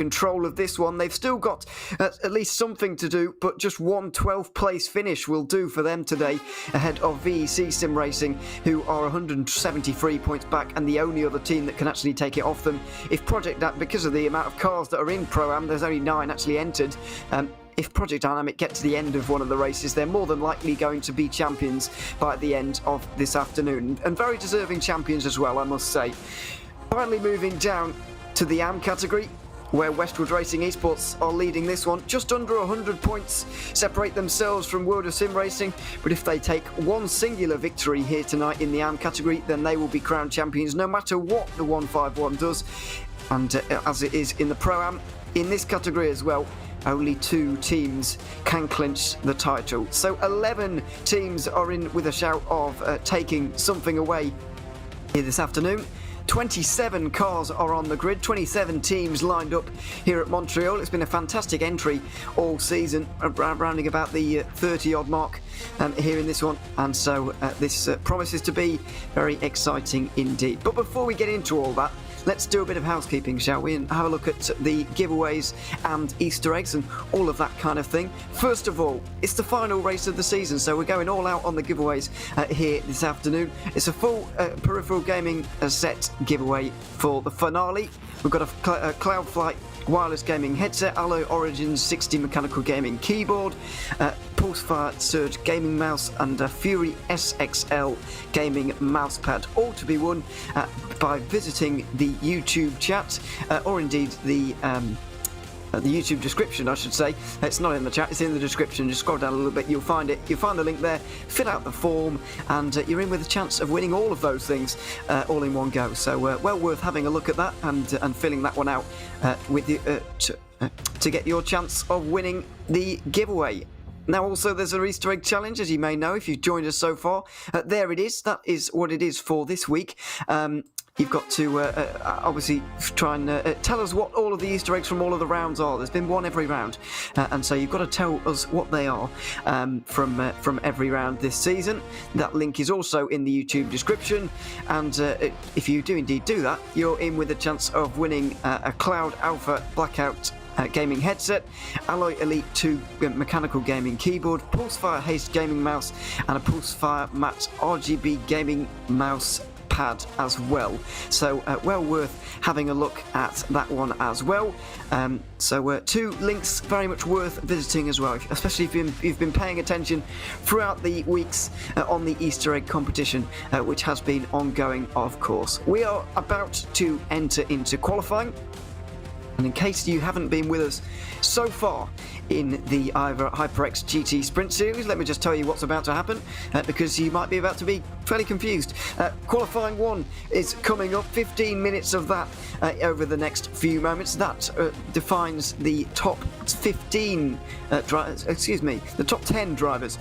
control of this one. They've still got at least something to do, but just one 12th place finish will do for them today, ahead of VEC Sim Racing, who are 173 points back and the only other team that can actually take it off them. If Project Dynamic, because of the amount of cars that are in Pro-Am, there's only 9 actually entered, if Project Dynamic get to the end of one of the races, they're more than likely going to be champions by the end of this afternoon, and very deserving champions as well, I must say. Finally moving down to the AM category, where Westwood Racing Esports are leading this one. Just under 100 points separate themselves from World of Sim Racing, but if they take one singular victory here tonight in the AM category, then they will be crowned champions no matter what the 151 does. And as it is in the Pro-Am, in this category as well, only 2 teams can clinch the title. So 11 teams are in with a shout of taking something away here this afternoon. 27 cars are on the grid, 27 teams lined up here at Montreal. It's been a fantastic entry all season, rounding about the 30-odd mark here in this one, and so this promises to be very exciting indeed. But before we get into all that, let's do a bit of housekeeping, shall we, and have a look at the giveaways and Easter eggs and all of that kind of thing. First of all, it's the final race of the season, so we're going all out on the giveaways here this afternoon. It's a full peripheral gaming set giveaway for the finale. We've got a Cloudflight wireless gaming headset, Alloy Origins 60 mechanical gaming keyboard, Pulsefire Surge gaming mouse, and a Fury SXL gaming mousepad, all to be won by visiting the YouTube chat, or indeed the YouTube description, I should say. It's not in the chat, it's in the description. Just scroll down a little bit, you'll find it. You'll find the link there, fill out the form, and you're in with a chance of winning all of those things all in one go. So well worth having a look at that and filling that one out with you, to get your chance of winning the giveaway. Now also there's a Easter egg challenge, as you may know if you've joined us so far. There it is, that is what it is for this week. You've got to obviously try and tell us what all of the Easter eggs from all of the rounds are. There's been one every round, and so you've got to tell us what they are from every round this season. That link is also in the YouTube description, and if you do indeed do that, you're in with a chance of winning a Cloud Alpha Blackout gaming headset, Alloy Elite 2 mechanical gaming keyboard, Pulsefire Haste gaming mouse, and a Pulsefire Matte RGB gaming mouse pad as well. So well worth having a look at that one as well. So 2 links very much worth visiting as well, especially if you've been paying attention throughout the weeks on the Easter egg competition, which has been ongoing, of course. We are about to enter into qualifying, and in case you haven't been with us so far in the IVRA HyperX GT Sprint Series, let me just tell you what's about to happen, because you might be about to be fairly confused. Qualifying 1 is coming up, 15 minutes of that over the next few moments. That defines the top 15 the top 10 drivers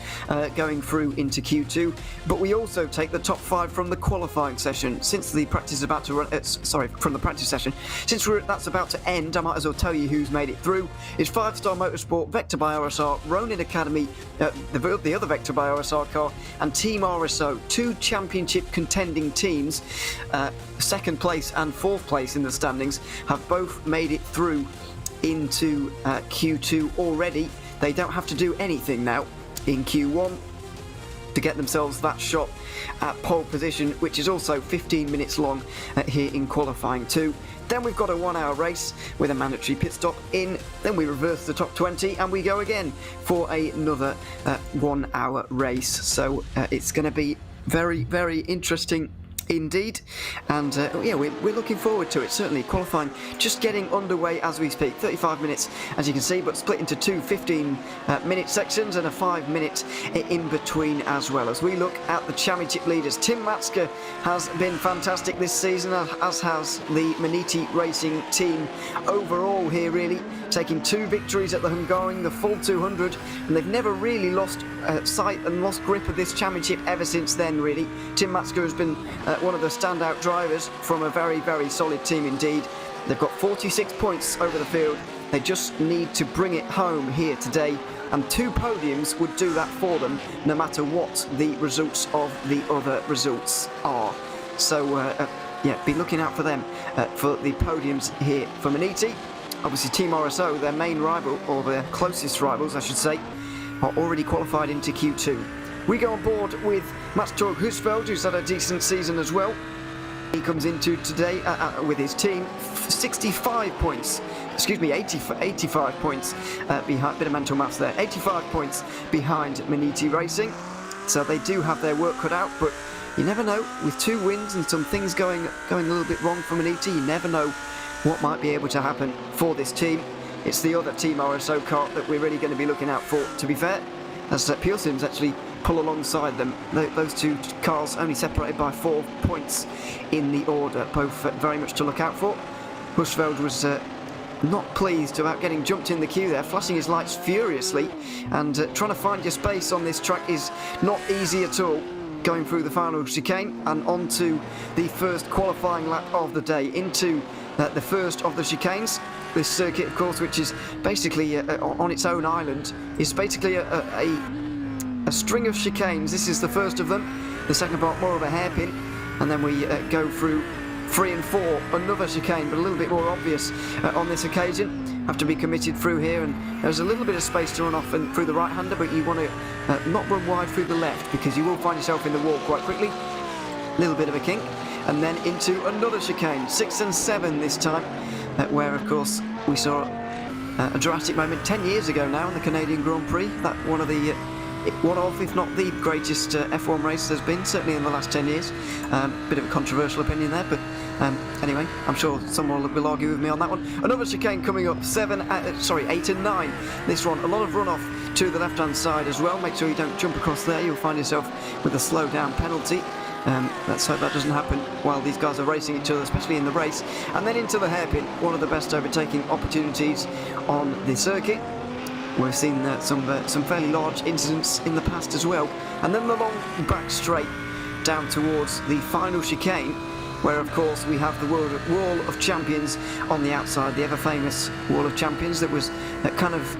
going through into Q2, but we also take the top 5 from the qualifying session. Since the practice is about to run, from the practice session, since that's about to end, I might as well tell you who's made it through. It's 5-Star Motorsport, Vector by RSR, Ronin Academy, the other Vector by RSR car, and Team RSO, 2 championship contending teams. Second place and 4th place in the standings have both made it through into Q2 already. They don't have to do anything now in Q1 to get themselves that shot at pole position, which is also 15 minutes long here in qualifying 2. Then we've got a 1-hour race with a mandatory pit stop in. Then we reverse the top 20 and we go again for another 1-hour race. So it's going to be very, very interesting indeed, and yeah, we're looking forward to it. Certainly qualifying just getting underway as we speak. 35 minutes as you can see, but split into 2 15-minute sections and a 5-minute in between as well. As we look at the championship leaders, Tim Matska has been fantastic this season, as has the Maniti Racing team overall here, really taking 2 victories at the Hungaroring, the full 200, and they've never really lost sight and lost grip of this championship ever since then, really. Tim Matska has been one of the standout drivers from a very, very solid team indeed. They've got 46 points over the field. They just need to bring it home here today, and 2 podiums would do that for them, no matter what the results of the other results are. So yeah, be looking out for them for the podiums here for Maniti. obviously Team RSO, their main rival, or their closest rivals I should say, are already qualified into Q2. We go on board with Mats Torg Husfeldt, who's had a decent season as well. He comes into today with his team 85 points, 85 points behind, bit of mental maths there, 85 points behind Maniti Racing. So they do have their work cut out, but you never know, with 2 wins and some things going a little bit wrong for Maniti, you never know what might be able to happen for this team. It's the other Team RSO car that we're really going to be looking out for, to be fair, as Pure Sims actually pull alongside them. Those 2 cars only separated by 4 points in the order, both very much to look out for. Husfeldt was not pleased about getting jumped in the queue there, flashing his lights furiously, and trying to find your space on this track is not easy at all. Going through the final chicane and onto the first qualifying lap of the day, into the first of the chicanes. This circuit, of course, which is basically on its own island, is basically a string of chicanes. This is the first of them. The second part more of a hairpin, and then we go through 3 and 4, another chicane, but a little bit more obvious on this occasion. Have to be committed through here, and there's a little bit of space to run off and through the right-hander, but you want to not run wide through the left, because you will find yourself in the wall quite quickly. A little bit of a kink, and then into another chicane, 6 and 7 this time, where of course we saw a dramatic moment 10 years ago now in the Canadian Grand Prix. That one of, if not the greatest F1 race there's been, certainly in the last 10 years. Bit of a controversial opinion there, but anyway, I'm sure someone will argue with me on that one. Another chicane coming up, 8 and 9. This one, a lot of runoff to the left-hand side as well. Make sure you don't jump across there. You'll find yourself with a slow-down penalty. Let's hope that doesn't happen while these guys are racing each other, especially in the race. And then into the hairpin, one of the best overtaking opportunities on the circuit. We've seen some fairly large incidents in the past as well. And then the long back straight down towards the final chicane, where of course we have the Wall of Champions on the outside, the ever-famous Wall of Champions that was kind of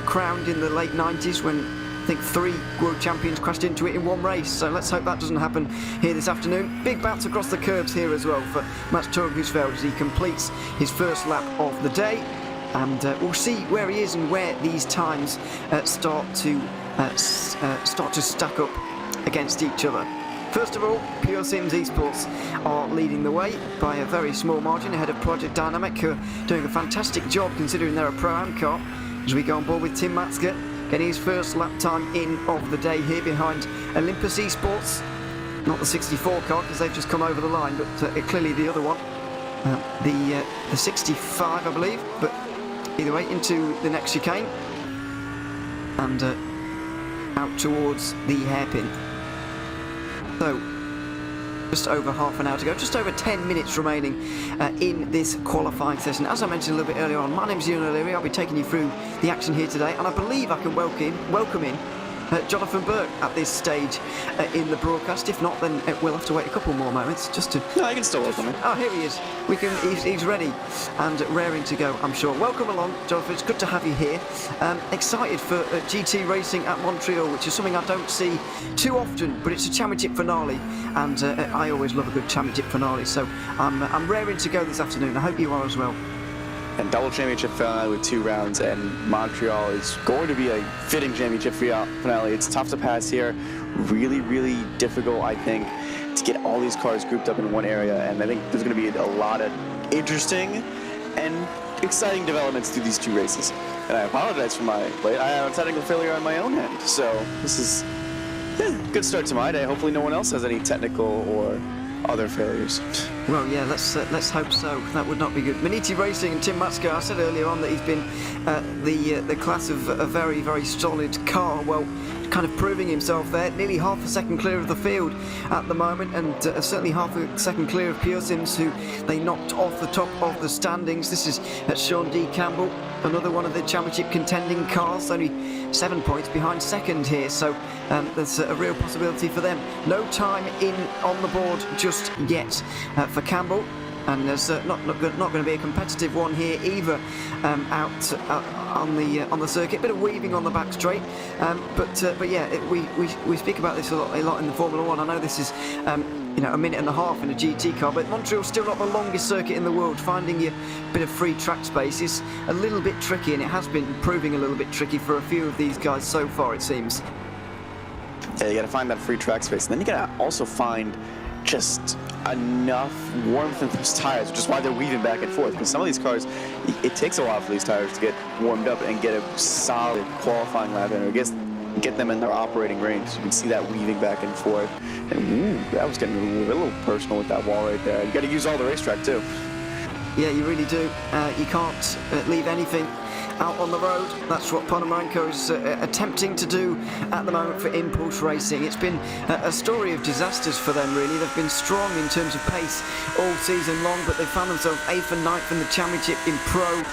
crowned in the late 90s when I think 3 world champions crashed into it in one race. So let's hope that doesn't happen here this afternoon. Big bounce across the curbs here as well for Mats Torg Husfeldt as he completes his first lap of the day. And we'll see where he is and where these times start to stack up against each other. First of all, Pure Sims Esports are leading the way by a very small margin ahead of Project Dynamic, who are doing a fantastic job considering they're a Pro-Am car, as we go on board with Tim Matske getting his first lap time in of the day here behind Olympus Esports. Not the 64 car, because they've just come over the line, but clearly the other one. The 65, I believe, but either way, into the next chicane and out towards the hairpin. So, just over half an hour to go, just over 10 minutes remaining in this qualifying session. As I mentioned a little bit earlier on, my name's Ian O'Leary. I'll be taking you through the action here today, and I believe I can welcome in Jonathan Burke at this stage in the broadcast. If not, then we'll have to wait a couple more moments just to... No, I can still welcome him. Oh, here he is. He's ready and raring to go, I'm sure. Welcome along, Jonathan. It's good to have you here. Excited for GT racing at Montreal, which is something I don't see too often, but it's a championship finale, and I always love a good championship finale, so I'm raring to go this afternoon. I hope you are as well. And double championship finale with 2 rounds, and Montreal is going to be a fitting championship finale. It's tough to pass here. Really, really difficult, I think, to get all these cars grouped up in one area, and I think there's going to be a lot of interesting and exciting developments through these 2 races. And I apologize for my late. I have a technical failure on my own end, so this is a good start to my day. Hopefully no one else has any technical or other failures. Well, yeah, let's hope so. That would not be good. Maniti Racing and Tim Matske, I said earlier on that he's been the class of a very, very solid car. Well, kind of proving himself there. Nearly half a second clear of the field at the moment, and certainly half a second clear of Pure Sims, who they knocked off the top of the standings. This is Sean D. Campbell, another one of the championship contending cars, only 7 points behind second here, so there's a real possibility for them. No time in on the board just yet for Campbell, and there's not going to be a competitive one here either out on the circuit. Bit of weaving on the back straight, but yeah, we speak about this a lot in the Formula One. I know this is a minute and a half in a GT car, but Montreal's still not the longest circuit in the world. Finding a bit of free track space is a little bit tricky, and it has been proving a little bit tricky for a few of these guys so far, it seems. Yeah, you got to find that free track space, and then you got to also find just enough warmth in those tires, which is why they're weaving back and forth, because some of these cars, it takes a while for these tires to get warmed up and get a solid qualifying lap in, or get them in their operating range. So you can see that weaving back and forth, and that was getting a little personal with that wall right there. You got to use all the racetrack too. Yeah, you really do. You can't leave anything out on the road. That's what Ponomarenko is attempting to do at the moment for Impulse Racing. It's been a story of disasters for them, really. They've been strong in terms of pace all season long, but they found themselves 8th and 9th in the championship in Pro,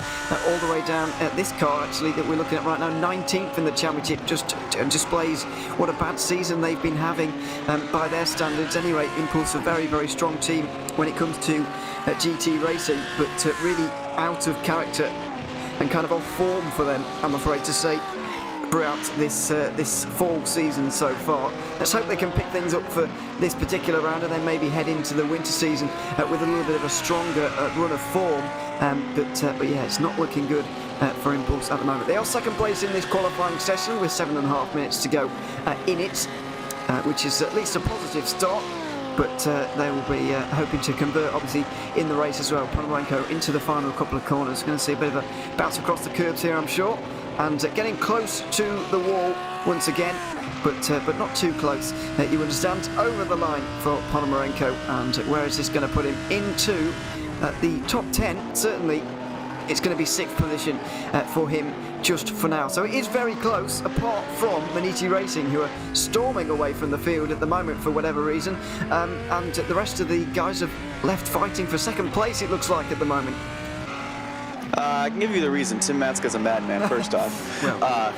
all the way down at this car, actually, that we're looking at right now, 19th in the championship. Just displays what a bad season they've been having by their standards. Anyway, Impulse, a very, very strong team when it comes to GT racing, but really out of character and kind of off form for them, I'm afraid to say, throughout this fall season so far. Let's hope they can pick things up for this particular round and then maybe head into the winter season with a little bit of a stronger run of form. But yeah, it's not looking good for Impulse at the moment. They are second place in this qualifying session with 7.5 minutes to go in it, which is at least a positive start. But they will be hoping to convert, obviously, in the race as well. Ponomarenko into the final couple of corners. Going to see a bit of a bounce across the curbs here, I'm sure. And getting close to the wall once again, but not too close. You understand, over the line for Ponomarenko. And where is this going to put him? Into the top 10, certainly. It's going to be 6th position for him just for now. So it is very close, apart from Maniti Racing, who are storming away from the field at the moment for whatever reason. And the rest of the guys have left fighting for second place, it looks like, at the moment. I can give you the reason. Tim Matska's a madman, first off. Well.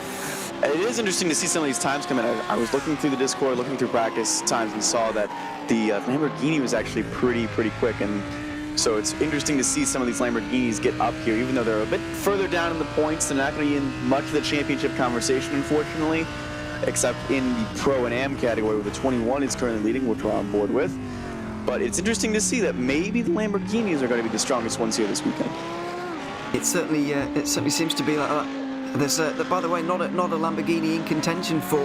It is interesting to see some of these times come in. I was looking through the Discord, looking through practice times, and saw that the Lamborghini was actually pretty quick. And so it's interesting to see some of these Lamborghinis get up here, even though they're a bit further down in the points. They're not going to be in much of the championship conversation, unfortunately, except in the Pro and Am category, where the 21 is currently leading, which we're on board with. But it's interesting to see that maybe the Lamborghinis are going to be the strongest ones here this weekend. It certainly seems to be like that. There's, by the way, not a Lamborghini in contention for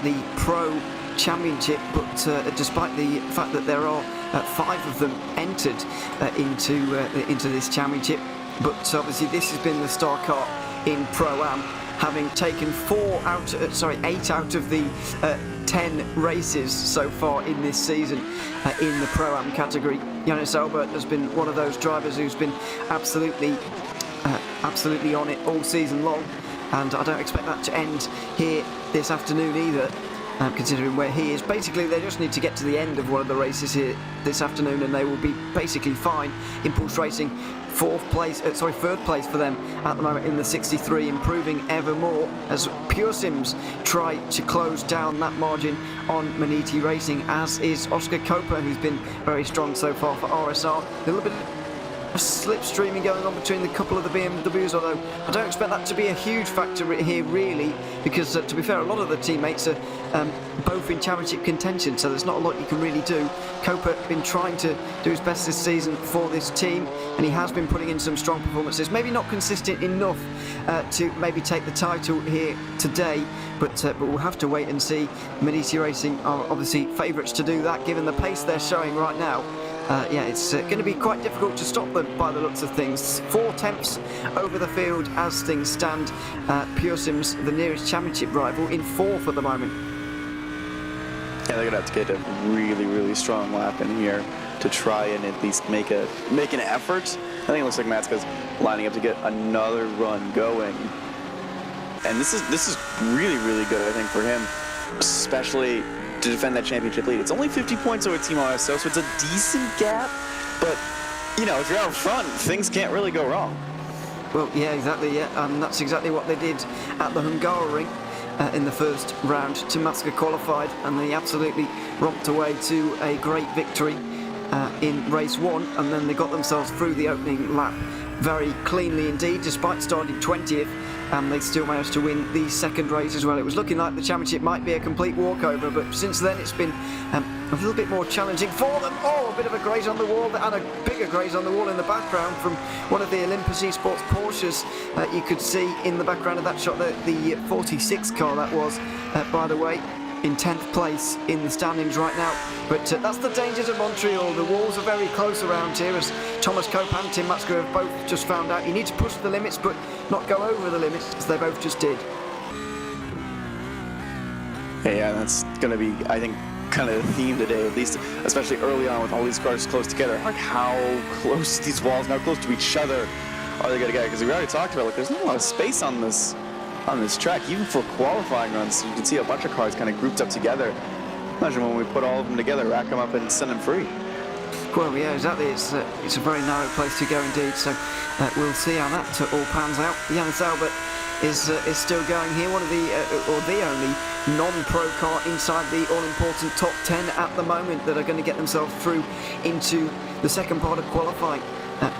the Pro Championship, but despite the fact that there are 5 of them entered into this championship, but obviously this has been the star car in Pro-Am, having taken 8 out of the 10 races so far in this season in the Pro-Am category. Jonas Albert has been one of those drivers who's been absolutely on it all season long, and I don't expect that to end here this afternoon either. Considering where he is. Basically, they just need to get to the end of one of the races here this afternoon and they will be basically fine. Impulse Racing, third place for them at the moment in the 63, improving ever more as Pure Sims try to close down that margin on Maniti Racing, as is Oscar Copa, who's been very strong so far for RSR. A little bit of slipstreaming going on between the couple of the BMWs, although I don't expect that to be a huge factor here really, because to be fair, a lot of the teammates are both in championship contention, so there's not a lot you can really do. Copa been trying to do his best this season for this team, and he has been putting in some strong performances, maybe not consistent enough to maybe take the title here today, but we'll have to wait and see. Maniti Racing are obviously favourites to do that, given the pace they're showing right now. Yeah, it's going to be quite difficult to stop them by the looks of things. 4 tenths over the field as things stand. Pure Sims, the nearest championship rival, in 4th at the moment. Yeah, they're going to have to get a really strong lap in here to try and at least make an effort. I think it looks like Matska's lining up to get another run going. And this is really good, I think, for him, especially to defend that championship lead. It's only 50 points over Team RSO, so it's a decent gap, but, you know, if you're out front, things can't really go wrong. Well, yeah, exactly, yeah, and that's exactly what they did at the Hungaroring in the first round. Tim Matska qualified, and they absolutely romped away to a great victory in race 1, and then they got themselves through the opening lap very cleanly indeed, despite starting 20th. And they still managed to win the second race as well. It was looking like the championship might be a complete walkover, but since then it's been a little bit more challenging for them. Oh, a bit of a graze on the wall, and a bigger graze on the wall in the background from one of the Olympus Esports Porsches. You could see in the background of that shot the 46 car that was, by the way, in 10th place in the standings right now. But that's the dangers of Montreal. The walls are very close around here, as Thomas Cope and Tim Matsker have both just found out. You need to push the limits, but not go over the limits, as they both just did. Yeah, that's going to be, I think, kind of the theme today, at least, especially early on with all these cars close together. Like, how close these walls, how close to each other are they going to get? Because we already talked about, like, there's not a lot of space on this track, even for qualifying runs. You can see a bunch of cars kind of grouped up together. Imagine when we put all of them together, rack them up, and send them free. Well, yeah, exactly. It's a very narrow place to go indeed. So we'll see how that all pans out. Yannis Albert is still going here, one of the only non-pro car inside the all-important top 10 at the moment that are going to get themselves through into the second part of qualifying.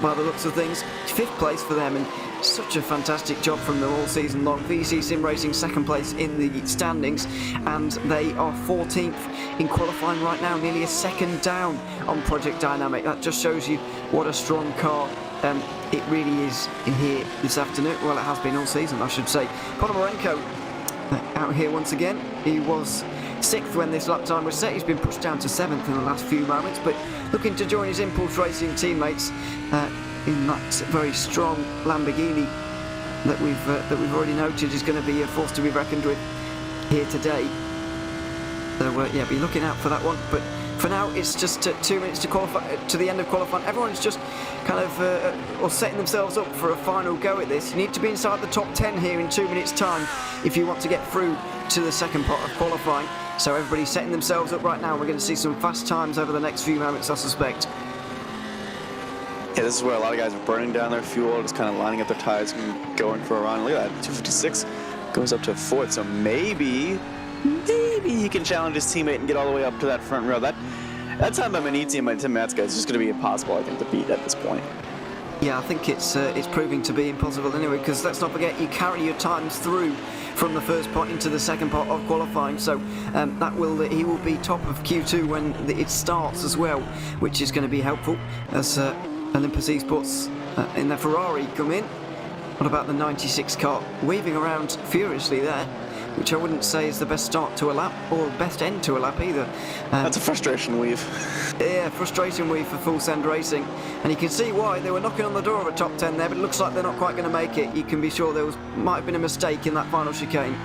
By the looks of things, 5th place for them, and such a fantastic job from them all season long. VC Sim Racing 2nd place in the standings, and they are 14th in qualifying right now, nearly a second down on Project Dynamic. That just shows you what a strong car it really is here this afternoon. Well, it has been all season, I should say. Ponomarenko out here once again. He was 6th when this lap time was set. He's been pushed down to 7th in the last few moments, but looking to join his Impulse Racing teammates in that very strong Lamborghini that we've already noted is going to be a force to be reckoned with here today. So yeah, be looking out for that one. But for now, it's just 2 minutes to qualify, to the end of qualifying. Everyone's just kind of or setting themselves up for a final go at this. You need to be inside the top 10 here in 2 minutes' time if you want to get through to the second part of qualifying. So everybody's setting themselves up right now. We're going to see some fast times over the next few moments, I suspect. Yeah, this is where a lot of guys are burning down their fuel, just kind of lining up their tires and going for a run. Look at that, 256 goes up to 4th, so maybe he can challenge his teammate and get all the way up to that front row. That time by Maniti and by Tim Matska is just going to be impossible, I think, to beat at this point. Yeah, I think it's proving to be impossible anyway, because let's not forget you carry your times through from the first part into the second part of qualifying, so he will be top of Q2 when it starts as well, which is going to be helpful as Olympus Esports in their Ferrari come in. What about the 96 car weaving around furiously there, which I wouldn't say is the best start to a lap or best end to a lap either. That's a frustration weave. Yeah, frustration weave for Full Send Racing, and you can see why they were knocking on the door of a top 10 there, but it looks like they're not quite going to make it. You can be sure might have been a mistake in that final chicane.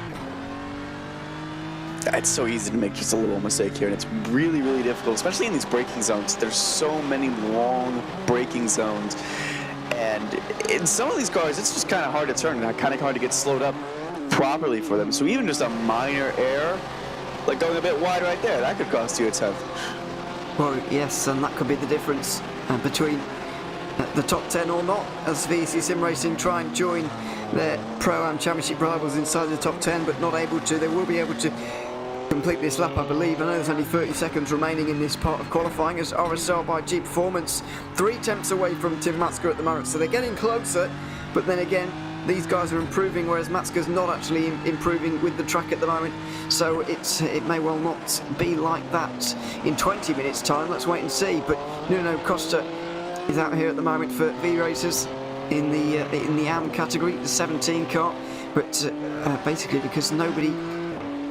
It's so easy to make just a little mistake here, and it's really, really difficult, especially in these braking zones. There's so many long braking zones, and in some of these cars, it's just kind of hard to turn, and kind of hard to get slowed up properly for them. So even just a minor error, like going a bit wide right there, that could cost you a 10th. Well, yes, and that could be the difference between the top 10 or not, as VC Sim Racing try and join their Pro-Am Championship rivals inside the top 10, but not able to. They will be able to complete this lap, I believe. I know there's only 30 seconds remaining in this part of qualifying, as RSL by G Performance 3 tenths away from Tim Matsker at the moment, so they're getting closer, but then again, these guys are improving, whereas Matsker's not actually improving with the track at the moment. So it may well not be like that in 20 minutes' time. Let's wait and see. But Nuno Costa is out here at the moment for V Racers in the AM category, the 17 car. But basically because nobody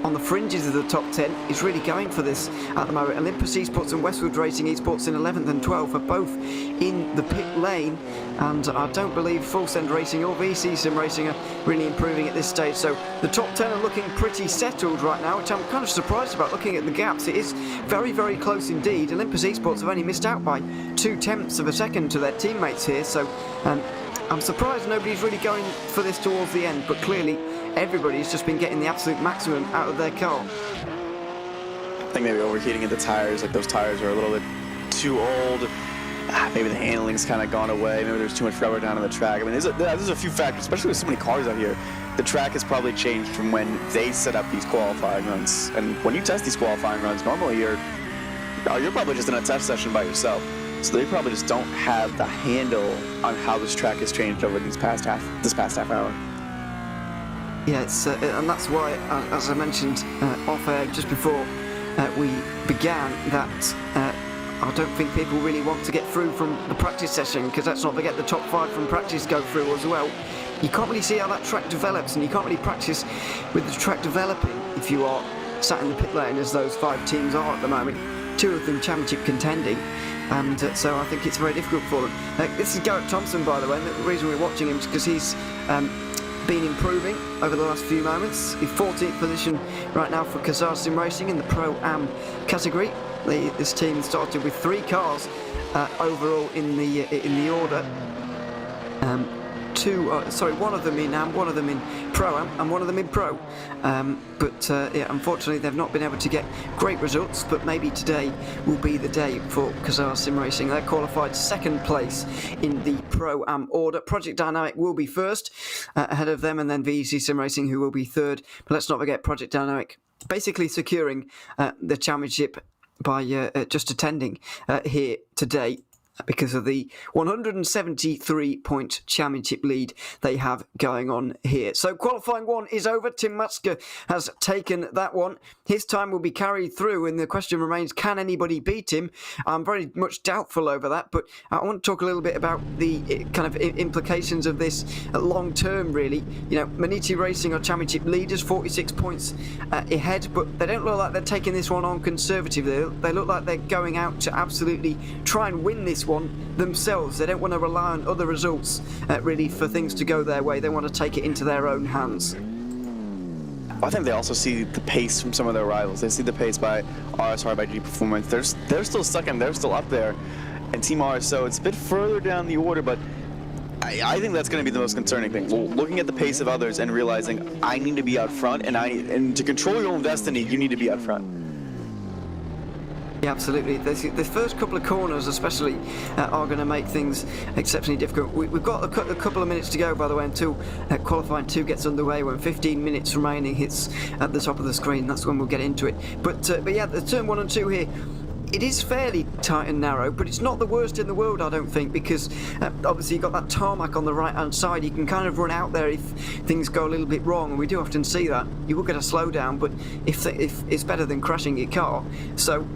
on the fringes of the top 10 is really going for this at the moment. Olympus Esports and Westwood Racing Esports in 11th and 12th are both in the pit lane, and I don't believe Full Send Racing or VC Sim Racing are really improving at this stage. So the top 10 are looking pretty settled right now, which I'm kind of surprised about looking at the gaps. It is very, very close indeed. Olympus Esports have only missed out by 2 tenths of a second to their teammates here, so I'm surprised nobody's really going for this towards the end, but clearly everybody's just been getting the absolute maximum out of their car. I think maybe overheating of the tires, like those tires are a little bit too old. Maybe the handling's kind of gone away. Maybe there's too much rubber down on the track. I mean, there's a few factors, especially with so many cars out here. The track has probably changed from when they set up these qualifying runs. And when you test these qualifying runs, normally you're probably just in a test session by yourself. So they probably just don't have the handle on how this track has changed over this past half hour. Yeah, and that's why, as I mentioned off air just before, we began that I don't think people really want to get through from the practice session, because let's not forget the top 5 from practice go through as well. You can't really see how that track develops, and you can't really practice with the track developing if you are sat in the pit lane as those 5 teams are at the moment, 2 of them championship contending, and so I think it's very difficult for them. This is Garrett Thompson, by the way, and the reason we're watching him is because he's been improving over the last few moments. He's 14th position right now for Kazar Sim Racing in the Pro-Am category. This team started with 3 cars overall in the order. 1 of them in Am, 1 of them in Pro-Am, and 1 of them in Pro. Yeah, unfortunately they've not been able to get great results, but maybe today will be the day for Kazar Sim Racing. They're qualified 2nd place in the Pro-Am order. Project Dynamic will be 1st ahead of them, and then VEC Sim Racing, who will be 3rd. But let's not forget Project Dynamic basically securing the championship by just attending here today, because of the 173-point championship lead they have going on here. So qualifying 1 is over. Tim Matska has taken that one. His time will be carried through, and the question remains, can anybody beat him? I'm very much doubtful over that, but I want to talk a little bit about the kind of implications of this long term, really. You know, Maniti Racing are championship leaders, 46 points ahead, but they don't look like they're taking this one on conservatively. They look like they're going out to absolutely try and win this one themselves. They don't want to rely on other results really for things to go their way. They want to take it into their own hands. I think they also see the pace from some of their rivals. They see the pace by RSR, by G Performance. They're still stuck in, they're still up there. And Team RSO, it's a bit further down the order, but I think that's going to be the most concerning thing. Well, looking at the pace of others and realizing I need to be out front, and to control your own destiny, you need to be out front. Yeah, absolutely. The first couple of corners especially are going to make things exceptionally difficult. We've got a couple of minutes to go, by the way, until qualifying 2 gets underway. When 15 minutes remaining hits at the top of the screen, that's when we'll get into it. But yeah, the turn 1 and 2 here, it is fairly tight and narrow, but it's not the worst in the world, I don't think, because obviously you've got that tarmac on the right-hand side. You can kind of run out there if things go a little bit wrong, and we do often see that. You will get a slowdown, but if it's better than crashing your car. So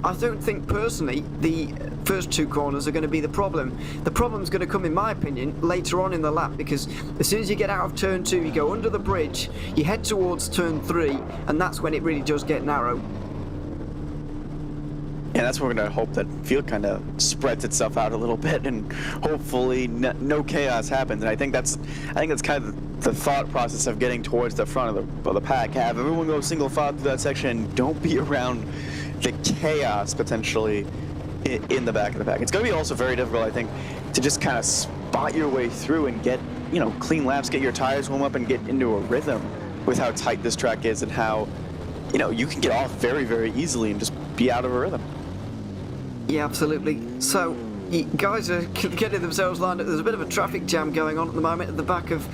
I don't think, personally, the first 2 corners are going to be the problem. The problem's going to come, in my opinion, later on in the lap, because as soon as you get out of turn 2, you go under the bridge, you head towards turn 3, and that's when it really does get narrow. And that's where we're going to hope that field kind of spreads itself out a little bit, and hopefully no chaos happens. And I think that's kind of the thought process of getting towards the front of the pack. Have everyone go single file through that section, and don't be around the chaos potentially in the back of the pack. It's going to be also very difficult, I think, to just kind of spot your way through and get, clean laps, get your tires warm up, and get into a rhythm with how tight this track is, and how, you can get off very, very easily and just be out of a rhythm. Yeah, absolutely. So guys are getting themselves lined up. There's a bit of a traffic jam going on at the moment at the back of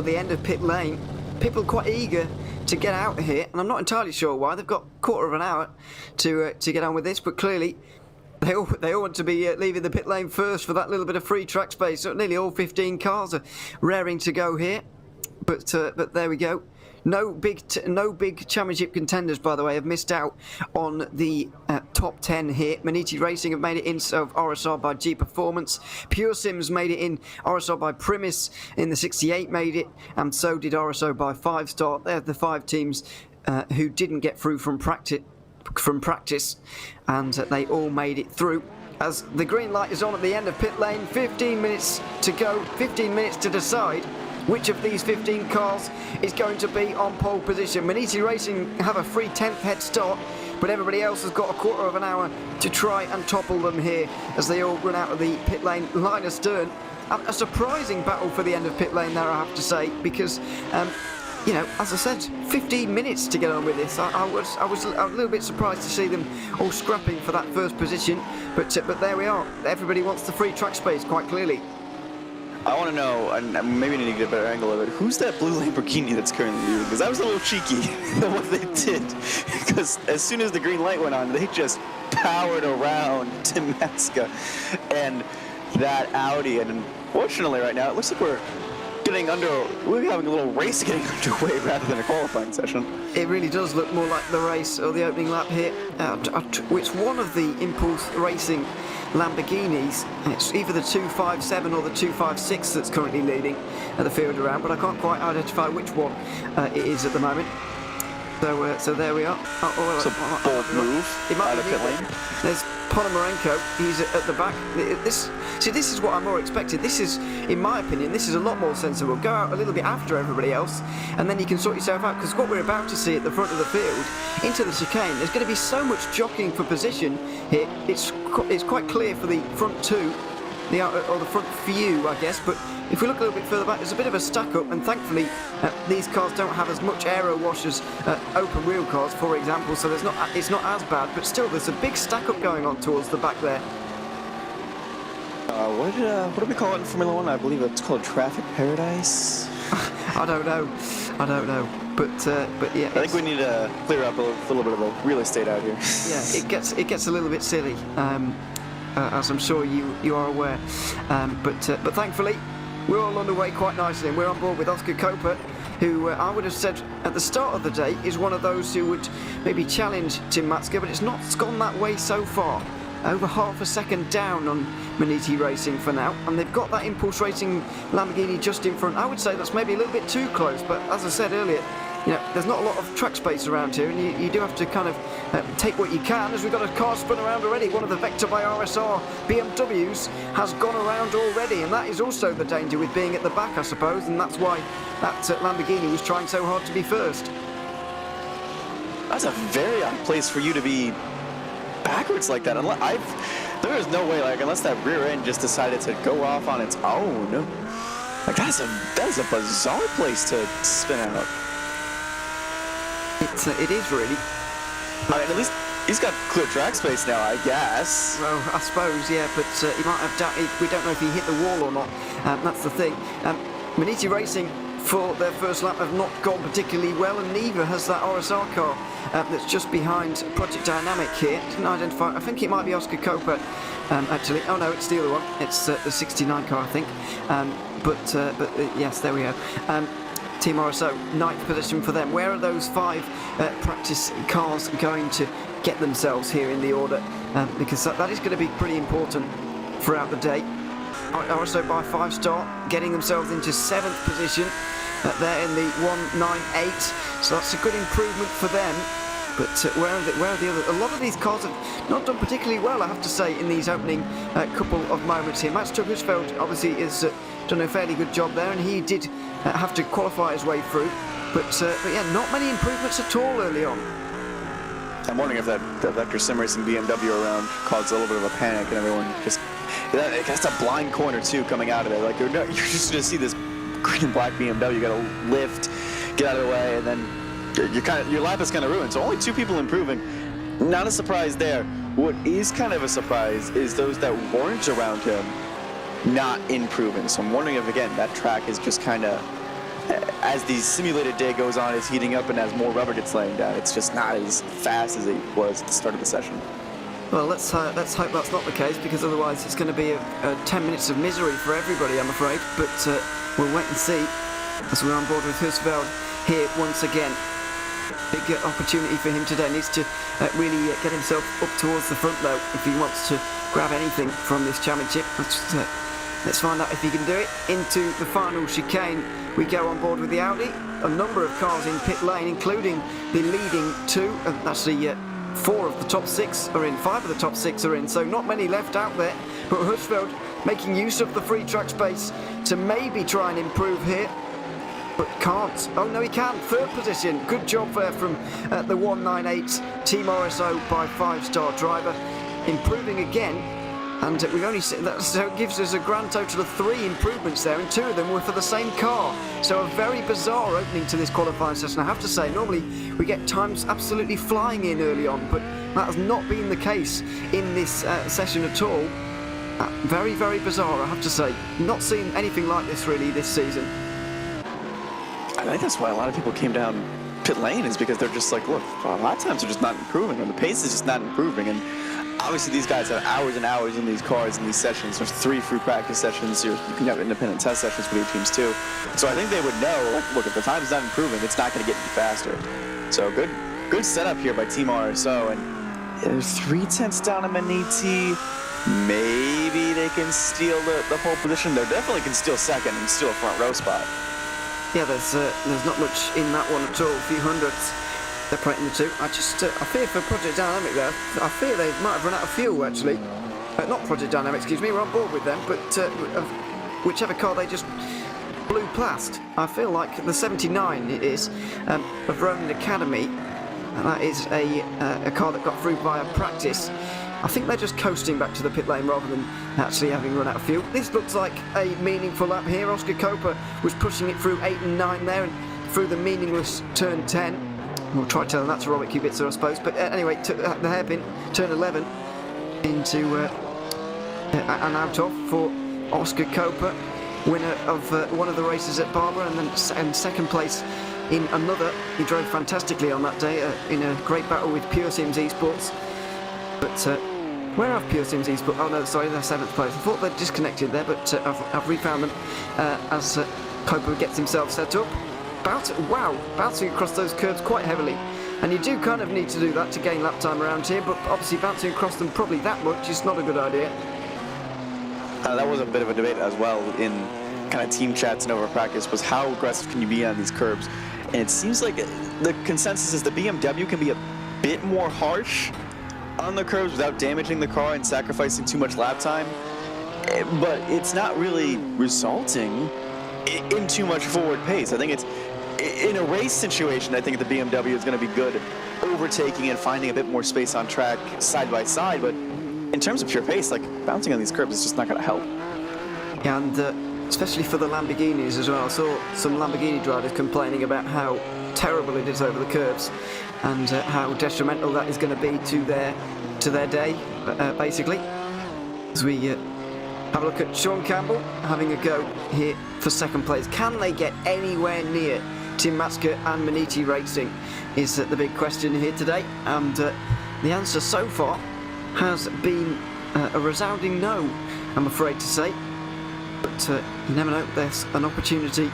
the end of pit lane. People are quite eager to get out of here, and I'm not entirely sure why. They've got a quarter of an hour to get on with this, but clearly they all want to be leaving the pit lane first for that little bit of free track space. So nearly all 15 cars are raring to go here, but there we go. No big championship contenders, by the way, have missed out on the top 10 here. Maniti Racing have made it in, so RSR by G Performance. Pure Sims made it in. RSR by Primus in the 68 made it, and so did RSO by 5 Star. They're the 5 teams who didn't get through from practice, and they all made it through. As the green light is on at the end of pit lane, 15 minutes to go, 15 minutes to decide which of these 15 cars is going to be on pole position. Maniti Racing have a free 10th head start, but everybody else has got a quarter of an hour to try and topple them here as they all run out of the pit lane line astern. A surprising battle for the end of pit lane there, I have to say, because as I said, 15 minutes to get on with this. I was a little bit surprised to see them all scrapping for that first position, but there we are. Everybody wants the free track space, quite clearly. I want to know, and maybe I need to get a better angle of it, who's that blue Lamborghini that's currently leading? Because that was a little cheeky, what they did. Because as soon as the green light went on, they just powered around Tim Matska and that Audi. And unfortunately right now, it looks like we're we're having a little race getting underway rather than a qualifying session. It really does look more like the race or the opening lap here. It's one of the Impulse Racing Lamborghinis. It's either the 257 or the 256 that's currently leading the field around, but I can't quite identify which one it is at the moment. So there we are. It's a bold move out of pit lane. There's Ponomarenko. He's at the back. This is what I'm more expected. This is, in my opinion, this is a lot more sensible. Go out a little bit after everybody else, and then you can sort yourself out. Because what we're about to see at the front of the field, into the chicane, there's going to be so much jockeying for position here. It's quite clear for the front two, or the front few, I guess. But if we look a little bit further back, there's a bit of a stack-up, and thankfully these cars don't have as much aero wash as open-wheel cars, for example, so it's not as bad, but still there's a big stack-up going on towards the back there. What do we call it in Formula One? I believe it's called traffic paradise. I don't know, but yeah. I think we need to clear up a little bit of the real estate out here. Yeah, it gets a little bit silly, as I'm sure you are aware, but thankfully, we're all underway quite nicely, and we're on board with Oscar Coper, who I would have said at the start of the day is one of those who would maybe challenge Tim Matska, but it's not gone that way so far. Over half a second down on Maniti Racing for now, and they've got that Impulse Racing Lamborghini just in front. I would say that's maybe a little bit too close, but as I said earlier, there's not a lot of track space around here, and you do have to kind of take what you can, as we've got a car spun around already. One of the Vector by RSR BMWs has gone around already, and that is also the danger with being at the back, I suppose, and that's why that Lamborghini was trying so hard to be first. That's a very odd place for you to be backwards like that. There is no way, unless that rear end just decided to go off on its own. Like, that is a bizarre place to spin out. It is really. I mean, at least he's got clear track space now, I guess. Well, I suppose, yeah, but he might have we don't know if he hit the wall or not. That's the thing. Maniti Racing, for their first lap, have not gone particularly well, and neither has that RSR car that's just behind Project Dynamic here. Didn't identify. I think it might be Oscar Coper, actually. Oh no, it's the other one. It's the 69 car, I think. But yes, there we go. Team RSO, 9th position for them. Where are those 5 practice cars going to get themselves here in the order? Because that is going to be pretty important throughout the day. RSO by 5-star, getting themselves into 7th position. They're in the 198, so that's a good improvement for them. But where are the others? A lot of these cars have not done particularly well, I have to say, in these opening couple of moments here. Max Husfeld obviously has done a fairly good job there, and he did have to qualify his way through. But yeah, not many improvements at all early on. I'm wondering if that Vector Sim Racing BMW around caused a little bit of a panic, and everyone just... That's a blind corner, too, coming out of it. Like, you're just going to see this green and black BMW. You got to lift, get out of the way, and then your lap is kind of ruined. So only 2 people improving. Not a surprise there. What is kind of a surprise is those that weren't around him not improving. So I'm wondering if, again, that track is just kind of, as the simulated day goes on, is heating up, and as more rubber gets laying down, it's just not as fast as it was at the start of the session. Well, let's hope that's not the case, because otherwise it's going to be a 10 minutes of misery for everybody, I'm afraid. But we'll wait and see as we're on board with Husfeld here once again. Big opportunity for him today. Needs to really get himself up towards the front, though, if he wants to grab anything from this championship. Let's find out if he can do it. Into the final chicane we go on board with the Audi. A number of cars in pit lane, including the leading 2. Actually, 4 of the top 6 are in, 5 of the top 6 are in, so not many left out there. But Husfeld making use of the free track space to maybe try and improve here, but can't. Oh no, he can. 3rd position. Good job there from the 198 Team RSO by 5-star driver, improving again. And we've only seen that, so it gives us a grand total of 3 improvements there, and 2 of them were for the same car. So a very bizarre opening to this qualifying session, I have to say. Normally we get times absolutely flying in early on, but that has not been the case in this session at all. Very, very bizarre, I have to say. Not seen anything like this really this season. I think that's why a lot of people came down pit lane is because they're just like, look, a lot of times they're just not improving, or the pace is just not improving. And obviously these guys have hours and hours in these cars in these sessions. There's 3 free practice sessions. You can have independent test sessions for your teams too. So I think they would know, like, look, if the time's not improving, it's not going to get any faster. So good setup here by Team RSO. And they're 3/10 down on Maniti. Maybe they can steal the pole position. They definitely can steal second and steal a front row spot. Yeah, there's not much in that one at all. A few hundredths separating the two. I fear for Project Dynamic there. I fear they might have run out of fuel, actually. Not Project Dynamic, excuse me. We're on board with them, but whichever car they just blew past. I feel like the 79 it is of Roman Academy. That is a car that got through via practice. I think they're just coasting back to the pit lane rather than actually having run out of fuel. This looks like a meaningful lap here. Oscar Copa was pushing it through 8 and 9 there and through the meaningless turn 10. We'll try telling that to Robert Kubica, I suppose. But anyway, the hairpin, turn 11, into and out of for Oscar Copa, winner of one of the races at Barbara, and second place in another. He drove fantastically on that day in a great battle with Pure Sims Esports. But where have Pure Sims Esports? Oh no, sorry, they're 7th place. I thought they'd disconnected there, but I've refound them as Copa gets himself set up. Bouncing across those curbs quite heavily. And you do kind of need to do that to gain lap time around here, but obviously bouncing across them probably that much is not a good idea. That was a bit of a debate as well in kind of team chats and over practice, was how aggressive can you be on these curbs? And it seems like the consensus is the BMW can be a bit more harsh on the curbs without damaging the car and sacrificing too much lap time, but it's not really resulting in too much forward pace. I think it's in a race situation. I think the BMW is going to be good overtaking and finding a bit more space on track side by side, but in terms of pure pace, like, bouncing on these curbs is just not going to help. Yeah, and especially for the Lamborghinis as well. I saw some Lamborghini drivers complaining about how terrible it is over the curbs and how detrimental that is going to be to their day, basically. As we have a look at Sean Campbell having a go here for second place. Can they get anywhere near Tim Matska and Maniti Racing is the big question here today, and the answer so far has been a resounding no, I'm afraid to say. But you never know, there's an opportunity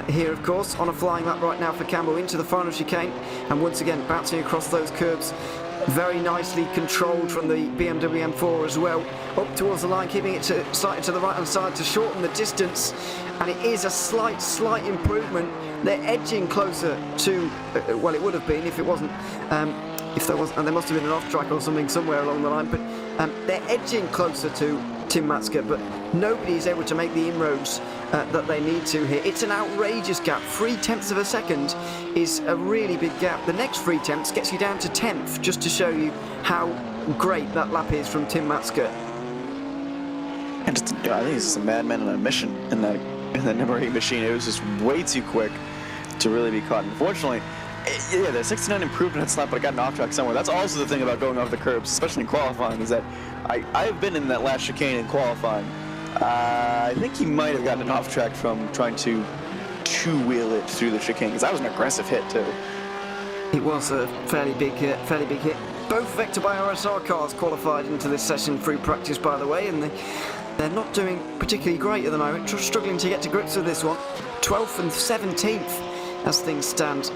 here, of course, on a flying lap right now for Campbell into the final chicane, and once again bouncing across those curbs, very nicely controlled from the BMW M4 as well, up towards the line, keeping it slightly to the right hand side to shorten the distance, and it is a slight improvement. They're edging closer to, well, it would have been if it wasn't, if there was, and there must have been an off track or something somewhere along the line, but they're edging closer to Tim Matska, but nobody is able to make the inroads that they need to here. It's an outrageous gap. 0.3 of a second is a really big gap. The next 0.3 gets you down to 10th, just to show you how great that lap is from Tim Matska. And just, I think he's just a madman on a mission in that number 8 machine. It was just way too quick to really be caught. Unfortunately, yeah, the 69 improved in its lap, but it got an off track somewhere. That's also the thing about going off the curbs, especially in qualifying, is that I've been in that last chicane in qualifying. I think he might have gotten an off track from trying to two-wheel it through the chicane, because that was an aggressive hit too. It was a fairly big hit. Both Vector by RSR cars qualified into this session through practice, by the way, and they're not doing particularly great at the moment. Struggling to get to grips with this one. 12th and 17th as things stand.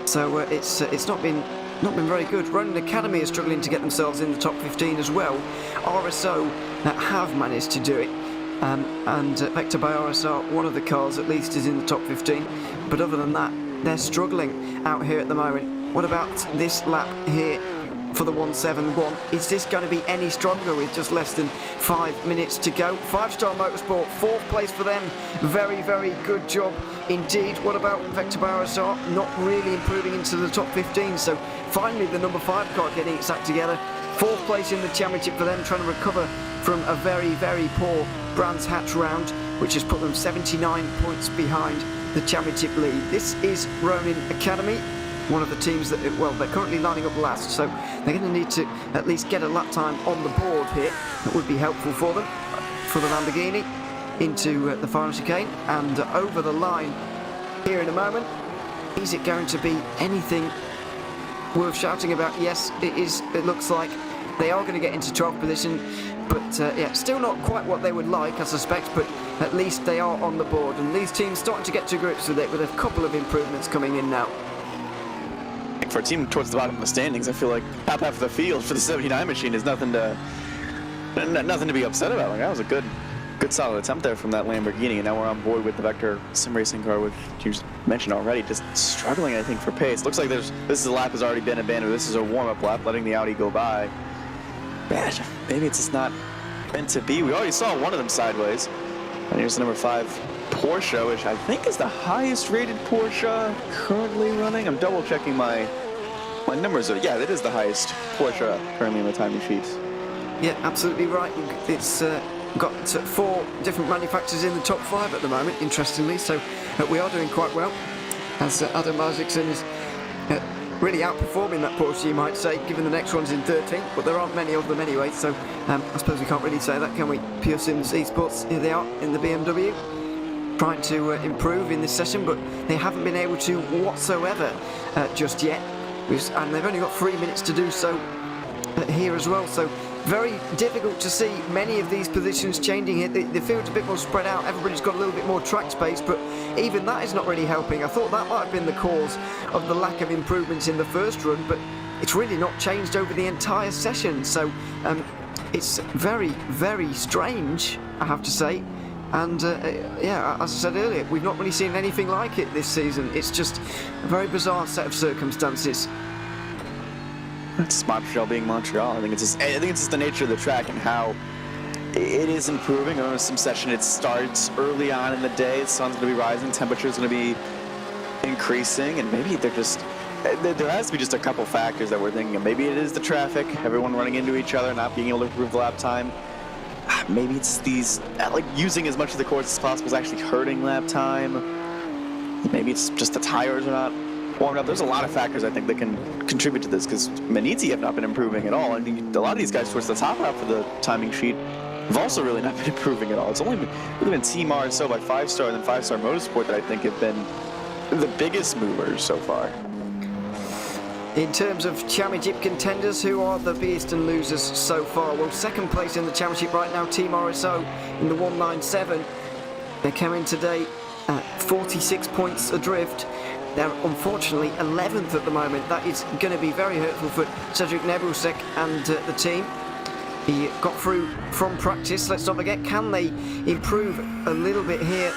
So it's not been very good. Ronin Academy is struggling to get themselves in the top 15 as well. RSO have managed to do it, and Vector by RSR, one of the cars at least, is in the top 15. But other than that, they're struggling out here at the moment. What about this lap here for the 171? Is this going to be any stronger with just less than 5 minutes to go? 5-Star Motorsport, 4th place for them. Very, very good job indeed. What about Vector by RSR? Not really improving into the top 15, so finally the number 5 car getting its act together. 4th place in the championship for them, trying to recover from a very, very poor Brands Hatch round, which has put them 79 points behind the championship lead. This is Ronin Academy, one of the teams that, well, they're currently lining up last, so they're going to need to at least get a lap time on the board here. That would be helpful for them, for the Lamborghini, into the final chicane and over the line here in a moment. Is it going to be anything worth shouting about? Yes, it is. It looks like they are going to get into 12th position, but yeah, still not quite what they would like, I suspect, but at least they are on the board, and these teams starting to get to grips with it, with a couple of improvements coming in now. For a team towards the bottom of the standings, I feel like top half of the field for the 79 machine is nothing to be upset about. Like, that was a good solid attempt there from that Lamborghini, and now we're on board with the Vector sim racing car, which you mentioned already, just struggling, I think, for pace. Looks like this lap has already been abandoned. This is a warm-up lap, letting the Audi go by. Gosh, maybe it's just not meant to be. We already saw one of them sideways. And here's the number 5 Porsche, which I think is the highest rated Porsche currently running. I'm double checking my numbers. Yeah, that is the highest Porsche currently in the timing sheets. Yeah, absolutely right. It's got 4 different manufacturers in the top 5 at the moment, interestingly, so we are doing quite well, as Adam Isaacson is really outperforming that Porsche, you might say, given the next one's in 13th, but there aren't many of them anyway, so I suppose we can't really say that, can we? Pure Sims Esports, here they are in the BMW, trying to improve in this session, but they haven't been able to whatsoever just yet, and they've only got 3 minutes to do so here as well, so very difficult to see many of these positions changing here. The field's a bit more spread out, everybody's got a little bit more track space, but even that is not really helping. I thought that might have been the cause of the lack of improvements in the first run, but it's really not changed over the entire session, so it's very, very strange, I have to say. And yeah, as I said earlier, we've not really seen anything like it this season. It's just a very bizarre set of circumstances. It's Montreal being Montreal. I think it's just the nature of the track and how it is improving. I know some session it starts early on in the day. The sun's going to be rising, temperature's going to be increasing, and maybe there has to be just a couple factors that we're thinking of. Maybe it is the traffic, everyone running into each other, not being able to improve the lap time. Maybe it's these, like, using as much of the course as possible is actually hurting lap time. Maybe it's just the tires are not warmed up. There's a lot of factors, I think, that can contribute to this, because Maniti have not been improving at all. I mean, a lot of these guys towards the top half of the timing sheet have also really not been improving at all. It's only been Team RSO by 5-star and then 5-star Motorsport that I think have been the biggest movers so far. In terms of championship contenders, who are the biggest and losers so far? Well, second place in the championship right now, Team RSO in the 197. They came in today at 46 points adrift. They're unfortunately 11th at the moment. That is going to be very hurtful for Cedric Nebulsek and the team. He got through from practice. Let's not forget, can they improve a little bit here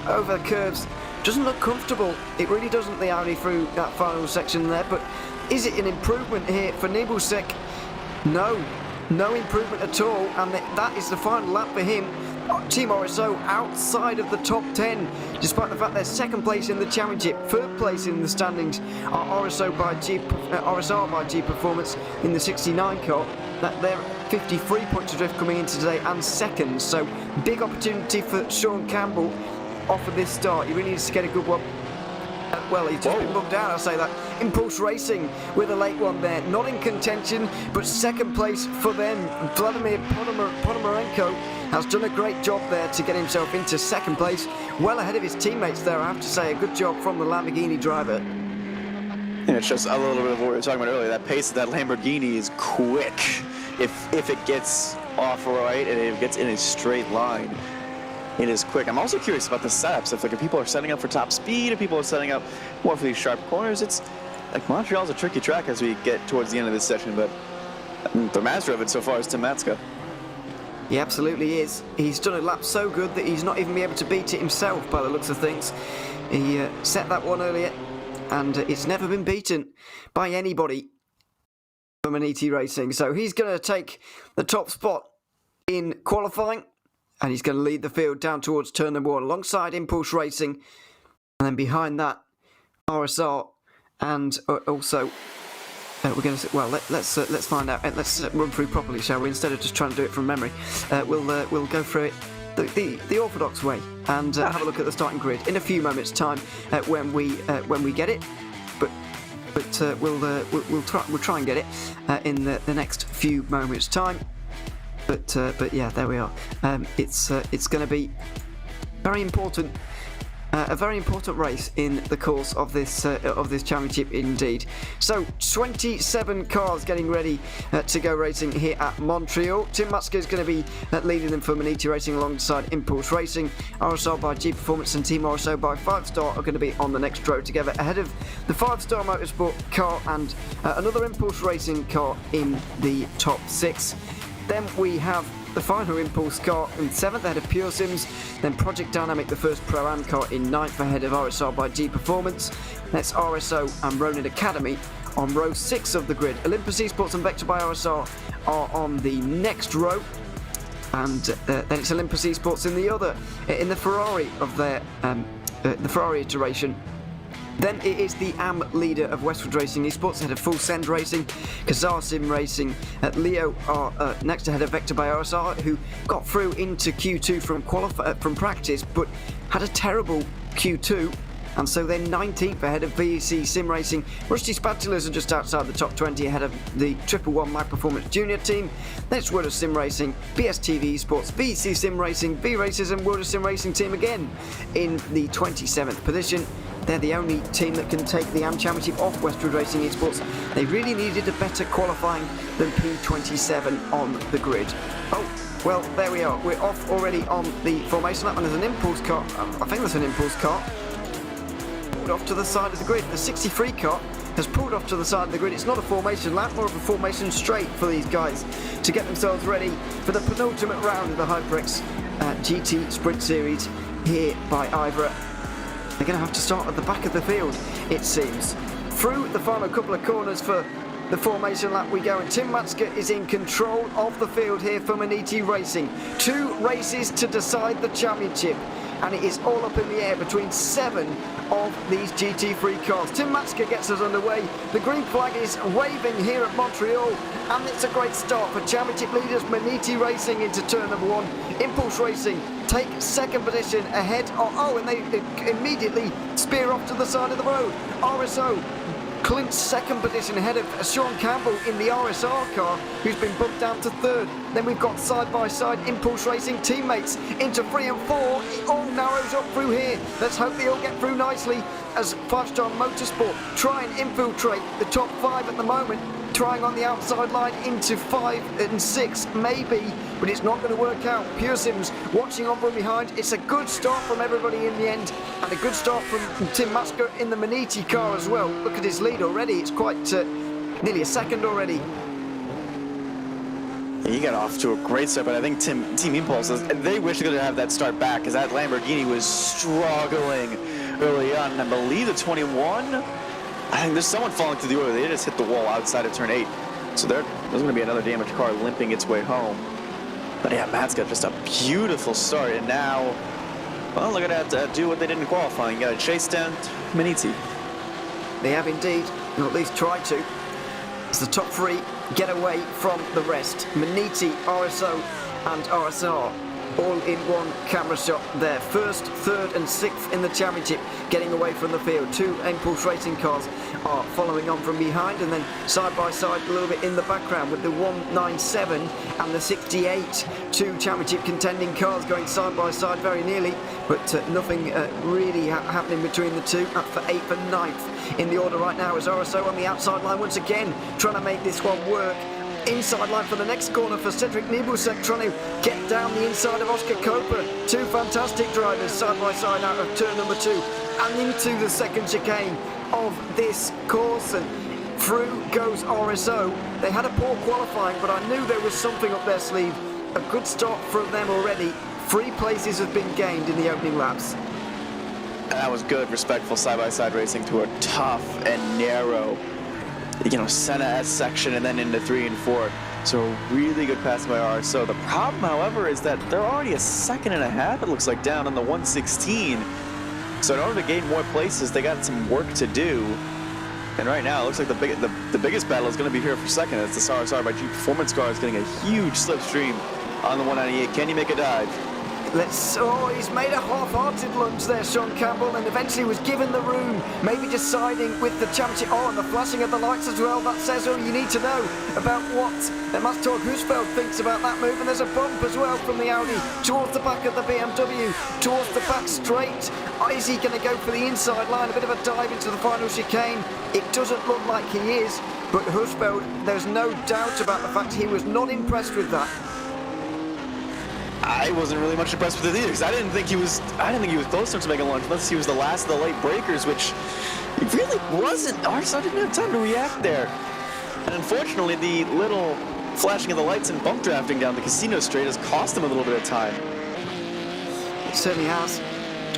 over the curves? Doesn't look comfortable. It really doesn't, the Audi through that final section there. But is it an improvement here for Nebulsek? No improvement at all. And that is the final lap for him. Team RSO outside of the top 10, despite the fact they're second place in the championship. Third place in the standings are RSR by G Performance in the 69 car. They're 53 points adrift coming into today and second. So big opportunity for Sean Campbell off of this start. He really needs to get a good one. Well, he's just been bumped out, I'll say that. Impulse Racing with a late one there. Not in contention, but second place for them. Vladimir Ponomarenko has done a great job there to get himself into second place. Well ahead of his teammates there, I have to say. A good job from the Lamborghini driver. And it's just a little bit of what we were talking about earlier. That pace of that Lamborghini is quick. If it gets off right and it gets in a straight line, it is quick. I'm also curious about the setups. If people are setting up for top speed, if people are setting up more for these sharp corners, it's like Montreal's a tricky track as we get towards the end of this session, but the master of it so far is Tim Matska. He absolutely is. He's done a lap so good that he's not even been able to beat it himself by the looks of things. He set that one earlier, and it's never been beaten by anybody for Maniti Racing. So he's going to take the top spot in qualifying, and he's going to lead the field down towards turn number 1 alongside Impulse Racing, and then behind that RSR, and also we're going to let's find out. Let's run through properly, shall we? Instead of just trying to do it from memory, we'll go through it the orthodox way and have a look at the starting grid in a few moments' time when we get it. But we'll try and get it in the next few moments' time. But yeah, there we are. It's going to be very important A very important race in the course of this championship indeed. So 27 cars getting ready to go racing here at Montreal. Tim Matske is going to be leading them for Maniti Racing alongside Impulse Racing. RSR by G Performance and Team RSO by 5-Star are going to be on the next row together ahead of the 5-Star Motorsport car and another Impulse Racing car in the top 6. Then we have the final Impulse car in 7th ahead of Pure Sims, then Project Dynamic, the first Pro-Am car, in 9th ahead of RSR by G Performance. That's RSO and Ronin Academy on row 6 of the grid. Olympus Esports and Vector by RSR are on the next row, and then it's Olympus Esports in the Ferrari of their the Ferrari iteration. Then it is the AM leader of Westwood Racing Esports ahead of Full Send Racing, Kazar Sim Racing. Leo are next ahead of Vector by RSR, who got through into Q2 from practice, but had a terrible Q2, and so they're 19th ahead of VEC Sim Racing. Rusty Spatulas are just outside the top 20 ahead of the 111 Mac Performance Junior team. Next, World of Sim Racing, BSTV Esports, VEC Sim Racing, V Races and World of Sim Racing team again in the 27th position. They're the only team that can take the AM Championship off Westwood Racing Esports. They really needed a better qualifying than P27 on the grid. Oh, well, there we are. We're off already on the formation lap, and there's an Impulse car. I think there's an Impulse car. Pulled off to the side of the grid. The 63 car has pulled off to the side of the grid. It's not a formation lap, more of a formation straight for these guys to get themselves ready for the penultimate round of the HyperX GT Sprint Series here by IVRA. They're going to have to start at the back of the field, it seems. Through the final couple of corners for the formation lap we go, and Tim Matske is in control of the field here for Maniti Racing. 2 races to decide the championship, and it is all up in the air between 7 of these GT3 cars. Tim Matske gets us underway. The green flag is waving here at Montreal, and it's a great start for championship leaders Maniti Racing into turn number 1. Impulse Racing take 2nd position ahead of, and they immediately spear off to the side of the road. RSO clinch 2nd position ahead of Sean Campbell in the RSR car, who's been bumped down to 3rd. Then we've got side-by-side Impulse Racing teammates into 3 and 4. It all narrows up through here. Let's hope they all get through nicely as 5-Star Motorsport try and infiltrate the top 5 at the moment, trying on the outside line into 5 and 6 maybe, but it's not going to work out. Pure Sims watching on from behind. It's a good start from everybody in the end, and a good start from Tim Matske in the Maniti car as well. Look at his lead already. It's quite nearly a second already. He got off to a great start, but I think Team Impulse, they wish they could have that start back, because that Lamborghini was struggling early on. And I believe the 21, I think there's someone falling through the order. They just hit the wall outside of turn 8. So there's going to be another damaged car limping its way home. But yeah, Matt's got just a beautiful start, and now, well, they're going to have to do what they did in qualifying. Got to chase down Maniti. They have indeed, or at least tried to. It's the top 3 get away from the rest. Maniti, RSO and RSR all in one camera shot there. 1st, 3rd and 6th in the championship getting away from the field. 2 Impulse Racing cars are following on from behind, and then side by side a little bit in the background with the 197 and the 68. 2 championship contending cars going side by side very nearly, but nothing really happening between the 2. Up for 8th and 9th in the order right now is RSO on the outside line once again, trying to make this one work. Inside line for the next corner for Cedric Nibusek, trying to get down the inside of Oscar Koper. 2 fantastic drivers side by side out of turn number 2 and into the 2nd chicane of this course, and through goes RSO. They had a poor qualifying, but I knew there was something up their sleeve. A good start from them already. 3 places have been gained in the opening laps. And that was good, respectful side-by-side racing to a tough and narrow, Senna S section, and then into 3 and 4. So really good pass by RSO. The problem, however, is that they're already a 2.5 seconds, it looks like, down on the 116. So in order to gain more places, they got some work to do. And right now, it looks like the biggest battle is going to be here for 2nd. It's the RSR by G Performance car is getting a huge slipstream on the 198. Can you make a dive? Oh, he's made a half-hearted lunge there, Sean Campbell, and eventually was given the room, maybe just siding with the championship. Oh, and the flashing of the lights as well. That says all you need to know about what Mats Husfeldt thinks about that move. And there's a bump as well from the Audi towards the back of the BMW, towards the back straight. Is he going to go for the inside line? A bit of a dive into the final chicane. It doesn't look like he is, but Husfeldt, there's no doubt about the fact he was not impressed with that. I wasn't really much impressed with it either, because I didn't think he was close enough to make a lunge, unless he was the last of the late breakers, which he really wasn't. Arsa didn't have time to react there. And unfortunately, the little flashing of the lights and bump drafting down the casino straight has cost him a little bit of time. It certainly has.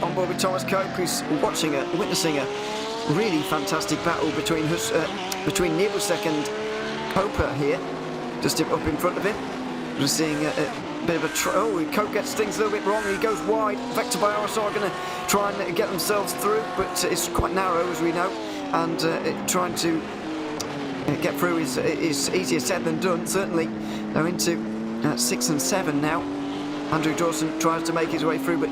On board with Thomas Cope, who's witnessing a really fantastic battle between Nebusek and Popper here, just up in front of him. We're seeing a bit of a Cope gets things a little bit wrong. He goes wide. Vector by RSR are going to try and get themselves through, but it's quite narrow, as we know, and trying to get through is easier said than done. Certainly, they're into 6 and 7 now. Andrew Dawson tries to make his way through, but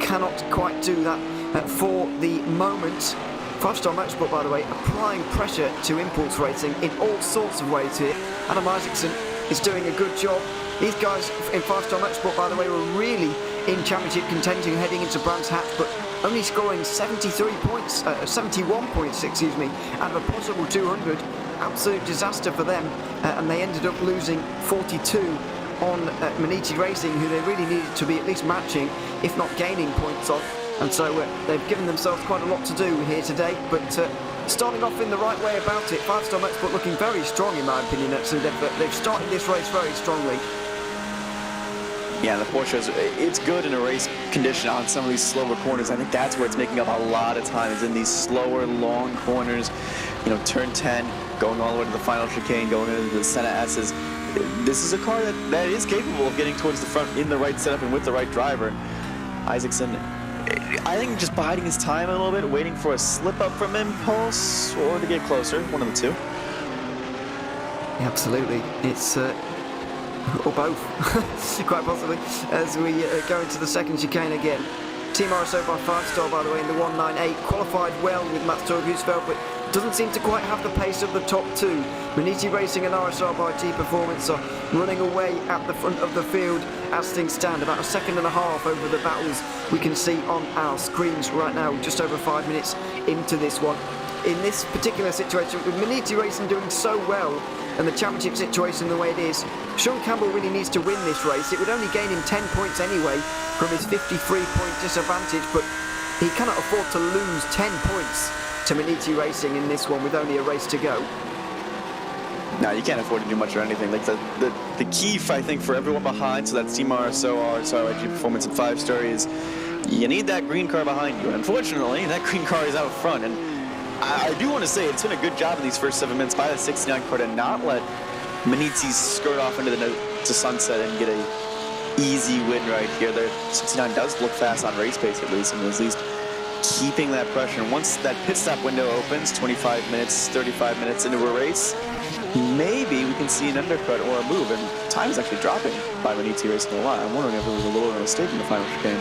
cannot quite do that for the moment. 5-Star Motorsport, by the way, applying pressure to Impulse Racing in all sorts of ways here. Adam Isaacson is doing a good job. These guys in 5-Star Motorsport, by the way, were really in championship contention heading into Brands Hatch, but only scoring 71 points, out of a possible 200. Absolute disaster for them, and they ended up losing 42 on Munich Racing, who they really needed to be at least matching, if not gaining points off. And so they've given themselves quite a lot to do here today, but starting off in the right way about it. 5-Star Motorsport looking very strong, in my opinion, actually. They've started this race very strongly. Yeah, the Porsche, it's good in a race condition on some of these slower corners. I think that's where it's making up a lot of time, is in these slower, long corners. You know, turn 10, going all the way to the final chicane, going into the Senna S's. This is a car that is capable of getting towards the front in the right setup and with the right driver. Isaacson, I think, just biding his time a little bit, waiting for a slip up from Impulse or to get closer, one of the two. Absolutely, it's or both, quite possibly, as we go into the second chicane again. Team RSO by 5-Star, by the way, in the 198, qualified well with Mats Husfeldt, but doesn't seem to quite have the pace of the top two. Munich Racing and RSR by T Performance are running away at the front of the field as things stand. About a second and a half over the battles we can see on our screens right now, just over 5 minutes into this one. In this particular situation, with Munich Racing doing so well and the championship situation the way it is, Sean Campbell really needs to win this race. It would only gain him 10 points anyway from his 53-point disadvantage, but he cannot afford to lose 10 points to Munich Racing in this one with only a race to go. No, you can't afford to do much or anything. Like the key, I think, for everyone behind, so that's Team RSO, RSR, IG Performance, and 5-Star, is you need that green car behind you. And unfortunately, that green car is out front. And I do want to say it's been a good job in these first 7 minutes by the 69 car to not let Munich skirt off into the sunset and get a easy win right here. The 69 does look fast on race pace, at least, and at least keeping that pressure. And once that pit stop window opens, 25 minutes, 35 minutes into a race, maybe we can see an undercut or a move, and time is actually dropping by Munich Racing a lot. I'm wondering if there was a little mistake in the final chicane.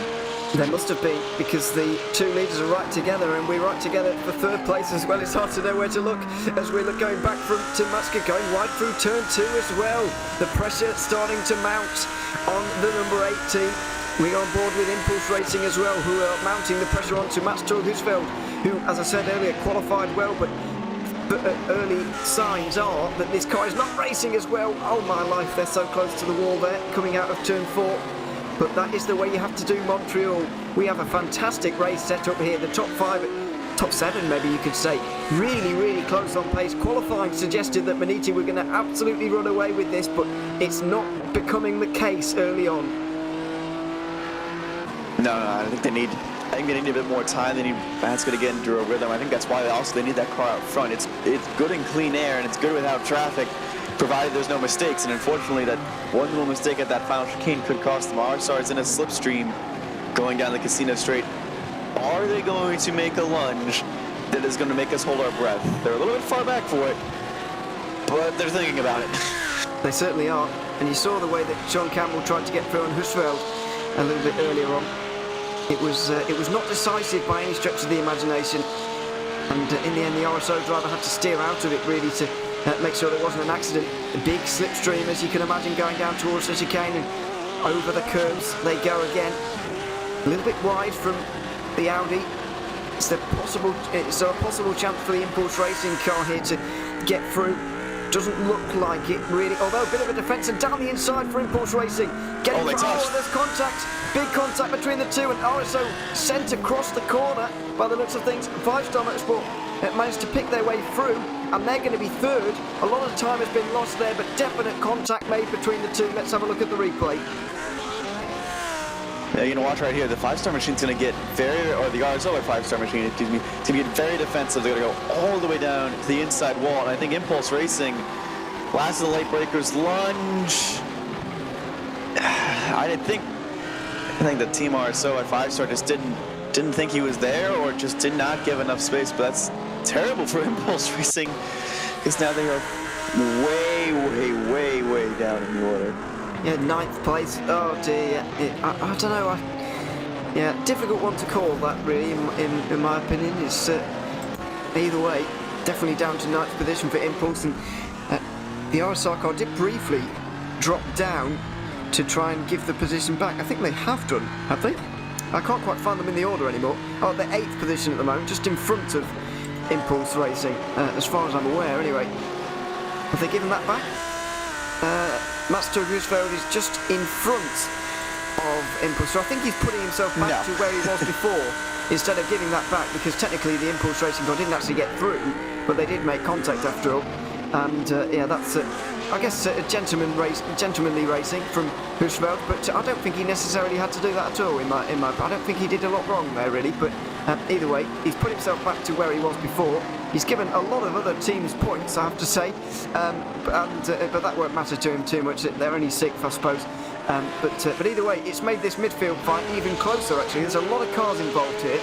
There must have been, because the two leaders are right together, and we're right together for third place as well. It's hard to know where to look as we look going back from Tim Matska, going wide through turn 2 as well. The pressure starting to mount on the number 8 team. We are on board with Impulse Racing as well, who are mounting the pressure onto Mats Husfeldt, who, as I said earlier, qualified well, but early signs are that this car is not racing as well. Oh my life, they're so close to the wall there, coming out of turn 4. But that is the way you have to do Montreal. We have a fantastic race set up here. The top 7 maybe you could say, really, really close on pace. Qualifying suggested that Munich were going to absolutely run away with this, but it's not becoming the case early on. No, I think they need a bit more time. They need Matska to get into a rhythm. I think that's why they need that car out front. It's good in clean air, and it's good without traffic, provided there's no mistakes. And unfortunately, that one little mistake at that final chicane could cost them. RSR is in a slipstream going down the casino straight. Are they going to make a lunge that is going to make us hold our breath? They're a little bit far back for it, but they're thinking about it. They certainly are. And you saw the way that Sean Campbell tried to get through on Husfeldt. a little bit earlier on. It was not decisive by any stretch of the imagination, and in the end the RSO driver had to steer out of it really to make sure there wasn't an accident. A big slipstream, as you can imagine, going down towards the chicane, and over the curves they go again. A little bit wide from the Audi. Is there a possible chance for the Impulse Racing car here to get through? Doesn't look like it really, although a bit of a defence, and down the inside for Impulse Racing. Getting there's contact, big contact between the two, and RSO sent across the corner by the looks of things. 5-Star Motorsport managed to pick their way through, and they're going to be third. A lot of time has been lost there, but definite contact made between the two. Let's have a look at the replay. Yeah, you're going to watch right here. The 5-Star machine's going to get the RSO or 5-Star machine, excuse me, it's going to get very defensive. They're going to go all the way down to the inside wall. And I think Impulse Racing, last of the late breakers, lunge. I think the team RSO at 5-Star just didn't think he was there, or just did not give enough space. But that's terrible for Impulse Racing, because now they are way down in the order. Yeah, 9th place. Oh dear. I don't know. Yeah, difficult one to call that really. In my opinion, it's either way, definitely down to 9th position for Impulse, and the RSR car did briefly drop down to try and give the position back. I think they have done, have they? I can't quite find them in the order anymore. Oh, they're 8th position at the moment, just in front of Impulse Racing, as far as I'm aware. Anyway, have they given that back? Master Husfeld is just in front of Impulse. So I think he's putting himself back to where he was before instead of giving that back, because technically the Impulse Racing car didn't actually get through, but they did make contact after all. And yeah, that's I guess a gentlemanly racing from Husfeld, but I don't think he necessarily had to do that at all. I don't think he did a lot wrong there really. But either way, he's put himself back to where he was before. He's given a lot of other teams points, I have to say, but that won't matter to him too much. They're only 6th, I suppose. But either way, it's made this midfield fight even closer. Actually, there's a lot of cars involved here.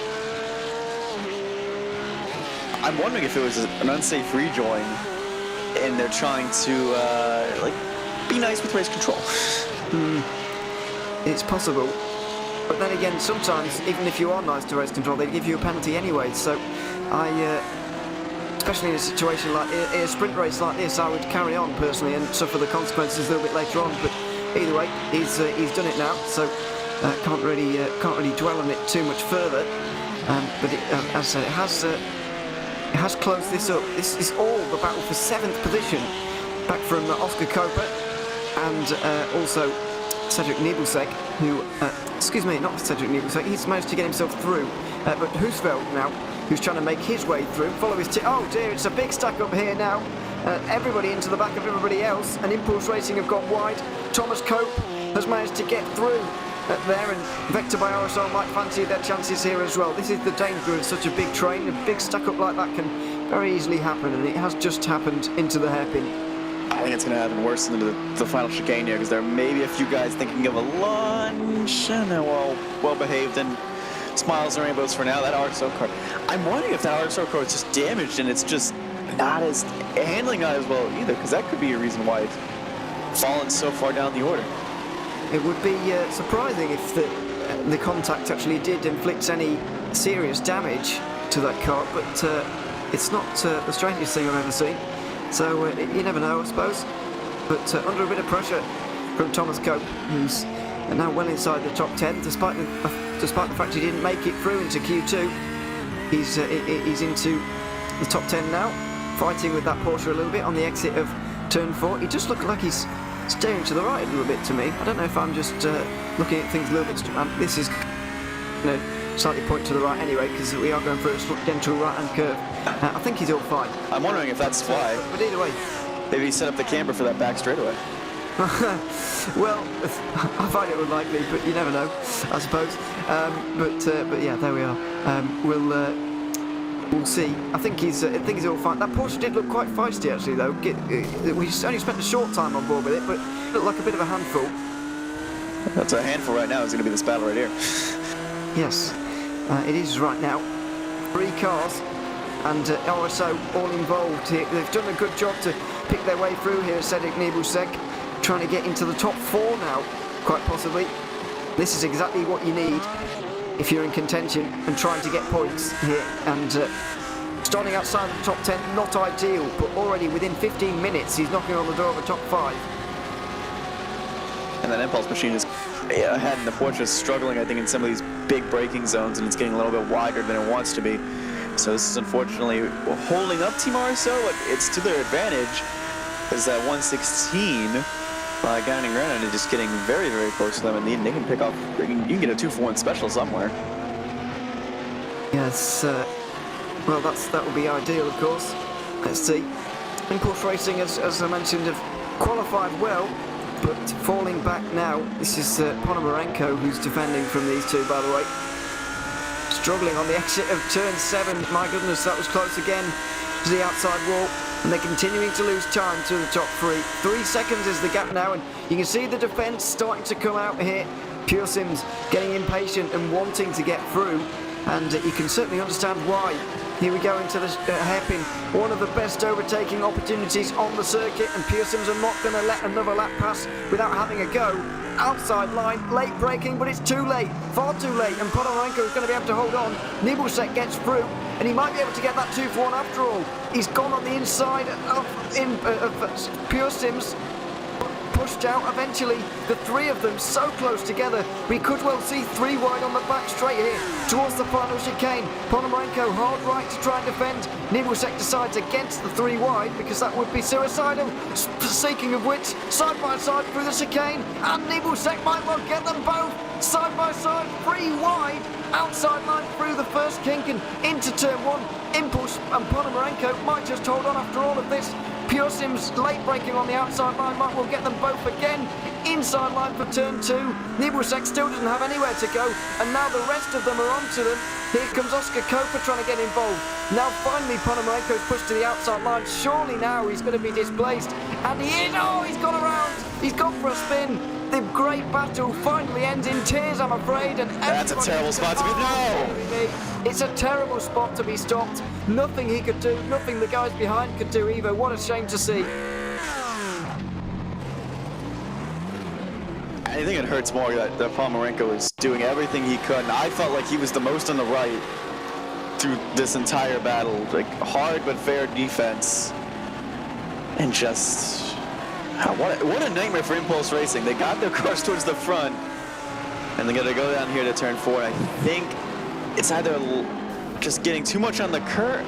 I'm wondering if it was an unsafe rejoin, and they're trying to be nice with race control. It's possible, but then again, sometimes even if you are nice to race control, they give you a penalty anyway. So especially in a situation like a sprint race like this, I would carry on personally and suffer the consequences a little bit later on. But either way, he's done it now, so can't really dwell on it too much further. But as I said, it has closed this up. This is all the battle for 7th position, back from Oscar Koper and also Cedric Nebelsek, who, excuse me, not Cedric Nebelsek, he's managed to get himself through, but Husfeld now, who's trying to make his way through, follow his oh dear, it's a big stack up here now, everybody into the back of everybody else, and Impulse Racing have gone wide. Thomas Cope has managed to get through there, and Vector by RSO might fancy their chances here as well. This is the danger of such a big train. A big stack up like that can very easily happen, and it has just happened into the hairpin. I think it's going to happen worse than the final chicane here, because there may be a few guys thinking of a lunge, and they're all well-behaved and smiles and rainbows for now. That RSO car, I'm wondering if that RSO car is just damaged and it's just handling not as well either, because that could be a reason why it's fallen so far down the order. It would be surprising if the contact actually did inflict any serious damage to that car, but it's not the strangest thing I've ever seen. So you never know, I suppose. But under a bit of pressure from Thomas Cope, who's now well inside the top 10, despite the fact he didn't make it through into Q2. He's into the top 10 now, fighting with that Porsche a little bit on the exit of turn 4. He just looked like he's steering to the right a little bit to me. I don't know if I'm just looking at things a little bit. This is slightly point to the right anyway, because we are going through a gentle right-hand curve. I think he's all fine. I'm wondering if that's why. But either way, maybe he set up the camber for that back straightaway. Well, I find it unlikely, but you never know, I suppose. But yeah, there we are. We'll see. I think he's all fine. That Porsche did look quite feisty actually, though. We only spent a short time on board with it, but it looked like a bit of a handful. That's a handful right now. It's going to be this battle right here. Yes, it is right now. 3 cars and RSO all involved here. They've done a good job to pick their way through here. Cedric Nebelsek trying to get into the top 4 now, quite possibly. This is exactly what you need if you're in contention and trying to get points here. And starting outside the top 10, not ideal, but already within 15 minutes, he's knocking on the door of the top 5. And that impulse machine is ahead, and the Porsche is struggling, I think, in some of these big braking zones, and it's getting a little bit wider than it wants to be. So this is unfortunately holding up Team RSO, but it's to their advantage, because that 116 by Gannon Grannon is just getting very, very close to them, and they can pick off, you can get a 2-for-1 special somewhere. Yes, well, that would be ideal, of course. Let's see. Impulse Racing, as I mentioned, have qualified well, but falling back now. This is Ponomarenko who's defending from these two, by the way. Struggling on the exit of turn 7. My goodness, that was close again to the outside wall. And they're continuing to lose time to the top 3. 3 seconds is the gap now, and you can see the defence starting to come out here. Pure Sims getting impatient and wanting to get through, and you can certainly understand why. Here we go into the hairpin. One of the best overtaking opportunities on the circuit, and Pure Sims are not going to let another lap pass without having a go. Outside line, late braking, but it's too late, far too late, and Ponomarenko is going to be able to hold on. Nibelset gets through, and he might be able to get that 2-for-1 after all. He's gone on the inside of Pure Sims, pushed out eventually. The 3 of them so close together, we could well see 3 wide on the back straight here towards the final chicane. Ponomarenko hard right to try and defend. Nibelset decides against the 3 wide because that would be suicidal, seeking of which side by side through the chicane, and Nibelset might well get them both side by side, 3 wide, outside line through the first kink and into turn 1. Impulse and Ponomarenko might just hold on after all of this. Pure Sims late braking on the outside line might well get them both again. Inside line for turn 2. Nibelset still doesn't have anywhere to go, and now the rest of them are onto them. Here comes Oscar Koper trying to get involved. Now finally Ponomarenko's pushed to the outside line. Surely now he's going to be displaced, and he is. Oh, he's gone around. He's gone for a spin. The great battle finally ends in tears, I'm afraid, and that's a terrible spot to be. No! It's a terrible spot to be stopped. Nothing he could do, nothing the guys behind could do either. What a shame to see. I think it hurts more that Ponomarenko is doing everything he could, and I felt like he was the most on the right through this entire battle. Like, hard but fair defense, and just what a nightmare for Impulse Racing. They got their cars towards the front, and they're gonna go down here to turn 4. And I think it's either just getting too much on the curve.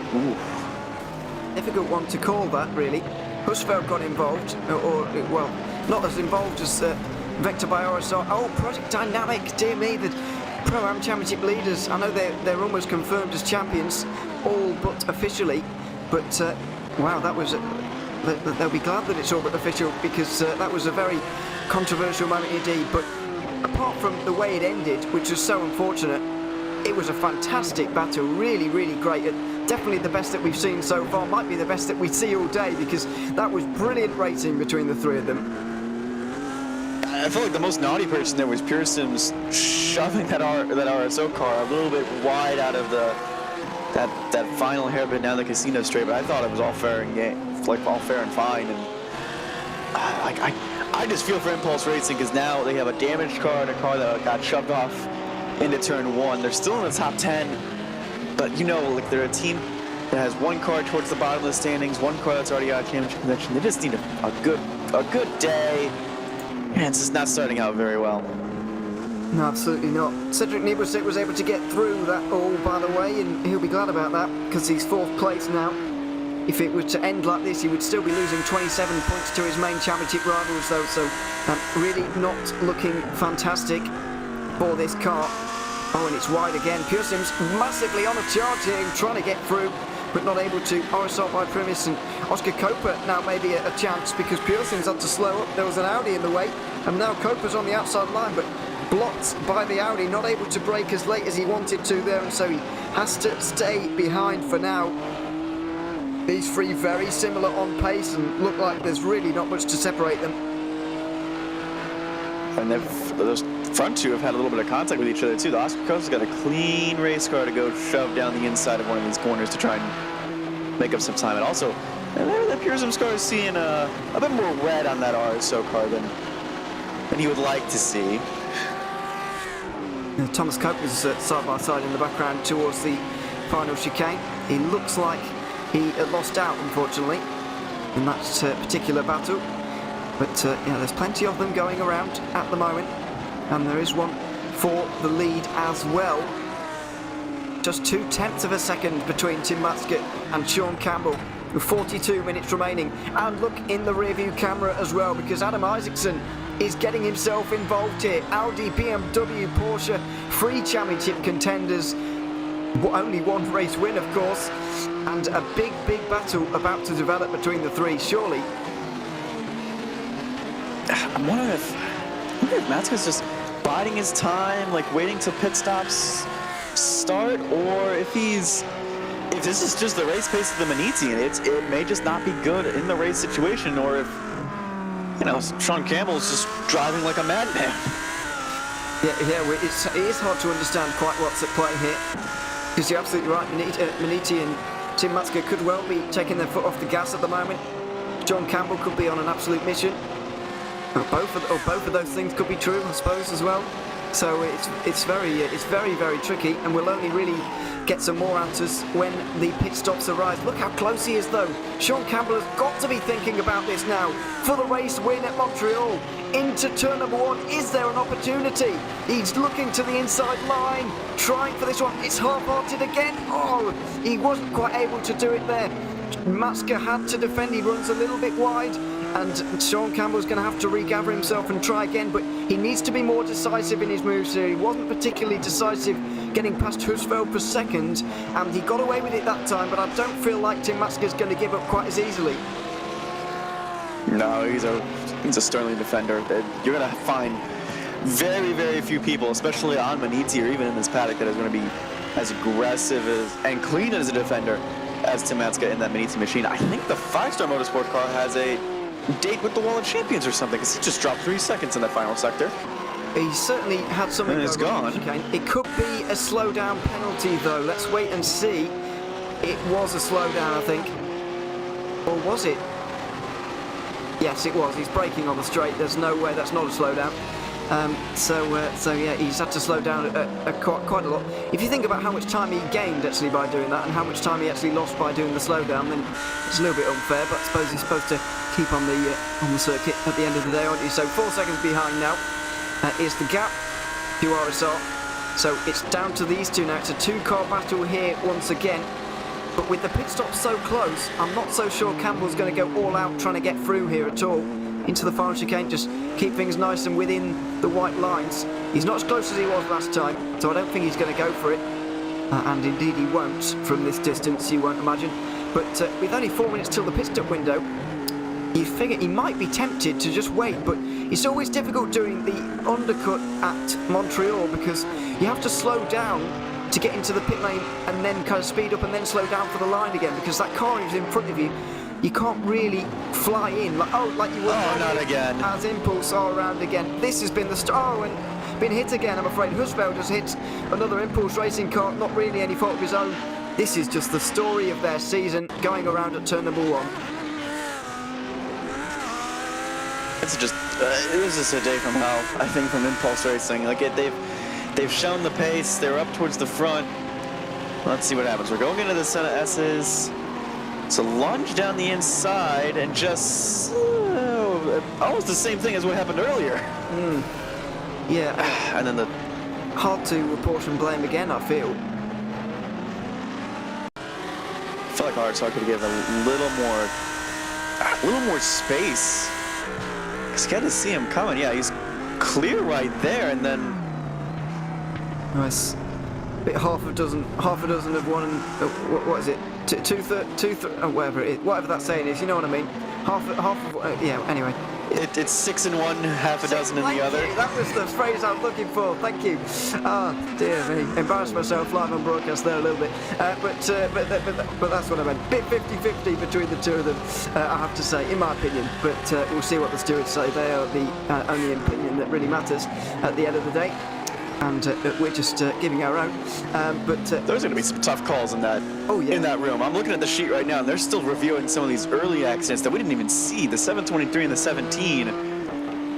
Difficult one to call that, really. Husfeld got involved, or well, not as involved as Vector by RSR. Oh, Project Dynamic, dear me, the Pro-Am Championship leaders. I know they're almost confirmed as champions, all but officially. But wow, that was. They'll be glad that it's all but official, because that was a very controversial moment indeed. But apart from the way it ended, which was so unfortunate, it was a fantastic battle, really, really great. Definitely the best that we've seen so far, might be the best that we see all day, because that was brilliant racing between the 3 of them. I feel like the most naughty person there was Pure Sims shoving that RSO car a little bit wide out of that final hairpin down the casino straight, but I thought it was all fair and game, like all fair and fine. And I just feel for Impulse Racing, because now they have a damaged car and a car that got shoved off into turn 1. They're still in the top 10, but you know, like, they're a team that has 1 car towards the bottom of the standings, 1 car that's already out of championship contention. They just need a good day, and it's just not starting out very well. No, absolutely not. Cedric Nibelset was able to get through that all, by the way, and he'll be glad about that, because he's 4th place now. If it were to end like this, he would still be losing 27 points to his main championship rivals, though, so really not looking fantastic for this car. Oh, and it's wide again. Pure Sims massively on a charge here, trying to get through, but not able to. RSR by Primus, and Oscar Koper now maybe a chance, because Pure Sims had to slow up. There was an Audi in the way, and now Koper's on the outside line, but blocked by the Audi, not able to brake as late as he wanted to there, and so he has to stay behind for now. These 3 very similar on pace, and look like there's really not much to separate them. And those front 2 have had a little bit of contact with each other too. The Oscar Koper's got a clean race car to go shove down the inside of one of these corners to try and make up some time. And also, the Pure Sims car is seeing a bit more red on that RSO car than he would like to see. Thomas Cope is side by side in the background towards the final chicane. He looks like he lost out, unfortunately, in that particular battle. But yeah, there's plenty of them going around at the moment, and there is one for the lead as well. Just 0.2 of a second between Tim Matske and Sean Campbell, with 42 minutes remaining. And look in the rearview camera as well, because Adam Isaacson is getting himself involved here. Audi, BMW, Porsche, 3 championship contenders. Only one race win, of course. And a big, big battle about to develop between the 3, surely. I'm wondering if Matske's just biding his time, like waiting till pit stops start, or if this is just the race pace of the Maniti, and it may just not be good in the race situation, or if, you know, Sean Campbell's just driving like a madman. Yeah, it is hard to understand quite what's at play here, because you're absolutely right. Maniti and Tim Matske could well be taking their foot off the gas at the moment. John Campbell could be on an absolute mission. Both of those things could be true, I suppose, as well. So it's very, very tricky, and we'll only really get some more answers when the pit stops arrive. Look how close he is, though. Sean Campbell has got to be thinking about this now for the race win at Montreal. Into turn number 1, is there an opportunity? He's looking to the inside line, trying for this one. It's half-hearted again. Oh, he wasn't quite able to do it there. Matske had to defend. He runs a little bit wide, and Sean Campbell's going to have to regather himself and try again, but he needs to be more decisive in his moves here. He wasn't particularly decisive getting past Husfeld for second, and he got away with it that time, but I don't feel like Tim Matske is going to give up quite as easily. No, he's a sterling defender. You're going to find very, very few people, especially on Maniti or even in this paddock, that is going to be as aggressive and clean as a defender as Tim Matske in that Maniti machine. I think the 5-star motorsport car has a date with the Wall of Champions or something, because he just dropped 3 seconds in that final sector. He certainly had something and it's gone. It could be a slowdown penalty, though. Let's wait and see. It was a slowdown, I think. Or was it? Yes, it was. He's braking on the straight. There's no way that's not a slowdown. So yeah, he's had to slow down quite a lot. If you think about how much time he gained actually by doing that, and how much time he actually lost by doing the slowdown, then it's a little bit unfair. But I suppose he's supposed to keep on the circuit at the end of the day, aren't you? So 4 seconds behind now is the gap to RSR. So it's down to these two now. It's a 2-car battle here once again. But with the pit stop so close, I'm not so sure Campbell's going to go all out trying to get through here at all. Into the final chicane, just keep things nice and within the white lines. He's not as close as he was last time, so I don't think he's going to go for it. And indeed he won't from this distance, you won't imagine. But with only 4 minutes till the pit stop window, you figure he might be tempted to just wait, but it's always difficult doing the undercut at Montreal, because you have to slow down to get into the pit lane and then kind of speed up and then slow down for the line again, because that car is in front of you. You can't really fly in like you would. Oh, not again. As Impulse are around again. This has been the and been hit again, I'm afraid. Husfeld has hit another Impulse racing car, not really any fault of his own. This is just the story of their season, going around at turn number 1. It's just it was just a day from hell, I think, from Impulse Racing. Like they've shown the pace. They're up towards the front. Let's see what happens. We're going into the set of S's. It's a lunge down the inside, and just almost the same thing as what happened earlier. Yeah. And then hard to apportion blame again, I feel. I feel like RSR could give a little more space. It's good to see him coming. Yeah, he's clear right there, and then nice. Bit half a dozen of one. What is it? Whatever that saying is. You know what I mean? Half of yeah. Anyway. It's 6 in one, half a dozen in the other. That was the phrase I was looking for. Thank you. Ah, dear me. Embarrassed myself live on broadcast there a little bit. But that's what I meant. Bit 50-50 between the two of them, I have to say, in my opinion. But we'll see what the stewards say. They are the only opinion that really matters at the end of the day. And we're just giving our own. There's going to be some tough calls in that. Oh, yeah. In that room. I'm looking at the sheet right now, and they're still reviewing some of these early accidents that we didn't even see. The 723 and the 17.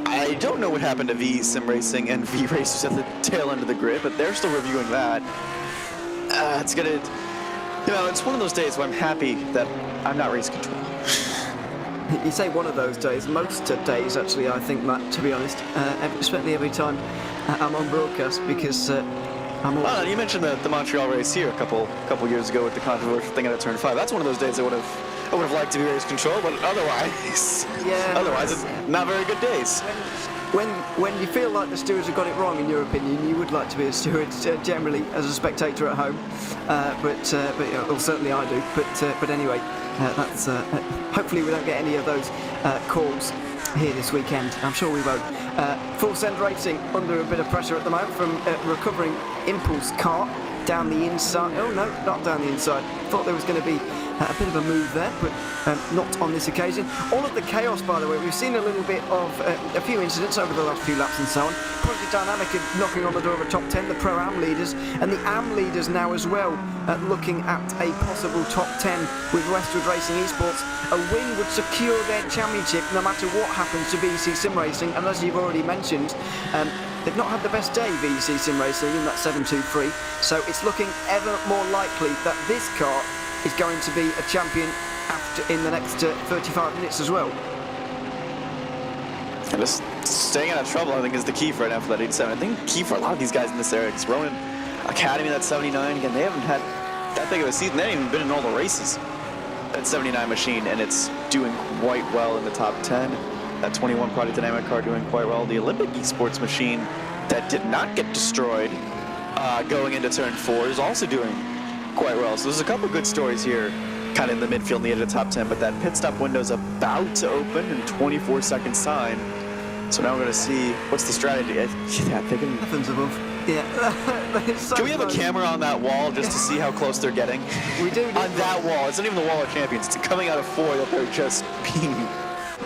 I I don't know what happened to V Sim Racing and V Racers at the tail end of the grid, but they're still reviewing that. It's gonna, it's one of those days where I'm happy that I'm not race control. You say one of those days, most days actually, I think, Matt, to be honest, especially every time I'm on broadcast, because I'm always... You mentioned the Montreal race here a couple years ago with the controversial thing at turn 5. That's one of those days I would have liked to be race control, but otherwise, it's not very good days. When you feel like the stewards have got it wrong, in your opinion, you would like to be a steward generally as a spectator at home, but certainly I do. But anyway, that's hopefully we don't get any of those calls here this weekend. I'm sure we won't. Full Send Racing under a bit of pressure at the moment from recovering Impulse car down the inside. Oh no, not down the inside. Thought there was going to be a bit of a move there, but not on this occasion. All of the chaos, by the way, we've seen a little bit of a few incidents over the last few laps and so on. Project Dynamic knocking on the door of a top 10, the Pro-Am leaders, and the Am leaders now as well, looking at a possible top 10 with Westwood Racing Esports. A win would secure their championship no matter what happens to VC Sim Racing, and as you've already mentioned, they've not had the best day, VC Sim Racing, in that 7-2-3, so it's looking ever more likely that this car is going to be a champion in the next 35 minutes as well. And just staying out of trouble, I think, is the key for right now for that 87. I think key for a lot of these guys in this area, because Ronin Academy, that 79, again, they haven't had that big of a season. They haven't even been in all the races. That 79 machine, and it's doing quite well in the top 10. That 21 Project Dynamic car doing quite well. The Olympic Esports machine that did not get destroyed going into turn 4 is also doing quite well. So there's a couple good stories here, kind of in the midfield, near the top 10, but that pit stop window's about to open in 24 seconds time. So now we're going to see what's the strategy. Yeah, they can... Heavens above. Yeah. So can we have a camera on that wall just to see how close they're getting? We do. On that wall. It's not even the wall of champions. It's coming out of 4 that they're just being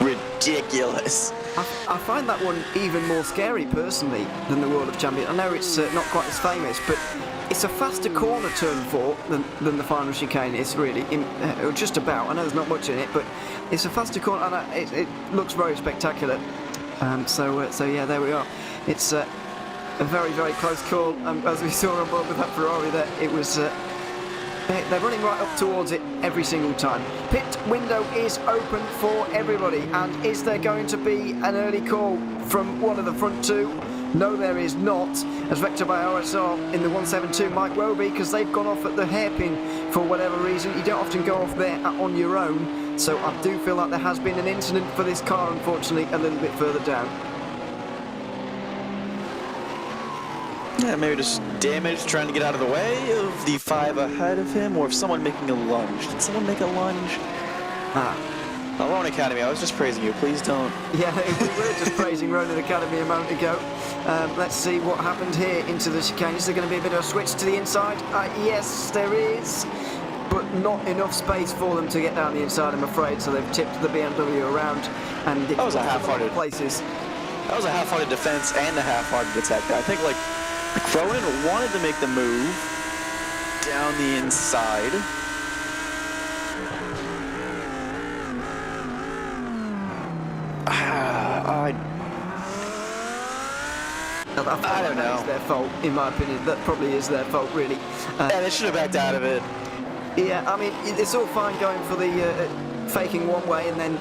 ridiculous. I find that one even more scary, personally, than the World of Champions. I know it's not quite as famous, but it's a faster corner turn 4 than the final chicane is, really. Just about. I know there's not much in it, but it's a faster corner, and it looks very spectacular. So yeah, there we are. It's a very, very close call. As we saw on board with that Ferrari there, it was... they're running right up towards it every single time. Pit window is open for everybody, and is there going to be an early call from one of the front two? No, there is not, as Vector by RSR in the 172 might well be, because they've gone off at the hairpin for whatever reason. You don't often go off there on your own, so I do feel like there has been an incident for this car, unfortunately, a little bit further down. Yeah, maybe just damage, trying to get out of the way of the 5 ahead of him, or if someone making a lunge. Did someone make a lunge? Ronin Academy, I was just praising you. Please don't. Yeah, we were just praising Ronin Academy a moment ago. Let's see what happened here into the chicane. Is there going to be a bit of a switch to the inside? Yes, there is. But not enough space for them to get down the inside, I'm afraid. So they've tipped the BMW around, and that was a half-hearted places. That was a half-hearted defense and a half-hearted attack. I think Rowan wanted to make the move down the inside. I don't know. It's their fault, in my opinion. That probably is their fault, really. Yeah, they should have backed out of it. Yeah, I mean, it's all fine going for the faking one way and then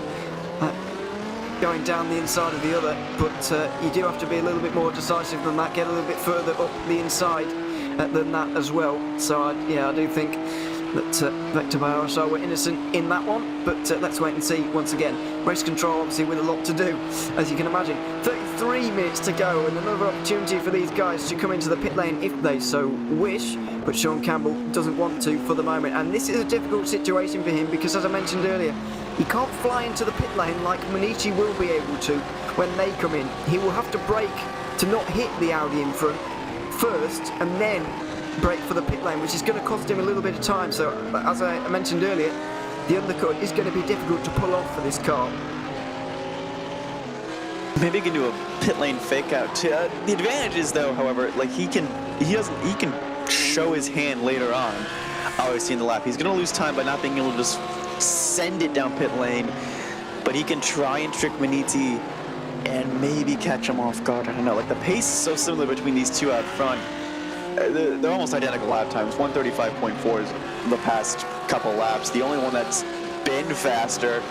going down the inside of the other, but you do have to be a little bit more decisive than that, get a little bit further up the inside than that as well. So I do think that Vector by RSR were innocent in that one, but let's wait and see once again. Race control obviously with a lot to do, as you can imagine. 33 minutes to go, and another opportunity for these guys to come into the pit lane if they so wish, but Sean Campbell doesn't want to for the moment, and this is a difficult situation for him because, as I mentioned earlier, he can't fly into the pit lane like Manichi will be able to when they come in. He will have to brake to not hit the Audi in front first and then brake for the pit lane, which is going to cost him a little bit of time. So, as I mentioned earlier, the undercut is going to be difficult to pull off for this car. Maybe he can do a pit lane fake out too. The advantage is, though, however, he can show his hand later on. Obviously in the lap, he's going to lose time by not being able to just send it down pit lane, but he can try and trick Maniti and maybe catch them off guard. I don't know. Like, the pace is so similar between these two out front. They're almost identical lap times. 135.4 is the past couple laps. The only one that's been faster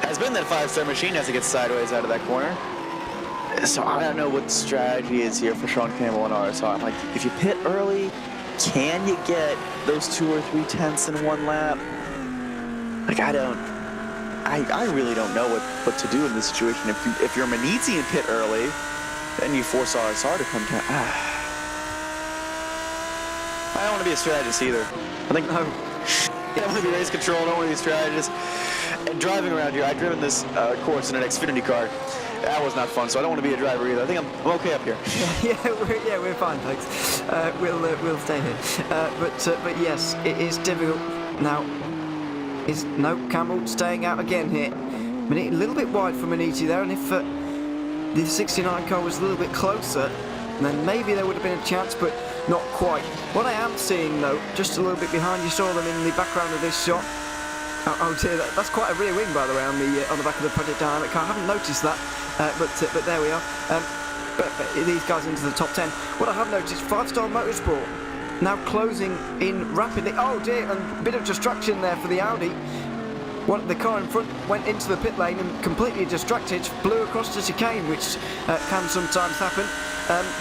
has been that 5-star machine as it gets sideways out of that corner. So I don't know what the strategy is here for Sean Campbell and RSR. I'm like, if you pit early, can you get those 2 or 3 tenths in one lap? Like, I really don't know what to do in this situation. If you're Maniti and pit early, then you force RSR to come down. I don't want to be a strategist either. I think I don't want to be race control. I don't want to be a strategist. And driving around here, I've driven this course in an Xfinity car. That was not fun, so I don't want to be a driver either. I think I'm okay up here. we're fine, thanks. We'll stay here. But yes, it is difficult now. Campbell staying out again here. A little bit wide for Maniti there, and if the 69 car was a little bit closer, then maybe there would have been a chance, but not quite. What I am seeing though, just a little bit behind, you saw them in the background of this shot. Oh dear, that's quite a rear wing, by the way, on the back of the Project Dynamic car. I haven't noticed that, but there we are. But these guys into the top 10. What I have noticed, 5-Star Motorsport now closing in rapidly. Oh dear, and a bit of distraction there for the Audi. The car in front went into the pit lane and completely distracted, flew across the chicane, which can sometimes happen.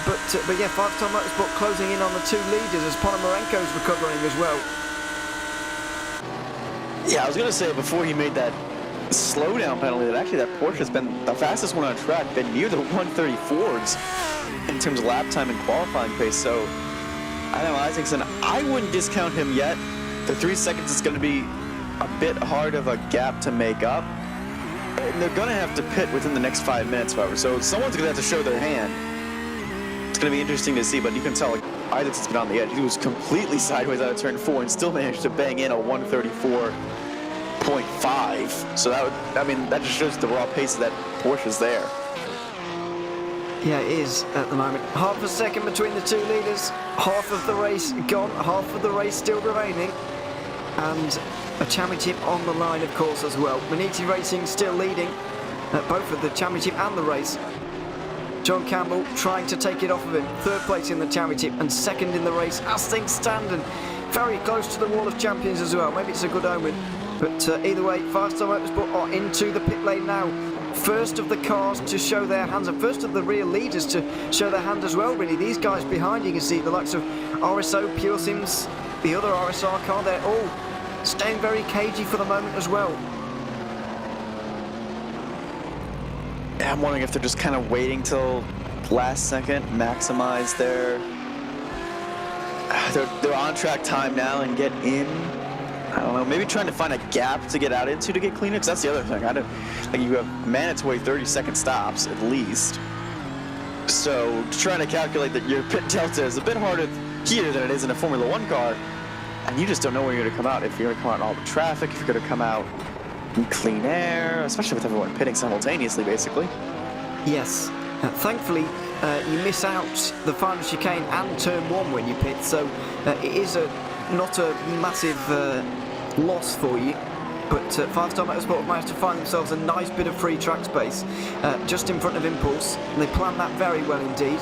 But yeah, 5-Star Motorsport closing in on the 2 leaders as Ponomarenko's recovering as well. Yeah, I was going to say before he made that slowdown penalty that actually that Porsche has been the fastest one on track, been near the 134s in terms of lap time and qualifying pace. So I know Isaacson, I wouldn't discount him yet. The 3 seconds is going to be a bit hard of a gap to make up. And they're going to have to pit within the next 5 minutes, however. So someone's going to have to show their hand. It's going to be interesting to see, but you can tell like Isaacson's been on the edge. He was completely sideways out of turn 4 and still managed to bang in a 134.5. So that just shows the raw pace of that Porsche's there. Yeah, it is at the moment. Half a second between the 2 leaders. Half of the race gone, half of the race still remaining. And a championship on the line, of course, as well. Maniti Racing still leading both of the championship and the race. John Campbell trying to take it off of him. 3rd place in the championship and 2nd in the race as things stand, and very close to the wall of champions as well. Maybe it's a good omen. But either way, 5-Star Motorsport are into the pit lane now. First of the cars to show their hands, and first of the real leaders to show their hand as well, really. These guys behind, you can see the likes of RSO, Pure Sims, the other RSR car, they're all staying very cagey for the moment as well. Yeah, I'm wondering if they're just kind of waiting till last second, maximize their on track time now and get in. I don't know, maybe trying to find a gap to get out into to get cleaner, because that's the other thing. You have mandatory 30-second stops at least. So trying to calculate that your pit delta is a bit harder here than it is in a Formula 1 car, and you just don't know where you're going to come out. If you're going to come out in all the traffic, if you're going to come out in clean air, especially with everyone pitting simultaneously, basically. Yes. Thankfully, you miss out the final chicane and turn 1 when you pit, so it is not a massive loss for you. But 5-Star Motorsport have managed to find themselves a nice bit of free track space just in front of Impulse, and they planned that very well indeed.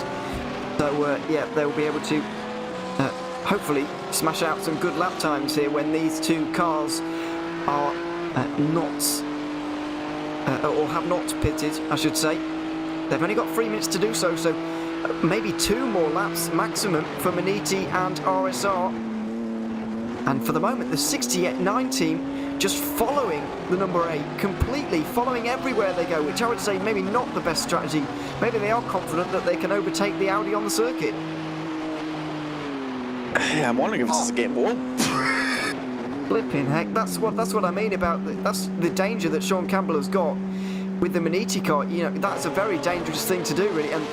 So yeah, they'll be able to hopefully smash out some good lap times here when these 2 cars are not or have not pitted, I should say. They've only got 3 minutes to do so, so maybe 2 more laps maximum for Maniti and RSR. And for the moment, the 68-9 team just following the number 8, completely following everywhere they go, which I would say maybe not the best strategy. Maybe they are confident that they can overtake the Audi on the circuit. Yeah, I'm wondering if this is a game ball. Flipping heck, that's what I mean about that's the danger that Sean Campbell has got with the Maniti car. You know, that's a very dangerous thing to do, really, and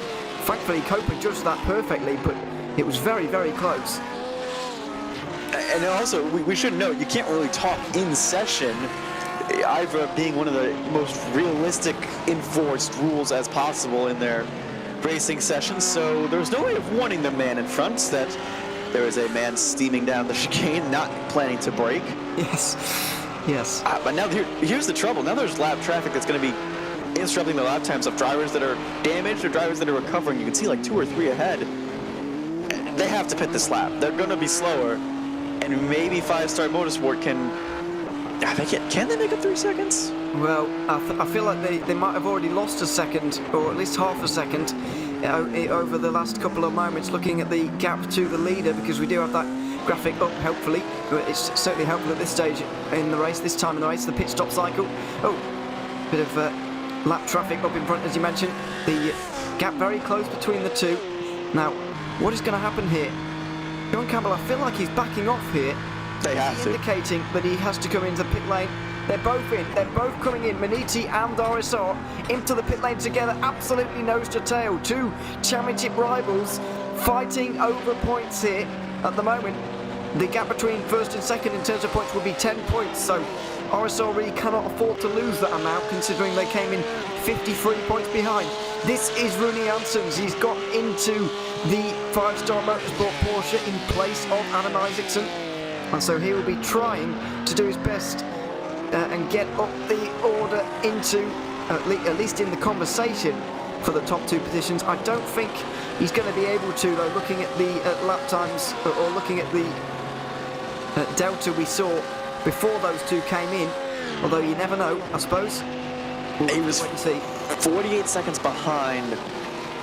thankfully Copa judged that perfectly, but it was very, very close. And also, we should note, you can't really talk in session, IVRA being one of the most realistic enforced rules as possible in their racing sessions, so there's no way of warning the man in front that there is a man steaming down the chicane, not planning to brake. Yes. But now here's the trouble. Now there's lap traffic that's going to be disrupting the lap times of drivers that are damaged or drivers that are recovering. You can see like 2 or 3 ahead. They have to pit this lap. They're going to be slower, and maybe 5-Star Motorsport can they make up 3 seconds? Well, I feel like they might have already lost a second, or at least half a second, over the last couple of moments, looking at the gap to the leader, because we do have that graphic up, hopefully. It's certainly helpful at this stage in the race, this time in the race, the pit stop cycle. Oh, bit of lap traffic up in front, as you mentioned. The gap very close between the two. Now, what is going to happen here? John Campbell, I feel like he's backing off here. They have to. Indicating that he has to come into the pit lane. They're both in. They're both coming in. Maniti and RSR into the pit lane together. Absolutely nose to tail. 2 championship rivals fighting over points here. At the moment, the gap between first and second in terms of points will be 10 points. So RSR really cannot afford to lose that amount, considering they came in 53 points behind. This is Rooney Janssens. He's got into the 5-Star Motorsport Porsche in place of Adam Isaacson. And so he will be trying to do his best and get up the order into, at least in the conversation, for the top 2 positions. I don't think he's going to be able to, though, looking at the lap times, or looking at the delta we saw before those 2 came in. Although you never know, I suppose. He was wait and see. 48 seconds behind,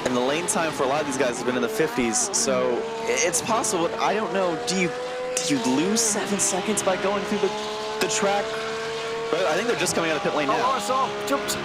and the lane time for a lot of these guys has been in the 50s, so it's possible. I don't know, do you lose 7 seconds by going through the track? But I think they're just coming out of pit lane now. RSR jumped,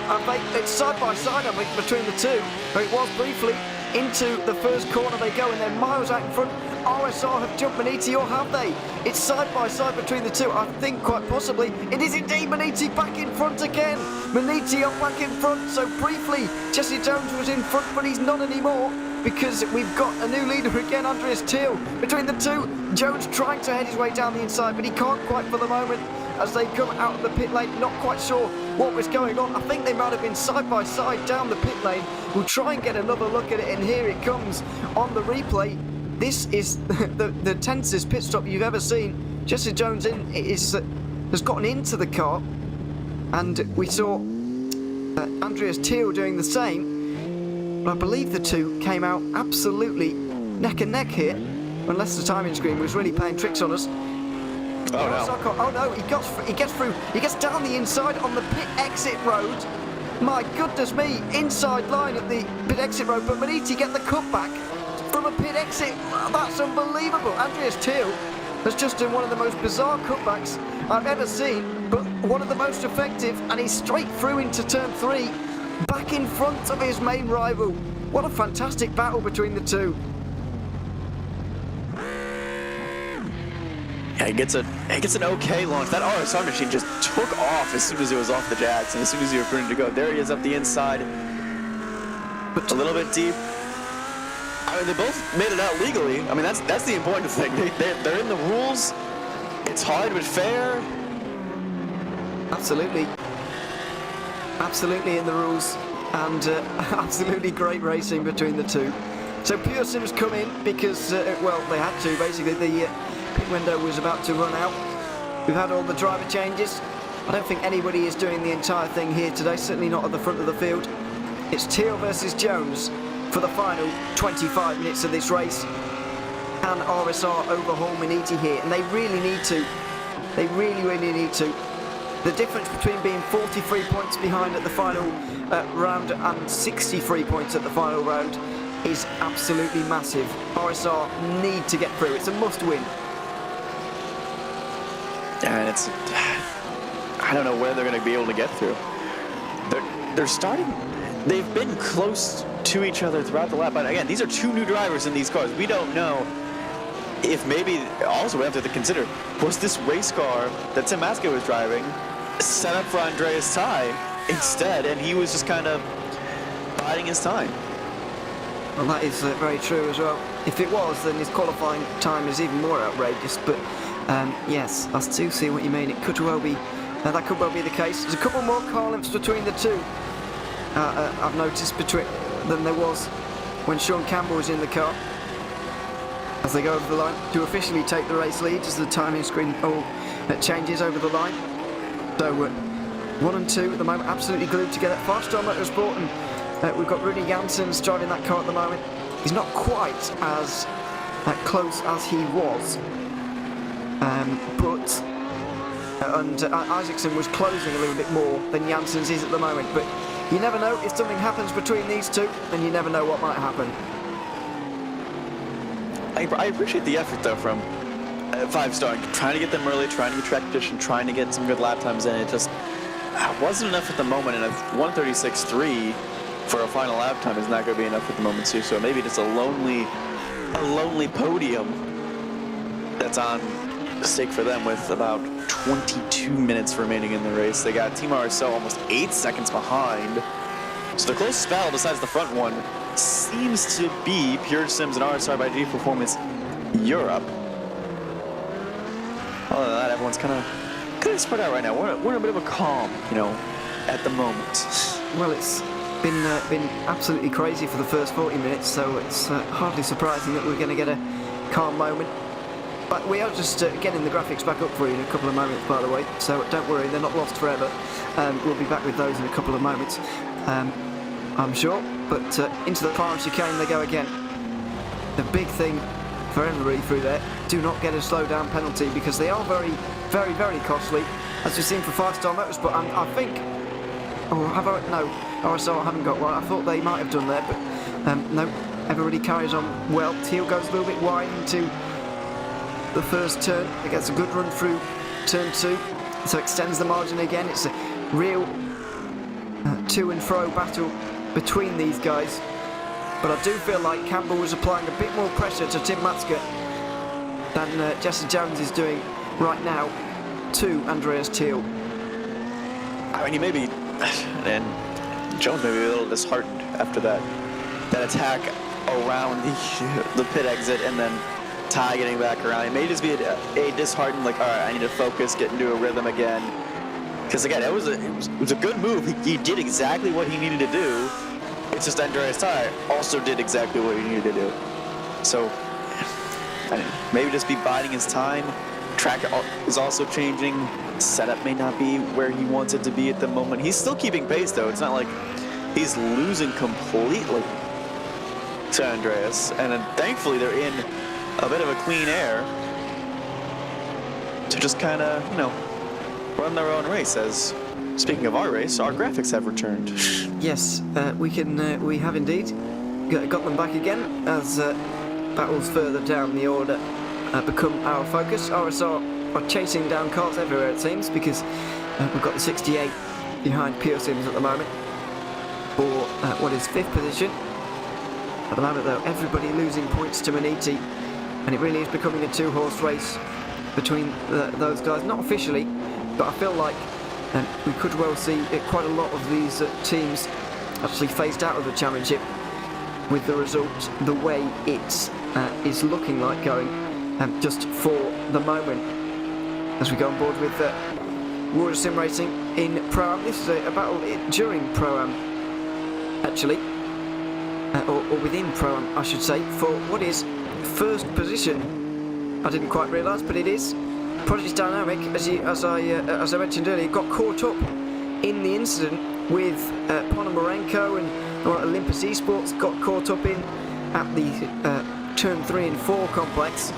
it's side by side, I think, between the 2. But it was briefly into the first corner they go, and they're miles out in front. RSR have jumped Maniti, or have they? It's side by side between the 2. I think quite possibly it is indeed Maniti back in front again. Maniti up back in front. So briefly, Jesse Jones was in front, but he's not anymore, because we've got a new leader again, Andreas Thiel. Between the 2, Jones trying to head his way down the inside, but he can't quite for the moment as they come out of the pit lane. Not quite sure what was going on. I think they might have been side by side down the pit lane. We'll try and get another look at it, and here it comes on the replay. This is the tensest pit stop you've ever seen. Jesse Jones has gotten into the car, and we saw Andreas Thiel doing the same. But I believe the 2 came out absolutely neck and neck here, unless the timing screen was really playing tricks on us. Oh no! Oh no! He gets through. He gets down the inside on the pit exit road. My goodness me! Inside line at the pit exit road, but Maniti get the cutback from a pit exit. That's unbelievable. Andreas Thiel has just done one of the most bizarre cutbacks I've ever seen, but one of the most effective, and he's straight through into turn 3, back in front of his main rival. What a fantastic battle between the 2. Yeah, he gets an okay launch. That RSR machine just took off as soon as it was off the jacks, and as soon as he was ready to go. There he is up the inside, but a little bit deep. I mean, they both made it out legally. I mean, that's the important thing. They're in the rules. It's hard but fair. Absolutely in the rules, and absolutely great racing between the 2. So Pure Sims come in because, well, they had to, basically. The pit window was about to run out. We've had all the driver changes. I don't think anybody is doing the entire thing here today, certainly not at the front of the field. It's Thiel versus Jones for the final 25 minutes of this race. Can RSR overhaul Maniti here? And they really need to. They really need to. The difference between being 43 points behind at the final round and 63 points at the final round is absolutely massive. RSR need to get through. It's a must-win. And I don't know where they're going to be able to get through. They're starting. They've been close to each other throughout the lap. But again, these are 2 new drivers in these cars. We don't know if maybe, also we have to consider, was this race car that Tim Maske was driving set up for Andreas Ty instead, and he was just kind of biding his time? Well, that is very true as well. If it was, then his qualifying time is even more outrageous. But yes, I do see what you mean. It could well be, that could well be the case. There's a couple more car lengths between the 2. I've noticed than there was when Sean Campbell was in the car, as they go over the line to officially take the race lead as the timing screen all changes over the line. So 1 and 2 at the moment, absolutely glued together. 5-Star Motorsport, and we've got Rudy Janssens driving that car at the moment. He's not quite as close as he was, but Isaacson was closing a little bit more than Janssens is at the moment. But you never know, if something happens between these two, then you never know what might happen. I appreciate the effort though from 5-Star, trying to get them early, trying to get track position, trying to get some good lap times in. It just wasn't enough at the moment, and a 1:36.3 for a final lap time is not going to be enough at the moment too. So maybe just a lonely podium that's on stake for them with about 22 minutes remaining in the race. They got Team RSL almost 8 seconds behind. So the closest battle besides the front one seems to be Pure Sims and RSR by G Performance Europe. Other than that, everyone's kind of spread out right now. We're in a bit of a calm, at the moment. Well, it's been absolutely crazy for the first 40 minutes, so it's hardly surprising that we're going to get a calm moment. But we are just getting the graphics back up for you in a couple of moments, by the way, so don't worry, they're not lost forever. We'll be back with those in a couple of moments, I'm sure. But into the far chicane they go again. The big thing for everybody through there, do not get a slow-down penalty, because they are very, very, very costly, as we've seen for 5-Star Motorsport. I think... Oh, have I? No, RSL haven't got one. I thought they might have done there, but no, everybody carries on well. Teal goes a little bit wide into the first turn. It gets a good run through turn 2, so extends the margin again. It's a real to and fro battle between these guys. But I do feel like Campbell was applying a bit more pressure to Tim Matska than Jesse Jones is doing right now to Andreas Teal. I mean, he may be, and Jones may be a little disheartened after that attack around the pit exit, and then Ty getting back around. He may just be a disheartened, like, all right, I need to focus, get into a rhythm again. Because again, it was a good move. He did exactly what he needed to do. It's just Andreas Ty also did exactly what he needed to do. So, I don't know, maybe just be biding his time. Track is also changing. Setup may not be where he wants it to be at the moment. He's still keeping pace, though. It's not like he's losing completely to Andreas. And then, thankfully, they're in a bit of a clean air to just kind of, run their own race. As speaking of our race, our graphics have returned. Yes, we have indeed got them back again as battles further down the order become our focus. RSR are chasing down cars everywhere, it seems, because we've got the 68 behind Pure Sims at the moment for what is 5th position. At the moment, though, everybody losing points to Maniti, and it really is becoming a 2-horse race between those guys. Not officially, but I feel like we could well see quite a lot of these teams actually phased out of the championship with the result the way it is looking like going just for the moment. As we go on board with Warrior Sim Racing in Pro-Am. This is a battle during Pro-Am, actually, or within Pro-Am, I should say, for what is first position. I didn't quite realise, but it is. Project Dynamic, as I mentioned earlier, got caught up in the incident with Ponomarenko, and Olympus Esports got caught up in at the turn 3 and 4 complex,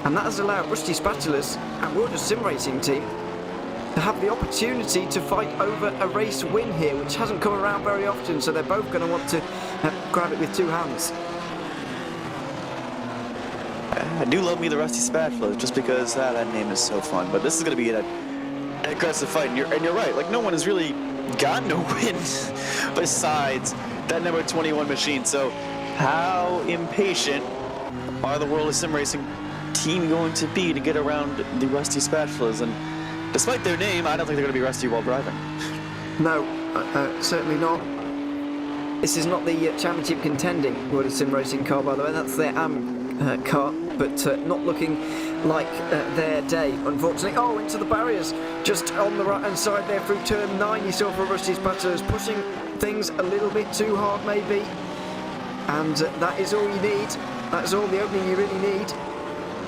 and that has allowed Rusty Spatulas and World of Sim Racing team to have the opportunity to fight over a race win here, which hasn't come around very often, so they're both going to want to grab it with 2 hands. I do love me the Rusty Spatula, just because that name is so fun. But this is going to be an aggressive fight, and you're right. Like, no one has really gotten a win besides that number 21 machine. So, how impatient are the World of Sim Racing team going to be to get around the Rusty Spatulas? And despite their name, I don't think they're going to be rusty while driving. No, certainly not. This is not the championship contending World of Sim Racing car, by the way. That's their car, but not looking like their day, unfortunately. Oh, into the barriers, just on the right-hand side there through turn 9. You saw for Rusty Spatulas pushing things a little bit too hard, maybe. And that is all you need. That is all the opening you really need.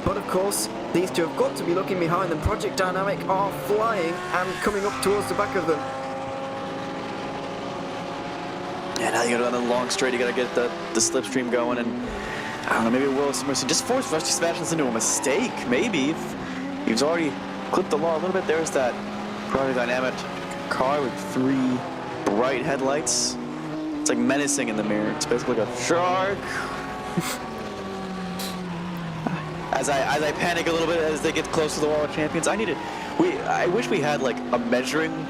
But of course, these two have got to be looking behind them. Project Dynamic are flying and coming up towards the back of them. Yeah, now you got to run a long straight. You got to get the slipstream going, and I don't know, maybe Will Mercy just force Rusty Sebastian into a mistake. Maybe if he's already clipped the law a little bit. There's that aerodynamic car with 3 bright headlights. It's like menacing in the mirror. It's basically like a shark. As I panic a little bit as they get close to the wall of champions, I wish we had like a measuring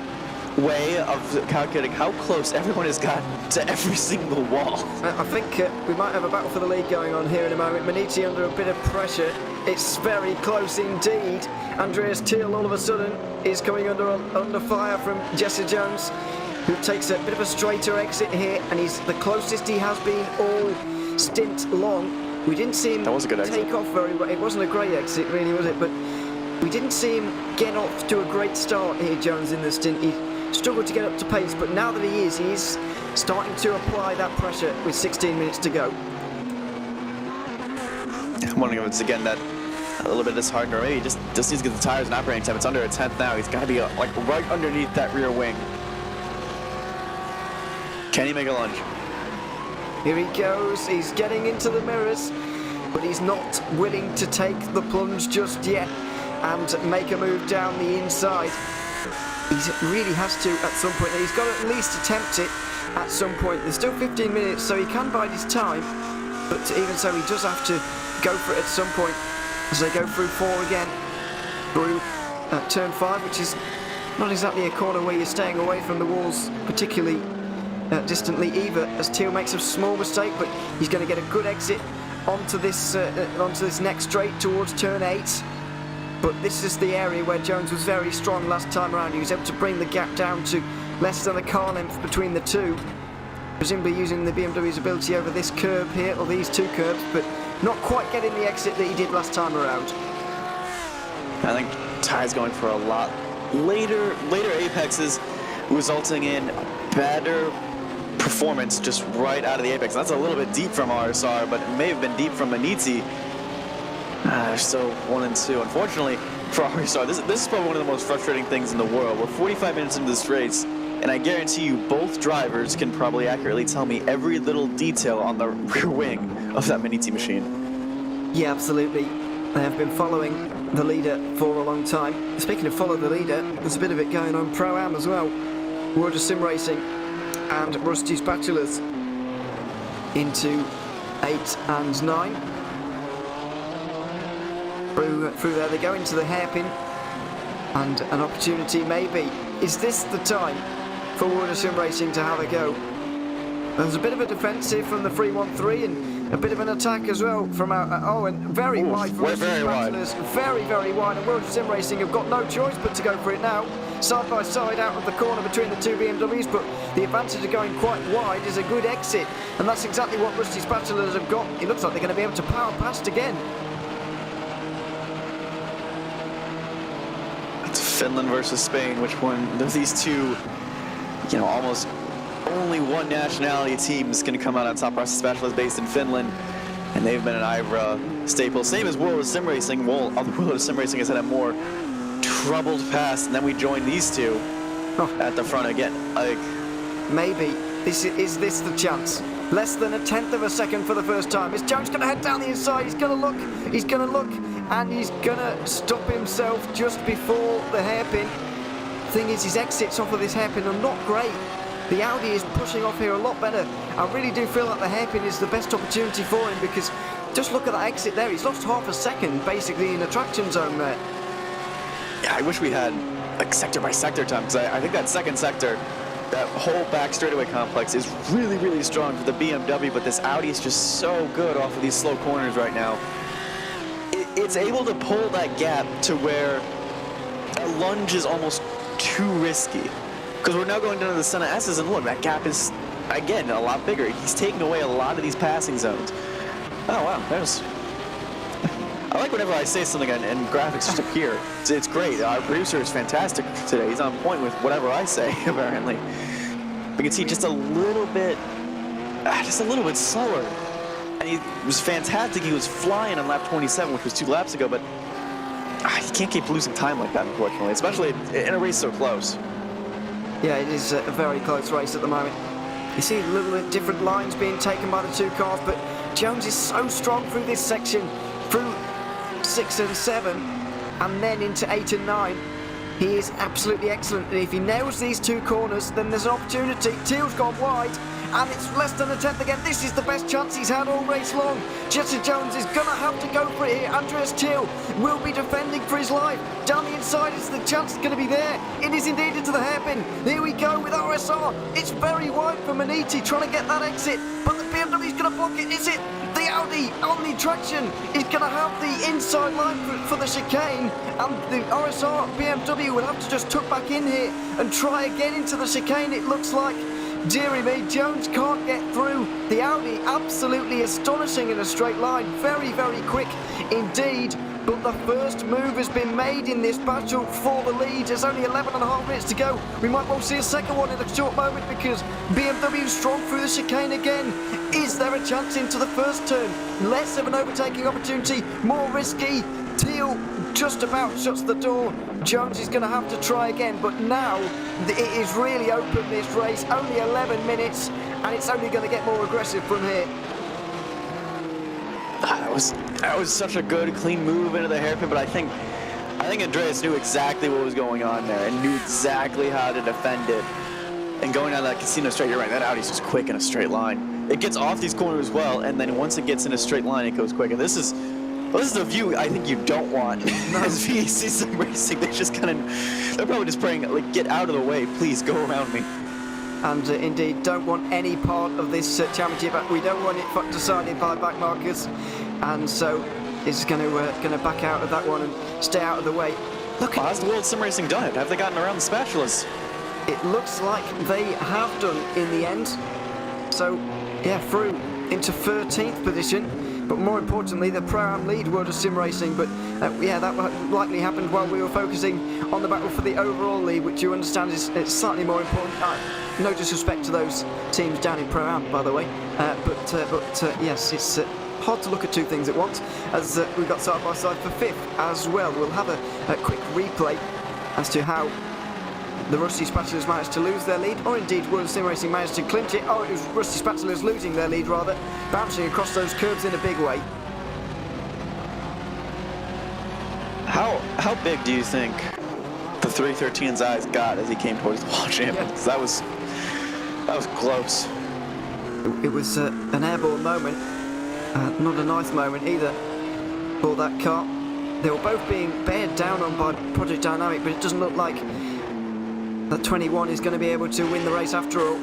way of calculating how close everyone has gotten to every single wall. I think we might have a battle for the lead going on here in a moment. Maniti under a bit of pressure. It's very close indeed. Andreas Thiel all of a sudden is coming under fire from Jesse Jones, who takes a bit of a straighter exit here, and he's the closest he has been all stint long. We didn't see him take off very well. It wasn't a great exit, really, was it? But we didn't see him get off to a great start here, Jones, in the stint. He struggled to get up to pace, but now that he's starting to apply that pressure with 16 minutes to go. I'm wondering if it's again that a little bit disheartened, or maybe just needs to get the tires and operating time. It's under a 10th now. He's got to be like right underneath that rear wing. Can he make a lunge? Here he goes. He's getting into the mirrors, but he's not willing to take the plunge just yet and make a move down the inside. He really has to at some point. He's got to at least attempt it at some point. There's still 15 minutes, so he can bide his time, but even so, he does have to go for it at some point as they go through 4 again, through turn 5, which is not exactly a corner where you're staying away from the walls particularly distantly either, as Thiel makes a small mistake, but he's going to get a good exit onto this next straight towards turn 8. But this is the area where Jones was very strong last time around. He was able to bring the gap down to less than a car length between the two, presumably using the BMW's ability over this curb here, or these 2 curbs, but not quite getting the exit that he did last time around. I think Ty's going for a lot later apexes, resulting in better performance just right out of the apex. That's a little bit deep from RSR, but it may have been deep from Maniti. They're still 1 and 2. Unfortunately for RSR, this is probably one of the most frustrating things in the world. We're 45 minutes into this race, and I guarantee you both drivers can probably accurately tell me every little detail on the rear wing of that Maniti machine. Yeah, absolutely. They have been following the leader for a long time. Speaking of follow the leader, there's a bit of it going on Pro-Am as well. World of Sim Racing and Rusty's Bachelors into 8 and 9. Through there they go into the hairpin, and an opportunity maybe. Is this the time for World of Sim Racing to have a go? There's a bit of a defensive from the 313 and a bit of an attack as well from our and very wide for Rusty's Bachelors. Very, very wide, and World of Sim Racing have got no choice but to go for it now. Side by side out of the corner between the 2 BMWs, but the advantage of going quite wide is a good exit, and that's exactly what Rusty's Bachelors have got. It looks like they're going to be able to power past again. It's Finland versus Spain. Which one of these two, almost only one nationality team is going to come out on top? Rusty's Bachelors based in Finland, and they've been an IVRA staple. Same as World of Sim Racing. World of Sim Racing has had a more troubled past, and then we join these two at the front again. Maybe is this the chance? Less than a 10th of a second for the first time. Is Jones going to head down the inside? He's going to look, and he's going to stop himself just before the hairpin. Thing is, his exits off of this hairpin are not great. The Audi is pushing off here a lot better. I really do feel like the hairpin is the best opportunity for him, because just look at that exit there. He's lost half a second basically in the traction zone there. Yeah, I wish we had like sector by sector time, because I think that second sector, that whole back straightaway complex is really, really strong for the BMW, but this Audi is just so good off of these slow corners right now. It's able to pull that gap to where a lunge is almost too risky, because we're now going down to the Senna S's, and look, that gap is, again, a lot bigger. He's taking away a lot of these passing zones. Oh, wow, there's... I like whenever I say something and graphics just appear. It's great. Our producer is fantastic today. He's on point with whatever I say, apparently. We can see just a little bit slower. And he was fantastic. He was flying on lap 27, which was 2 laps ago, but you can't keep losing time like that, unfortunately, especially in a race so close. Yeah, it is a very close race at the moment. You see little different lines being taken by the two cars, but Jones is so strong through this section, through 6 and 7, and then into 8 and 9. He is absolutely excellent, and if he nails these two corners, then there's an opportunity. Teal's gone wide, and it's less than a tenth again. This is the best chance he's had all race long. Jesse Jones is going to have to go for it here. Andreas Teal will be defending for his life. Down the inside, is the chance going to be there? It is indeed into the hairpin. Here we go with RSR. It's very wide for Maniti trying to get that exit, but the BMW is going to block it. Is it? The Audi on the traction is going to have the inside line for the chicane, and the RSR BMW will have to just tuck back in here and try again into the chicane, it looks like. Deary me, Jones can't get through. The Audi absolutely astonishing in a straight line. Very, very quick indeed. But the first move has been made in this battle for the lead. There's only 11.5 minutes to go. We might well see a second one in a short moment because BMW strong through the chicane again. Is there a chance into the first turn? Less of an overtaking opportunity, more risky. Teal just about shuts the door. Jones is going to have to try again, but now it is really open, this race. Only 11 minutes, and it's only going to get more aggressive from here. That was such a good, clean move into the hairpin, but I think Andreas knew exactly what was going on there and knew exactly how to defend it. And going down that casino straight, you're right, that Audi's just quick in a straight line. It gets off these corners well, and then once it gets in a straight line, it goes quick. And this is the view I think you don't want as VEC Sim Racing. They're probably just praying, like, get out of the way, please, go around me. And indeed, don't want any part of this championship. We don't want it decided by back markers, and so it's going to back out of that one and stay out of the way. Look, has the World Sim Racing done it? Have they gotten around the spatulas? It looks like they have done in the end. So, yeah, through into 13th position. But more importantly, the Pro-Am lead World of Sim Racing. But yeah, that likely happened while we were focusing on the battle for the overall lead, which you understand is slightly more important. No disrespect to those teams down in Pro-Am, by the way. But yes, it's hard to look at two things at once, as we've got side by side for 5th as well. We'll have a quick replay as to how the Rusty Spatulas managed to lose their lead, or indeed World of Sim Racing managed to clinch it. Oh, it was Rusty Spatulas losing their lead, rather, bouncing across those curves in a big way. How big do you think the 313's eyes got as he came towards the wall champions? Yeah. That was close. It was an airborne moment, not a nice moment either for that car. They were both being bared down on by Project Dynamic, but it doesn't look like that 21 is going to be able to win the race after all.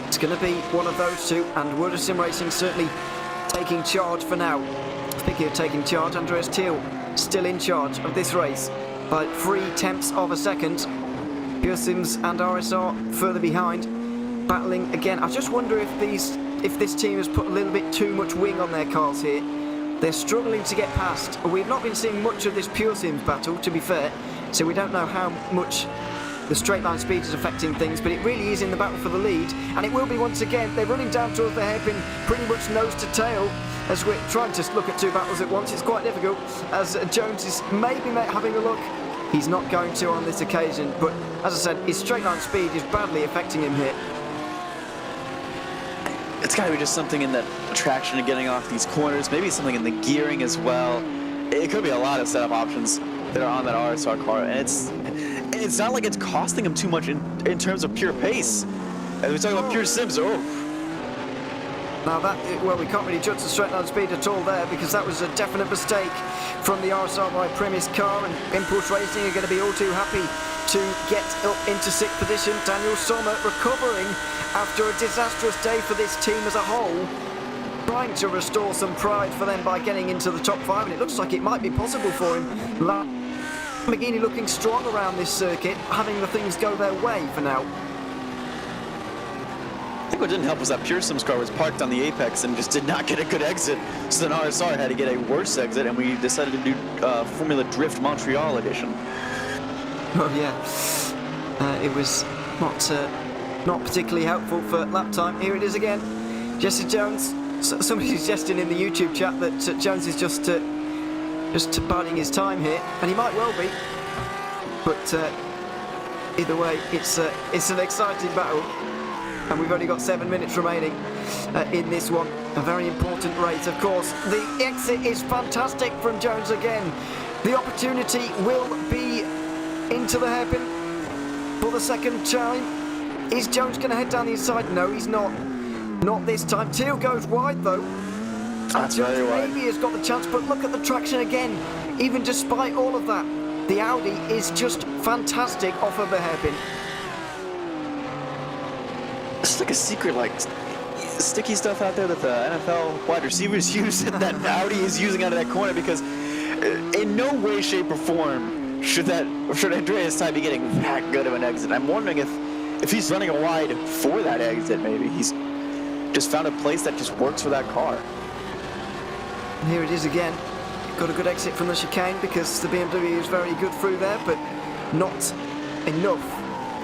It's going to be one of those two, and World of Sim Racing certainly taking charge for now. Speaking of taking charge, Andreas Teal still in charge of this race by 0.3 of a second. Pure Sims and RSR further behind, battling again. I just wonder if this team has put a little bit too much wing on their cars here. They're struggling to get past. We've not been seeing much of this Pure Sims battle, to be fair, so we don't know how much the straight line speed is affecting things, but it really is in the battle for the lead, and it will be once again. They're running down towards the hairpin, pretty much nose to tail, as we're trying to look at two battles at once. It's quite difficult, as Jones is maybe having a look. He's not going to on this occasion, but as I said, his straight line speed is badly affecting him here. It's got to be just something in that traction and getting off these corners, maybe something in the gearing as well. It could be a lot of setup options that are on that RSR car, and it's not like it's costing him too much in terms of pure pace. As we talk about pure sims, Now well, we can't really judge the straight line speed at all there, because that was a definite mistake from the RSR by Premise car, and Impulse Racing are going to be all too happy to get up into 6th position. Daniel Sommer recovering after a disastrous day for this team as a whole, trying to restore some pride for them by getting into the top 5, and it looks like it might be possible for him. Lamborghini looking strong around this circuit, having the things go their way for now. I think what didn't help was that Pure Sims car was parked on the apex and just did not get a good exit, so then RSR had to get a worse exit, and we decided to do Formula Drift Montreal edition. Oh yeah, it was not particularly helpful for lap time. Here it is again, Jesse Jones. Somebody's suggesting in the YouTube chat that Jones is just biding his time here, and he might well be, but either way, it's an exciting battle. and we've only got 7 minutes remaining in this one. A very important race, of course. The exit is fantastic from Jones again. The opportunity will be into the hairpin for the second time. Is Jones going to head down the inside? No, he's not. Not this time. Teal goes wide, though. That's Jones very wide. maybe has got the chance, but look at the traction again. Even despite all of that, the Audi is just fantastic off of the hairpin. It's like a secret, like, sticky stuff out there that the NFL wide receivers use and that Audi is using out of that corner, because in no way, shape, or form should Andreas Ty be getting that good of an exit. I'm wondering if he's running a wide for that exit, maybe. He's just found a place that just works for that car. And here it is again. Got a good exit from the chicane because the BMW is very good through there, but not enough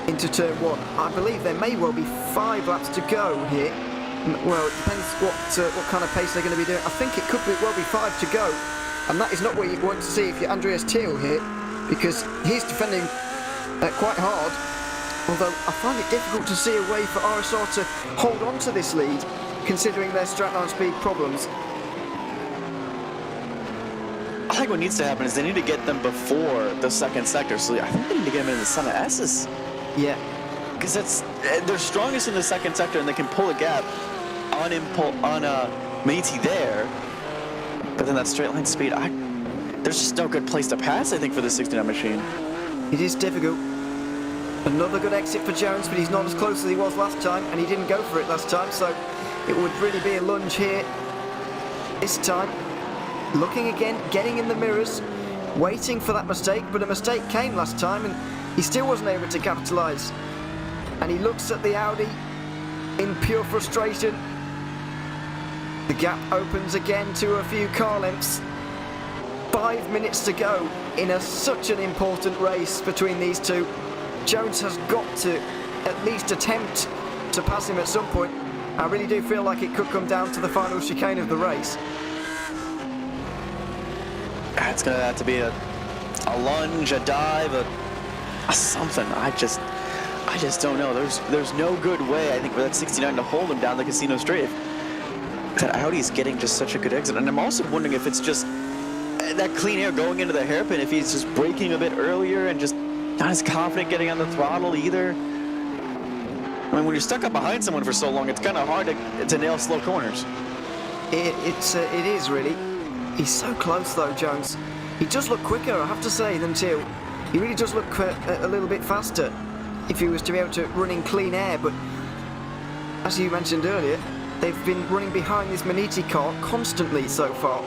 into turn 1. I believe there may well be 5 laps to go here. Well, it depends what kind of pace they're going to be doing. I think it could well be 5 to go, and that is not what you want to see if you're Andreas Thiel here, because he's defending quite hard. Although I find it difficult to see a way for RSR to hold on to this lead, considering their straight-line speed problems. I think what needs to happen is they need to get them before the second sector. So I think they need to get them in the Senna S's. Yeah. Because they're strongest in the second sector, and they can pull a gap on Maniti there. But then that straight line speed, there's just no good place to pass, I think, for the 69 machine. It is difficult. Another good exit for Jones, but he's not as close as he was last time, and he didn't go for it last time, so it would really be a lunge here this time. Looking again, getting in the mirrors, waiting for that mistake, but a mistake came last time, and he still wasn't able to capitalise. And he looks at the Audi in pure frustration. The gap opens again to a few car lengths. 5 minutes to go in such an important race between these two. Jones has got to at least attempt to pass him at some point. I really do feel like it could come down to the final chicane of the race. It's going to have to be a lunge, a dive, a something. I just don't know. There's no good way, I think, for that 69 to hold him down the casino straight. If that Audi's getting just such a good exit. And I'm also wondering if it's just that clean air going into the hairpin, if he's just braking a bit earlier and just not as confident getting on the throttle either. I mean, when you're stuck up behind someone for so long, it's kind of hard to nail slow corners. It is really. He's so close though, Jones. He does look quicker, I have to say, than Teal. He really does look a little bit faster if he was to be able to run in clean air, but as you mentioned earlier, they've been running behind this Maniti car constantly so far.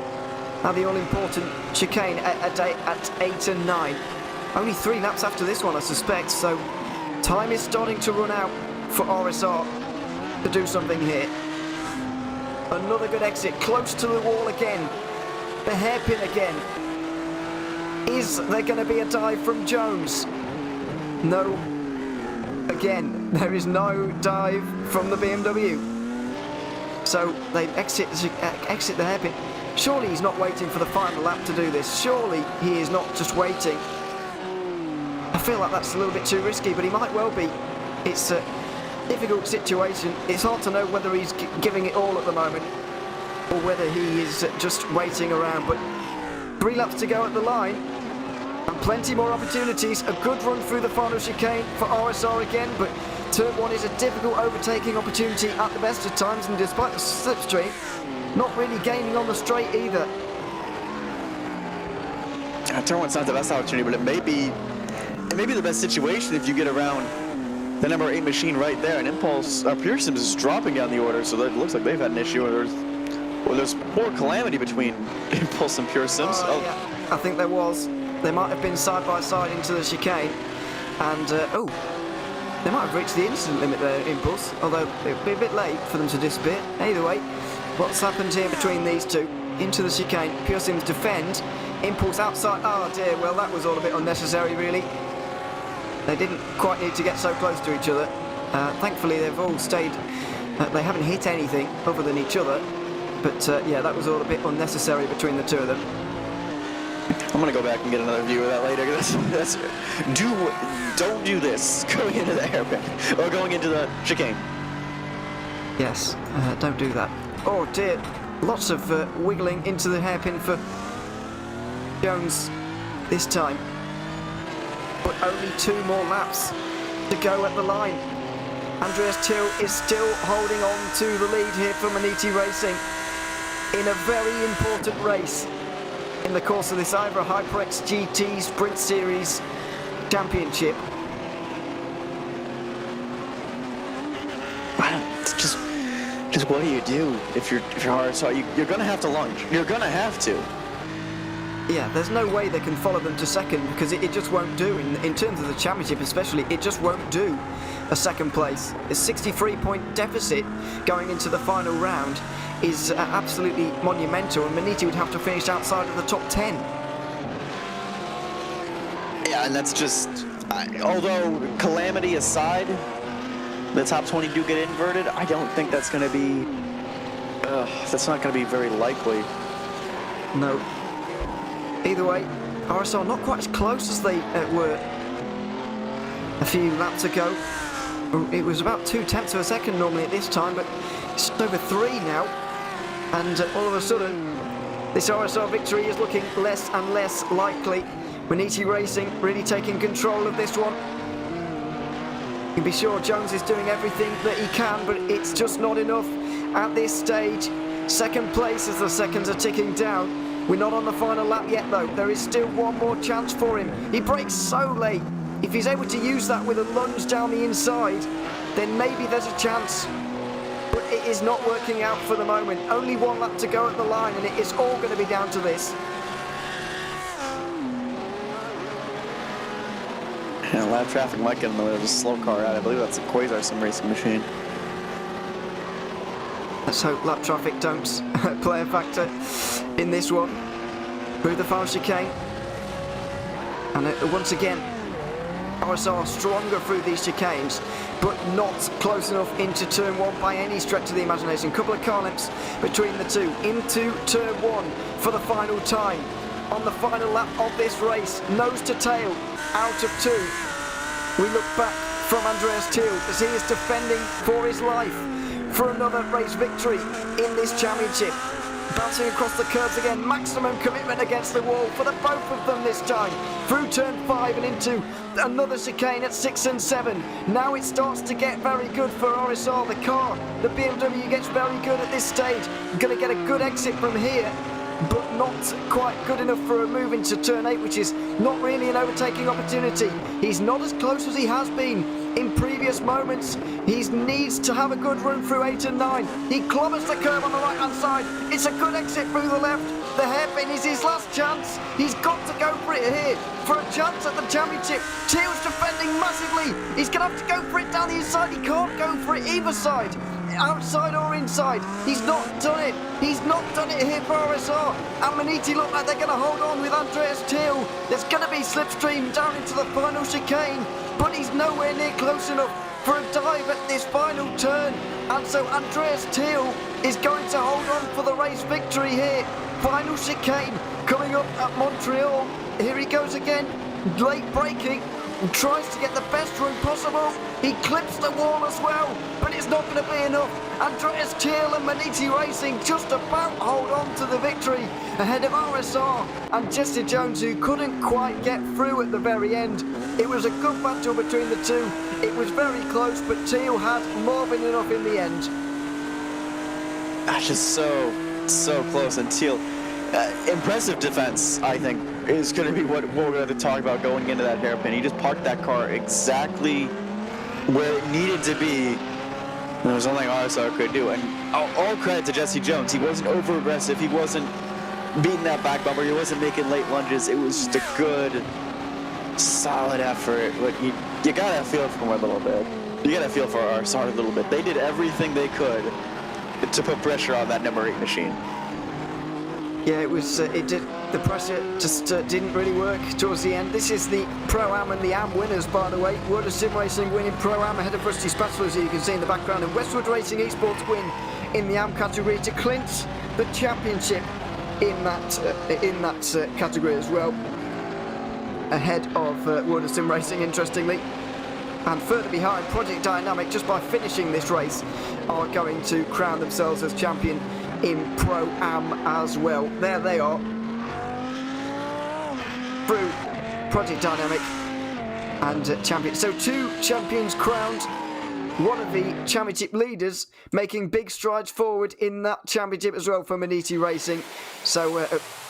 Now the all-important chicane at 8 and 9. Only 3 laps after this one, I suspect, so time is starting to run out for RSR to do something here. Another good exit, close to the wall again. The hairpin again. Is there going to be a dive from Jones? No. Again, there is no dive from the BMW. So they exit the hairpin. Surely he's not waiting for the final lap to do this. Surely he is not just waiting. I feel like that's a little bit too risky, but he might well be. It's a difficult situation. It's hard to know whether he's giving it all at the moment or whether he is just waiting around. But 3 laps to go at the line, and plenty more opportunities. A good run through the final chicane for RSR again, but turn 1 is a difficult overtaking opportunity at the best of times, and despite the slipstream, not really gaining on the straight either. Turn 1's not the best opportunity, but it may be the best situation if you get around the number 8 machine right there. And Impulse, Pearson's is dropping down the order, so it looks like they've had an issue, or there's more calamity between Impulse and Pearson's. Yeah, I think there was. They might have been side by side into the chicane, and they might have reached the instant limit there, Impulse, although it would be a bit late for them to disappear. Either way, what's happened here between these two? Into the chicane, Pearson's defend, Impulse outside. Oh dear, well that was all a bit unnecessary really. They didn't quite need to get so close to each other. Thankfully they've all stayed, they haven't hit anything other than each other, but yeah, that was all a bit unnecessary between the two of them. I'm gonna go back and get another view of that later. Don't do this going into the hairpin or going into the chicane. Yes, don't do that. Oh dear, lots of wiggling into the hairpin for Jones this time. But only 2 more laps to go at the line. Andreas Thiel is still holding on to the lead here for Munich Racing in a very important race in the course of this IVRA HyperX GT Sprint Series Championship. Just what do you do if you're RSR? You're gonna have to lunge. You're gonna have to. Yeah, there's no way they can follow them to second because it just won't do. In terms of the championship especially, it just won't do a second place. A 63-point deficit going into the final round is absolutely monumental, and Munich would have to finish outside of the top 10. Yeah, and that's just... although calamity aside, the top 20 do get inverted, I don't think that's going to be... that's not going to be very likely. No. Either way, RSR not quite as close as they were a few laps ago. It was about 0.2 of a second normally at this time, but it's over 3 now. And all of a sudden, this RSR victory is looking less and less likely. Munich Racing really taking control of this one. You can be sure Jones is doing everything that he can, but it's just not enough at this stage. Second place as the seconds are ticking down. We're not on the final lap yet though. There is still one more chance for him. He brakes so late. If he's able to use that with a lunge down the inside, then maybe there's a chance. But it is not working out for the moment. Only 1 lap to go at the line, and it is all going to be down to this. Yeah, lap traffic might get in the way of a slow car out. I believe that's a Quasar sim racing machine. Let's hope lap traffic don't play a factor in this one. Through the final chicane. And once again, RSR stronger through these chicanes, but not close enough into turn 1 by any stretch of the imagination. Couple of car lengths between the two. Into turn 1 for the final time. On the final lap of this race, nose to tail, out of 2. We look back from Andreas Thiel as he is defending for his life for another race victory in this championship. Bouncing across the curves again, maximum commitment against the wall for the both of them this time. Through turn 5 and into another chicane at 6 and 7. Now it starts to get very good for RSR. The car, the BMW gets very good at this stage. Going to get a good exit from here, but not quite good enough for a move into turn 8, which is not really an overtaking opportunity. He's not as close as he has been in previous moments. He needs to have a good run through 8 and 9. He clobbers the curve on the right hand side. It's a good exit through the left. The hairpin is his last chance. He's got to go for it here for a chance at the championship. Thiel's defending massively. He's going to have to go for it down the inside. He can't go for it either side, outside or inside. He's not done it. He's not done it here for RSR. And Munich look like they're going to hold on with Andreas Thiel. There's going to be slipstream down into the final chicane, but he's nowhere near close enough for a dive at this final turn. And so Andreas Thiel is going to hold on for the race victory here. Final chicane coming up at Montreal. Here he goes again, late braking, and tries to get the best run possible. He clips the wall as well, but it's not going to be enough. Andreas Thiel and Munich Racing just about hold on to the victory ahead of RSR and Jesse Jones, who couldn't quite get through at the very end. It was a good battle between the two. It was very close, but Thiel had more than enough in the end. Just so close. And Thiel, impressive defense, I think, is going to be what we're going to talk about going into that hairpin. He just parked that car exactly where it needed to be. There was nothing RSR could do. And all credit to Jesse Jones. He wasn't over aggressive. He wasn't beating that back bumper. He wasn't making late lunges. It was just a good, solid effort. But you got to feel for him a little bit. You got to feel for RSR a little bit. They did everything they could to put pressure on that number 8 machine. Yeah, it was. It did. The pressure just didn't really work towards the end. This is the Pro-Am and the Am winners, by the way. World of Sim Racing winning Pro-Am ahead of Rusty Spatula, as you can see in the background, and Westwood Racing Esports win in the Am category to clinch the championship in that category as well, ahead of World of Sim Racing. Interestingly, And further behind, Project Dynamic, just by finishing this race, are going to crown themselves as champion in Pro-Am as well. There they are. Through Project Dynamic and champion. So 2 champions crowned. One of the championship leaders making big strides forward in that championship as well for Maniti Racing. So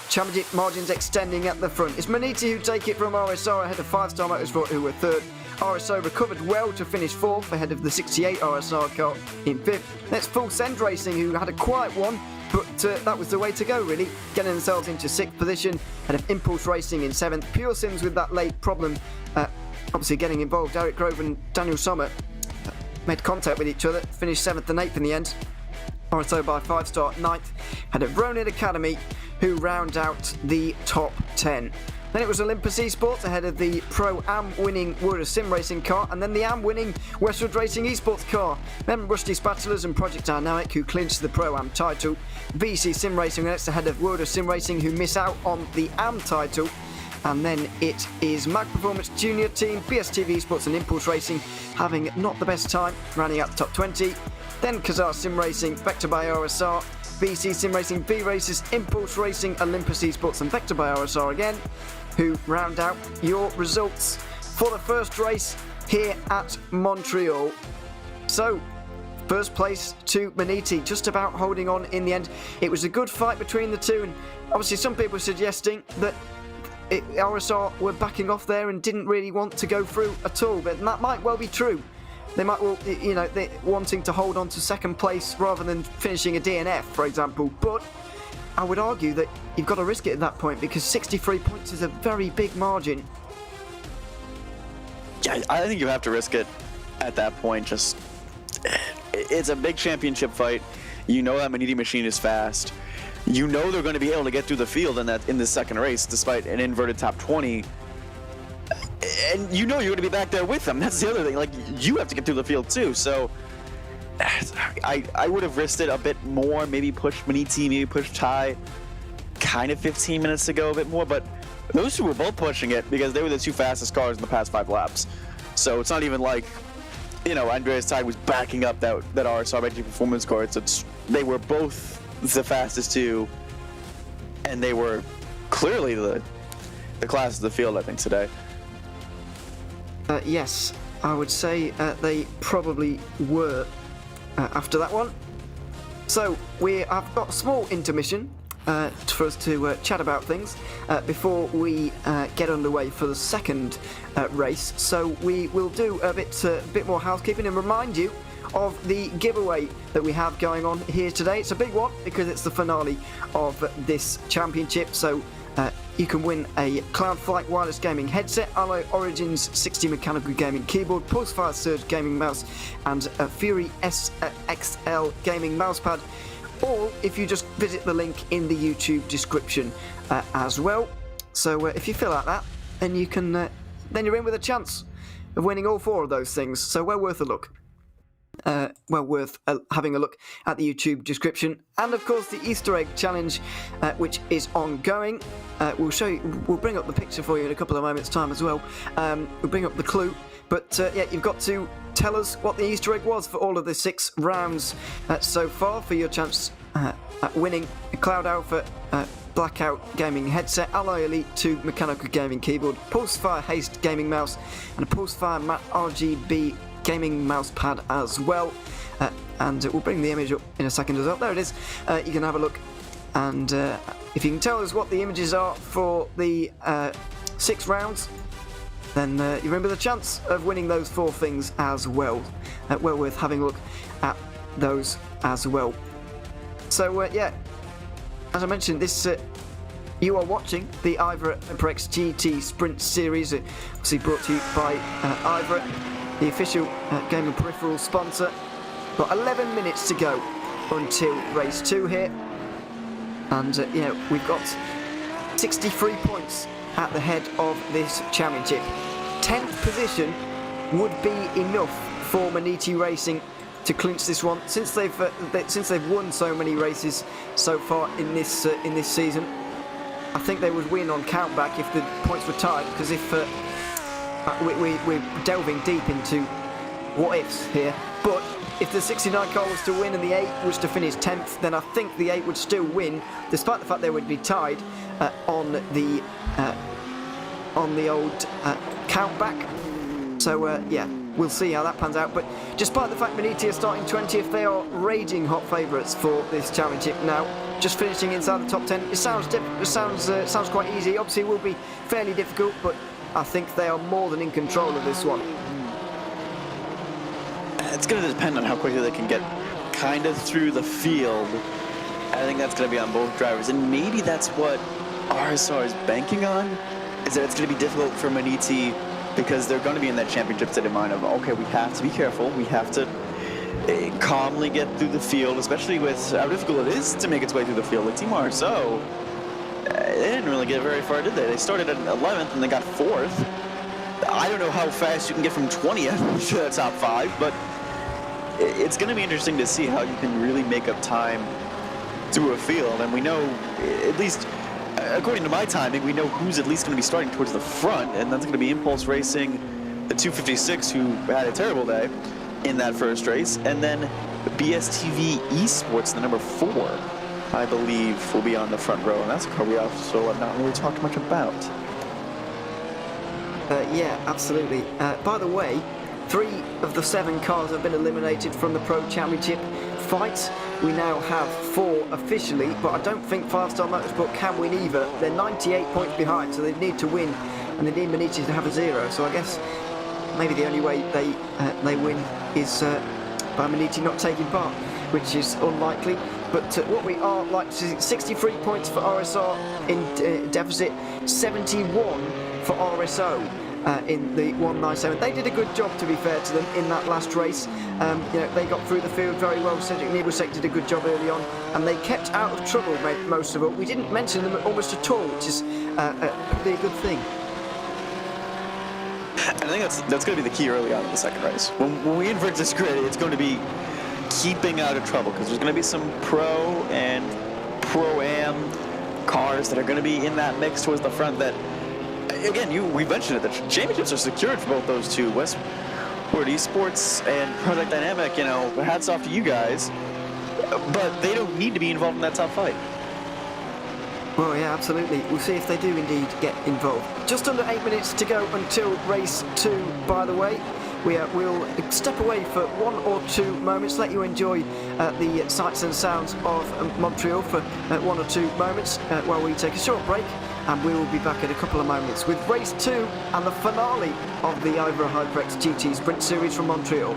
championship margins extending at the front. It's Maniti who take it from RSR ahead of 5-Star Motorsport, who were third. RSO recovered well to finish fourth ahead of the 68 RSR car in fifth. That's Full Send Racing, who had a quiet one, but that was the way to go, really, getting themselves into 6th position ahead of Impulse Racing in 7th. Pure Sims with that late problem, obviously getting involved. Eric Grove and Daniel Sommer made contact with each other, finished 7th and 8th in the end. RSO by 5-Star 9th ahead of Ronin Academy, who round out the top 10. Then it was Olympus Esports ahead of the Pro-Am winning World of Sim Racing car, and then the Am winning Westwood Racing Esports car. Then Rusty Spatulas and Project Dynamic, who clinched the Pro-Am title. VC Sim Racing next ahead of World of Sim Racing, who miss out on the Am title. And then it is Mag Performance Junior Team, BSTV Esports and Impulse Racing having not the best time, rounding out the top 20. Then Kazar Sim Racing, Vector by RSR, VC Sim Racing, V Races, Impulse Racing, Olympus Esports and Vector by RSR again, who round out your results for the first race here at Montreal. So, first place to Maniti, just about holding on in the end. It was a good fight between the two, and obviously some people are suggesting that RSR were backing off there and didn't really want to go through at all, but that might well be true. They might well, they're wanting to hold on to second place rather than finishing a DNF, for example, but I would argue that you've got to risk it at that point because 63 points is a very big margin. Yeah, I think you have to risk it at that point. Just, it's a big championship fight. You know that Maniti machine is fast. You know they're going to be able to get through the field in this second race, despite an inverted top 20. And you know you're going to be back there with them. That's the other thing. Like, you have to get through the field too. So I would have risked it a bit more. Maybe push Maniti, maybe push Ty kind of 15 minutes ago a bit more. But those two were both pushing it because they were the 2 fastest cars in the past 5 laps. So it's not even like, Andreas Ty was backing up that RSR GT performance car. They were both the fastest 2, and they were clearly the class of the field, I think, today. Yes, I would say they probably were after that one. So I've got a small intermission for us to chat about things before we get underway for the second race. So we will do a bit more housekeeping and remind you of the giveaway that we have going on here today. It's a big one because it's the finale of this championship. So you can win a Cloudflight wireless gaming headset, Alloy Origins 60 mechanical gaming keyboard, Pulsefire Surge gaming mouse, and a Fury XL gaming mousepad. All if you just visit the link in the YouTube description as well. So if you fill out that, then you can then you're in with a chance of winning all 4 of those things. So well worth a look. Worth having a look at the YouTube description. And of course the Easter egg challenge, which is ongoing. We'll bring up the picture for you in a couple of moments time as well. We'll bring up the clue, but you've got to tell us what the Easter egg was for all of the 6 rounds so far for your chance at winning a Cloud Alpha Blackout gaming headset, Alloy Elite 2 mechanical gaming keyboard, Pulsefire Haste gaming mouse, and a Pulsefire Matte RGB gaming mouse pad as well, and we'll bring the image up in a second as well. There it is. You can have a look, and if you can tell us what the images are for the 6 rounds, then you remember the chance of winning those 4 things as well. Well worth having a look at those as well. So as I mentioned, this you are watching the IVRA HyperX GT Sprint Series, obviously brought to you by IVRA, the official gaming peripheral sponsor. Got 11 minutes to go until race 2 here, and we've got 63 points at the head of this championship. 10th position would be enough for Maniti Racing to clinch this one, since they've won so many races so far in this season. I think they would win on countback if the points were tied, because if we're delving deep into what ifs here. But if the 69 car was to win and the 8 was to finish 10th, then I think the 8 would still win, despite the fact they would be tied on the old countback. So yeah, we'll see how that pans out. But despite the fact Maniti are starting 20th, they are raging hot favourites for this championship now. Just finishing inside the top 10. It sounds quite easy. Obviously, it will be fairly difficult, but I think they are more than in control of this one. It's going to depend on how quickly they can get kind of through the field. I think that's going to be on both drivers, and maybe that's what RSR is banking on, is that it's going to be difficult for Maniti because they're going to be in that championship state of mind of, okay, we have to be careful, we have to calmly get through the field, especially with how difficult it is to make its way through the field. Like Team RSO, they didn't really get very far, did they? They started at 11th and they got 4th. I don't know how fast you can get from 20th to the top 5, but it's going to be interesting to see how you can really make up time through a field. And we know, at least according to my timing, we know who's at least going to be starting towards the front, and that's going to be Impulse Racing, the 256, who had a terrible day in that first race, and then BSTV Esports, the number 4, I believe, will be on the front row, and that's a car we also have not really talked much about. Yeah, absolutely. By the way, 3 of the 7 cars have been eliminated from the Pro Championship fights. We now have 4 officially, but I don't think 5-Star Motorsport can win either. They're 98 points behind, so they need to win, and they need Maniti to have a 0. So I guess maybe the only way they win is by Maniti not taking part, which is unlikely. But what we are like to see, 63 points for RSR in deficit, 71 for RSO. In the 197. They did a good job, to be fair to them, in that last race. You know, they got through the field very well. Cedric Nebelseck did a good job early on, and they kept out of trouble most of it. We didn't mention them almost at all, which is probably a good thing. I think that's going to be the key early on in the second race. When we invert this grid, it's going to be keeping out of trouble, because there's going to be some pro and pro-am cars that are going to be in that mix towards the front that, again, we mentioned it, the championships are secured for both those two, Westward Esports and Project Dynamic. You know, hats off to you guys, but they don't need to be involved in that top fight. Well, yeah, absolutely. We'll see if they do indeed get involved. Just under 8 minutes to go until race 2, by the way. We'll step away for 1 or 2 moments, let you enjoy the sights and sounds of Montreal for 1 or 2 moments while we take a short break. And we will be back in a couple of moments with race 2 and the finale of the IVRA HyperX GT Sprint Series from Montreal.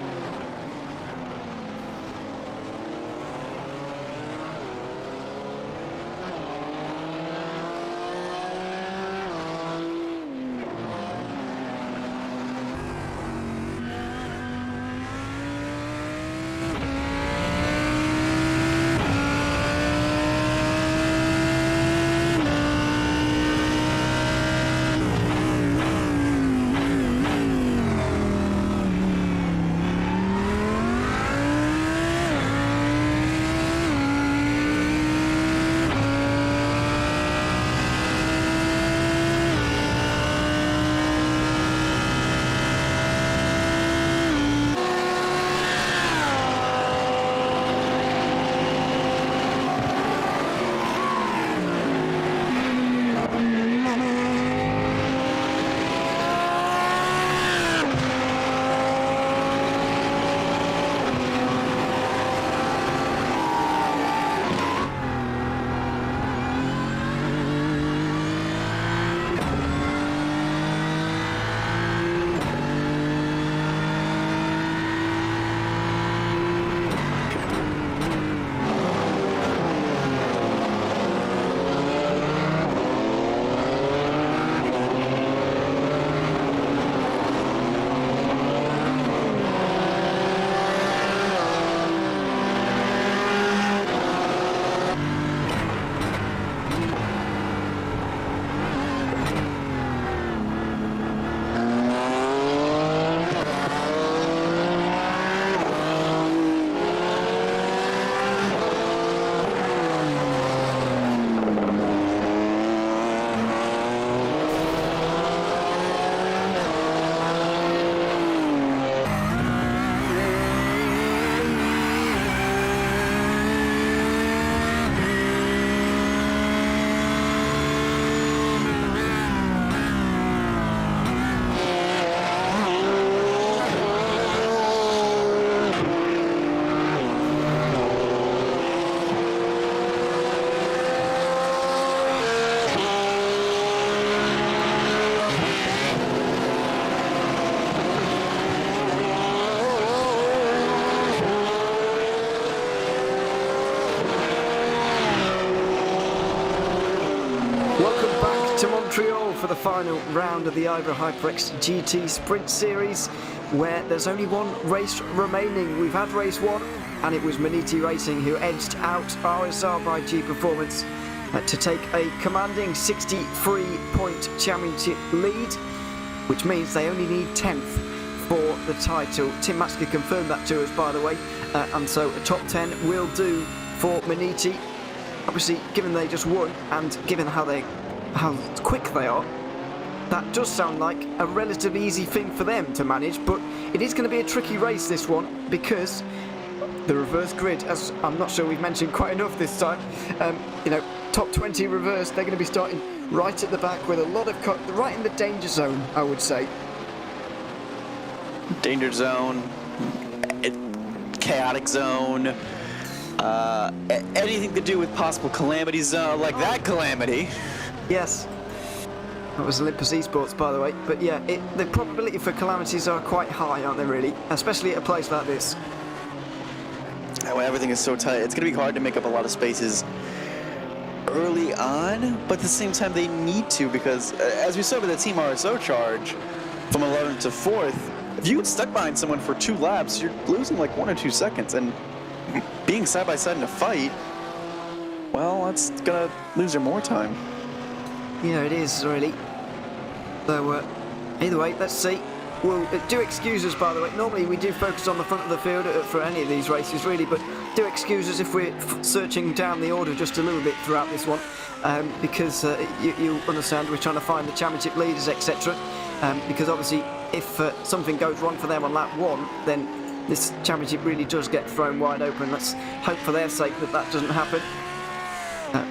Montreal for the final round of the IVRA HyperX GT Sprint Series, where there's only one race remaining. We've had race one, and it was Munich Racing who edged out RSR by G Performance to take a commanding 63-point championship lead, which means they only need 10th for the title. Tim Matsker confirmed that to us, by the way, and so a top 10 will do for Munich. Obviously, given they just won, and given how quick they are, that does sound like a relatively easy thing for them to manage, but it is going to be a tricky race, this one, because the reverse grid, as I'm not sure we've mentioned quite enough this time, top 20 reverse, they're going to be starting right at the back with a lot of right in the danger zone, I would say. Danger zone, chaotic zone, anything to do with possible calamity zone, like that calamity. Yes. That was Olympus Esports, by the way. But yeah, the probability for calamities are quite high, aren't they, really? Especially at a place like this. When everything is so tight, it's going to be hard to make up a lot of spaces early on, but at the same time they need to, because as we saw with the Team RSO charge from 11th to 4th, if you get stuck behind someone for 2 laps, you're losing like 1 or 2 seconds, and being side by side in a fight, well, that's going to lose you more time. Yeah, it is, really. So, either way, let's see. We'll do excuse us, by the way. Normally we do focus on the front of the field for any of these races, really, but do excuse us if we're searching down the order just a little bit throughout this one, because you understand we're trying to find the championship leaders, etc. Because obviously, if something goes wrong for them on lap 1, then this championship really does get thrown wide open. Let's hope for their sake that that doesn't happen.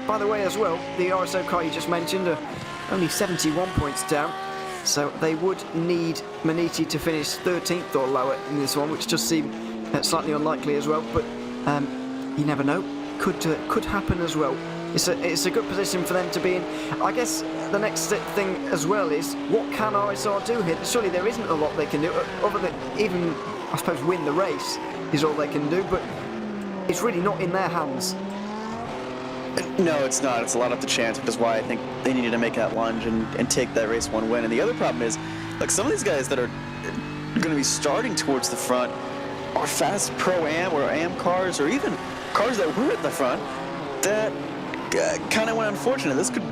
By the way, as well, the RSO car you just mentioned are only 71 points down. So they would need Munich to finish 13th or lower in this one, which does seem slightly unlikely as well. But you never know; could happen as well. It's a good position for them to be in. I guess the next thing as well is, what can RSR do here? Surely there isn't a lot they can do other than even, I suppose, win the race is all they can do. But it's really not in their hands. No, it's not. It's a lot up to chance, which is why I think they needed to make that lunge and take that race 1 win. And the other problem is, like, some of these guys that are going to be starting towards the front are fast Pro-Am or Am cars, or even cars that were at the front that kind of went unfortunate. This could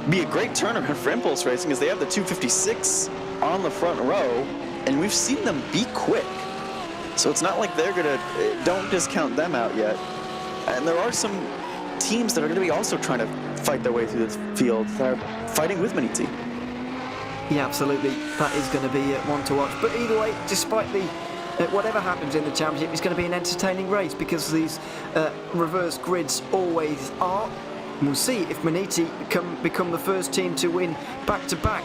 be a great tournament for Impulse Racing, as they have the 256 on the front row, and we've seen them be quick. So it's not like they're going to... Don't discount them out yet. And there are some teams that are going to be also trying to fight their way through the field that are fighting with Munich. Yeah, absolutely. That is going to be one to watch. But either way, despite the whatever happens in the championship, it's going to be an entertaining race, because these reverse grids always are. And we'll see if Munich become the first team to win back-to-back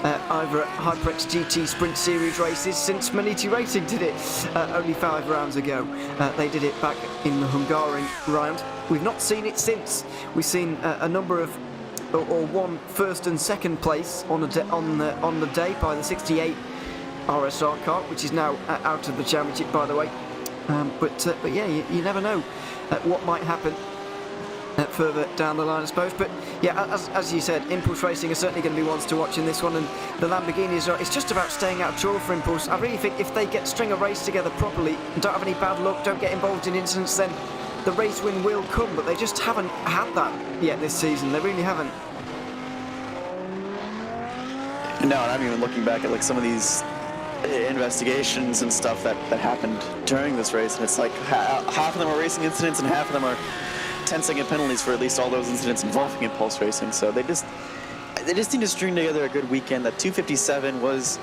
IVRA HyperX GT Sprint Series races since Munich Racing did it only 5 rounds ago. They did it back in the Hungarian round. We've not seen it since. We've seen a number of, or one first and second place on the day by the 68 RSR car, which is now out of the championship, by the way. But yeah, you never know what might happen further down the line, I suppose. But yeah, as you said, Impulse Racing are certainly going to be ones to watch in this one, and the Lamborghinis it's just about staying out of trouble for Impulse. I really think if they string a race together properly and don't have any bad luck, don't get involved in incidents, then the race win will come. But they just haven't had that yet this season. They really haven't. No, and I'm even looking back at like some of these investigations and stuff that happened during this race, and it's like half of them are racing incidents and half of them are 10-second penalties for at least all those incidents involving Impulse Racing. So they just need to string together a good weekend. That 257 was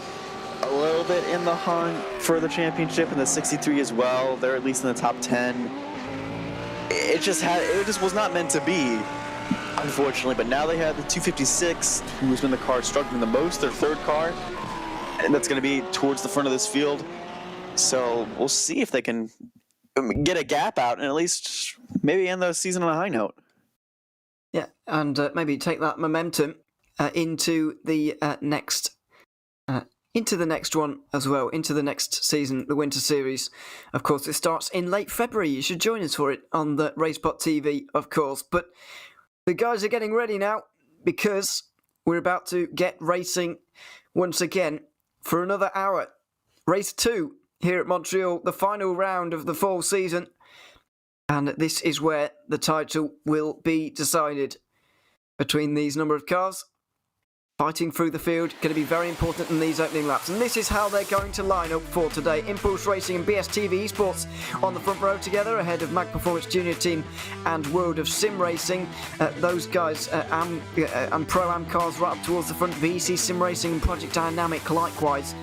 a little bit in the hunt for the championship, and the 63 as well. They're at least in the top 10. It just was not meant to be, unfortunately. But now they have the 256, who's been the car struggling the most, their third car, and that's going to be towards the front of this field. So we'll see if they can get a gap out and at least maybe end the season on a high note. Yeah, and maybe take that momentum into the next one as well, into the next season, the Winter Series. Of course, it starts in late February. You should join us for it on the RaceBot TV, of course. But the guys are getting ready now, because we're about to get racing once again for another hour. Race 2 here at Montreal, the final round of the fall season. And this is where the title will be decided between these number of cars. Fighting through the field, going to be very important in these opening laps. And this is how they're going to line up for today. Impulse Racing and BSTV Esports on the front row together, ahead of Mag Performance Junior Team and World of Sim Racing. Those guys and Pro-Am cars right up towards the front. VC Sim Racing and Project Dynamic likewise,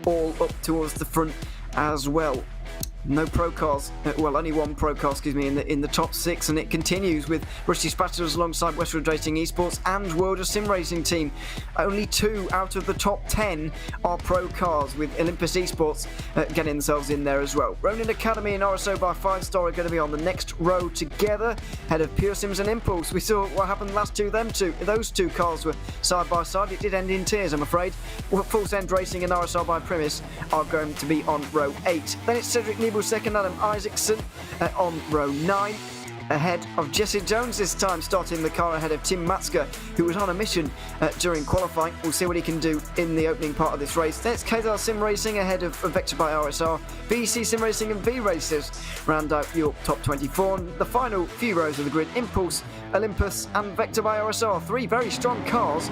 all up towards the front as well. No pro cars, well, only one pro car, in the top 6, and it continues with Rusty Spectators alongside Westwood Racing Esports and World of Sim Racing Team. Only 2 out of the top 10 are pro cars, with Olympus Esports getting themselves in there as well. Ronin Academy and RSO by 5-star are going to be on the next row together, ahead of Pure Sims and Impulse. We saw what happened last to them too. Those 2 cars were side by side. It did end in tears, I'm afraid. Full Send Racing and RSR by Primus are going to be on row 8. Then it's Cedric Nebel second, Adam Isaacson on row 9, ahead of Jesse Jones this time, starting the car ahead of Tim Matska, who was on a mission during qualifying. We'll see what he can do in the opening part of this race. Then it's KZR Sim Racing ahead of Vector by RSR, VC Sim Racing and V Racers round out your top 24. And the final few rows of the grid, Impulse, Olympus and Vector by RSR, 3 very strong cars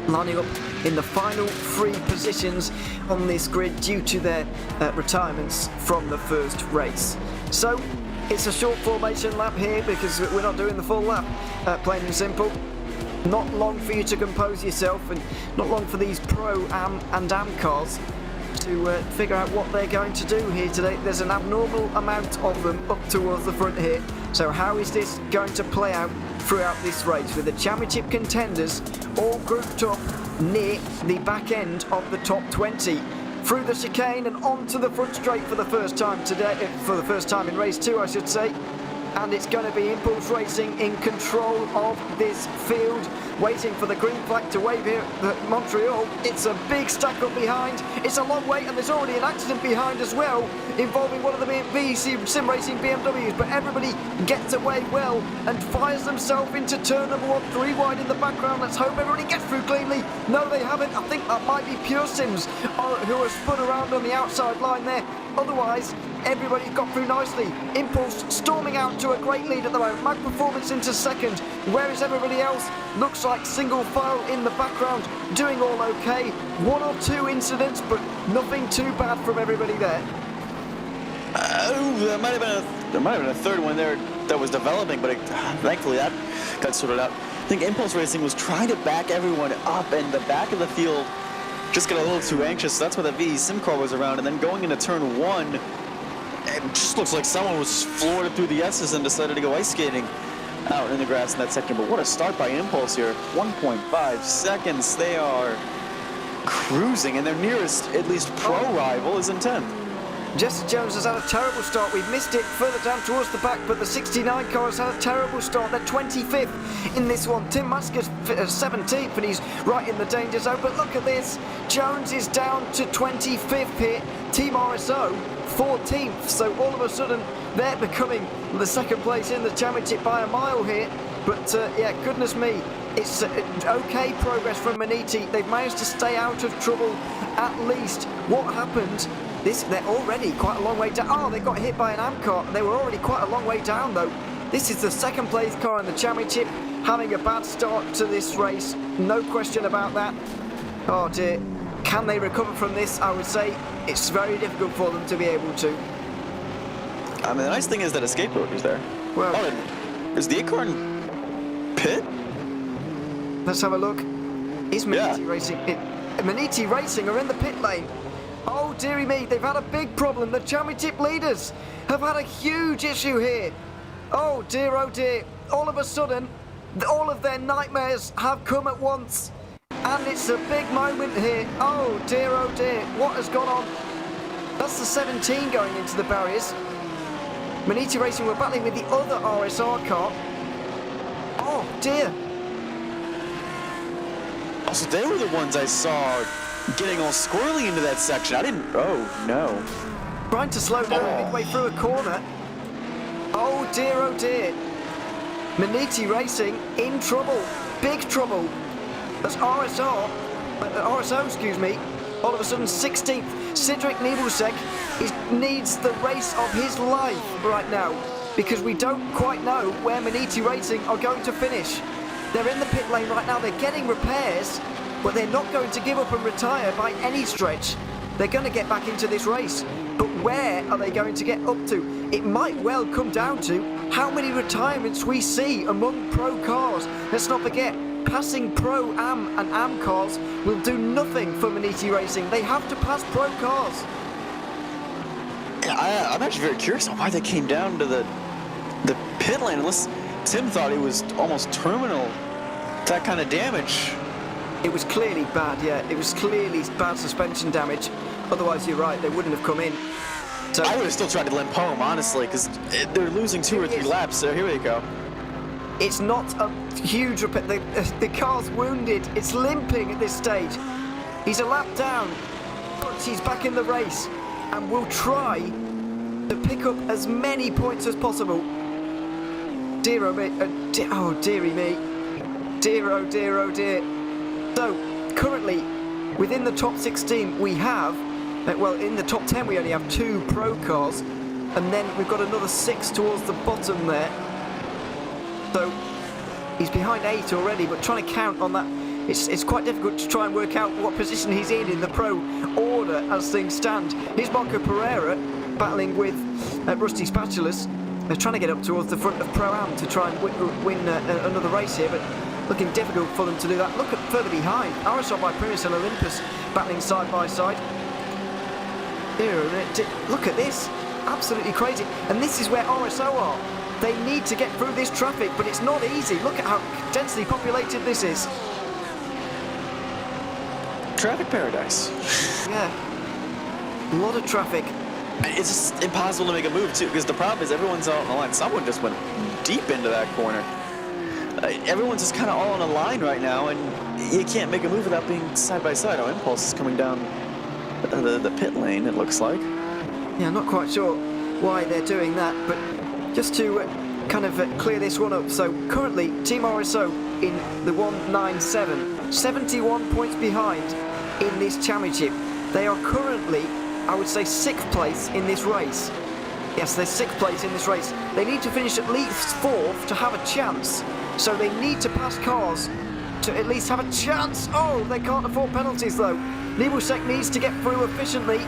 lining up in the final 3 positions on this grid due to their retirements from the first race. So it's a short formation lap here because we're not doing the full lap, plain and simple. Not long for you to compose yourself, and not long for these Pro-Am and Am cars to figure out what they're going to do here today. There's an abnormal amount of them up towards the front here. So how is this going to play out throughout this race, with the championship contenders all grouped up near the back end of the top 20? Through the chicane and onto the front straight for the first time today, for the first time in race 2 I should say. And it's going to be Impulse Racing in control of this field, waiting for the green flag to wave here at Montreal. It's a big stack up behind. It's a long wait, and there's already an accident behind as well, involving one of the VC Sim Racing BMWs. But everybody gets away well and fires themselves into turn number 1, 3 wide in the background. Let's hope everybody gets through cleanly. No, they haven't. I think that might be Pure Sims who are spun around on the outside line there. Otherwise, everybody's got through nicely. Impulse storming out to a great lead at the moment. Mag Performance into second. Where is everybody else? Looks like single file in the background, doing all okay. 1 or 2 incidents, but nothing too bad from everybody there. There might have been a third one there that was developing, but thankfully that got sorted out. I think Impulse Racing was trying to back everyone up, and the back of the field just got a little too anxious. That's where the VE Sim car was around, and then going into turn 1, it just looks like someone was floored through the S's and decided to go ice skating out in the grass in that section. But what a start by Impulse here. 1.5 seconds. They are cruising, and their nearest, at least pro rival, is in 10th. Jesse Jones has had a terrible start. We've missed it further down towards the back, but the 69 car has had a terrible start. They're 25th in this one. Tim Maska's 17th, and he's right in the danger zone. But look at this. Jones is down to 25th here. Team RSO 14th. So all of a sudden, they're becoming the second place in the championship by a mile here. But yeah, goodness me. It's okay progress from Maniti. They've managed to stay out of trouble at least. What happened? They're already quite a long way down. Oh, they got hit by an AM car. They were already quite a long way down, though. This is the second place car in the championship, having a bad start to this race. No question about that. Oh, dear. Can they recover from this? I would say it's very difficult for them to be able to. I mean, the nice thing is that a skateboard is there. Well, is the Acorn pit? Let's have a look. Is Maniti Racing? Maniti Racing are in the pit lane. Oh, dearie me, they've had a big problem. The championship leaders have had a huge issue here. Oh dear, all of a sudden, all of their nightmares have come at once. And it's a big moment here. Oh dear, what has gone on? That's the 17 going into the barriers. Maniti Racing were battling with the other RSR car. Oh dear. Also, they were the ones I saw getting all squirrely into that section. I didn't. Oh no. Trying to slow down midway through a corner. Oh dear. Maniti Racing in trouble. Big trouble. As RSO, excuse me, all of a sudden 16th. Cedric Nebulsek needs the race of his life right now because we don't quite know where Maniti Racing are going to finish. They're in the pit lane right now. They're getting repairs, but they're not going to give up and retire by any stretch. They're going to get back into this race. But where are they going to get up to? It might well come down to how many retirements we see among pro cars. Let's not forget, passing Pro-Am and Am cars will do nothing for Maniti Racing. They have to pass pro cars. Yeah, I'm actually very curious on why they came down to the pit lane, unless Tim thought it was almost terminal, that kind of damage. It was clearly bad, yeah. It was clearly bad suspension damage. Otherwise, you're right, they wouldn't have come in. So I would have still tried to limp home, honestly, because they're losing 2 or 3 laps, so here we go. It's not a huge repair. The car's wounded. It's limping at this stage. He's a lap down, but he's back in the race and will try to pick up as many points as possible. Dear oh me. Oh, dearie me. Dear oh dear oh dear. So, currently, within the top 16, we have, well, in the top 10, we only have 2 pro cars, and then we've got another 6 towards the bottom there. So he's behind 8 already, but trying to count on that, it's quite difficult to try and work out what position he's in the pro order as things stand. Here's Marco Pereira battling with Rusty Spatulas. They're trying to get up towards the front of Pro-Am to try and win another race here, but looking difficult for them to do that. Look at further behind, RSO by Primus and Olympus battling side by side. Look at this, absolutely crazy. And this is where RSO are. They need to get through this traffic, but it's not easy. Look at how densely populated this is. Traffic paradise. Yeah. A lot of traffic. It's just impossible to make a move, too, because the problem is everyone's out on the line. Someone just went deep into that corner. Everyone's just kind of all on a line right now, and you can't make a move without being side by side. Oh, Impulse is coming down the pit lane, it looks like. Yeah, I'm not quite sure why they're doing that, but just to kind of clear this one up. So currently, Team RSO in the 197, 71 points behind in this championship. They are currently, I would say, 6th place in this race. Yes, they're 6th place in this race. They need to finish at least 4th to have a chance. So they need to pass cars to at least have a chance. Oh, they can't afford penalties though. Nebulsek needs to get through efficiently,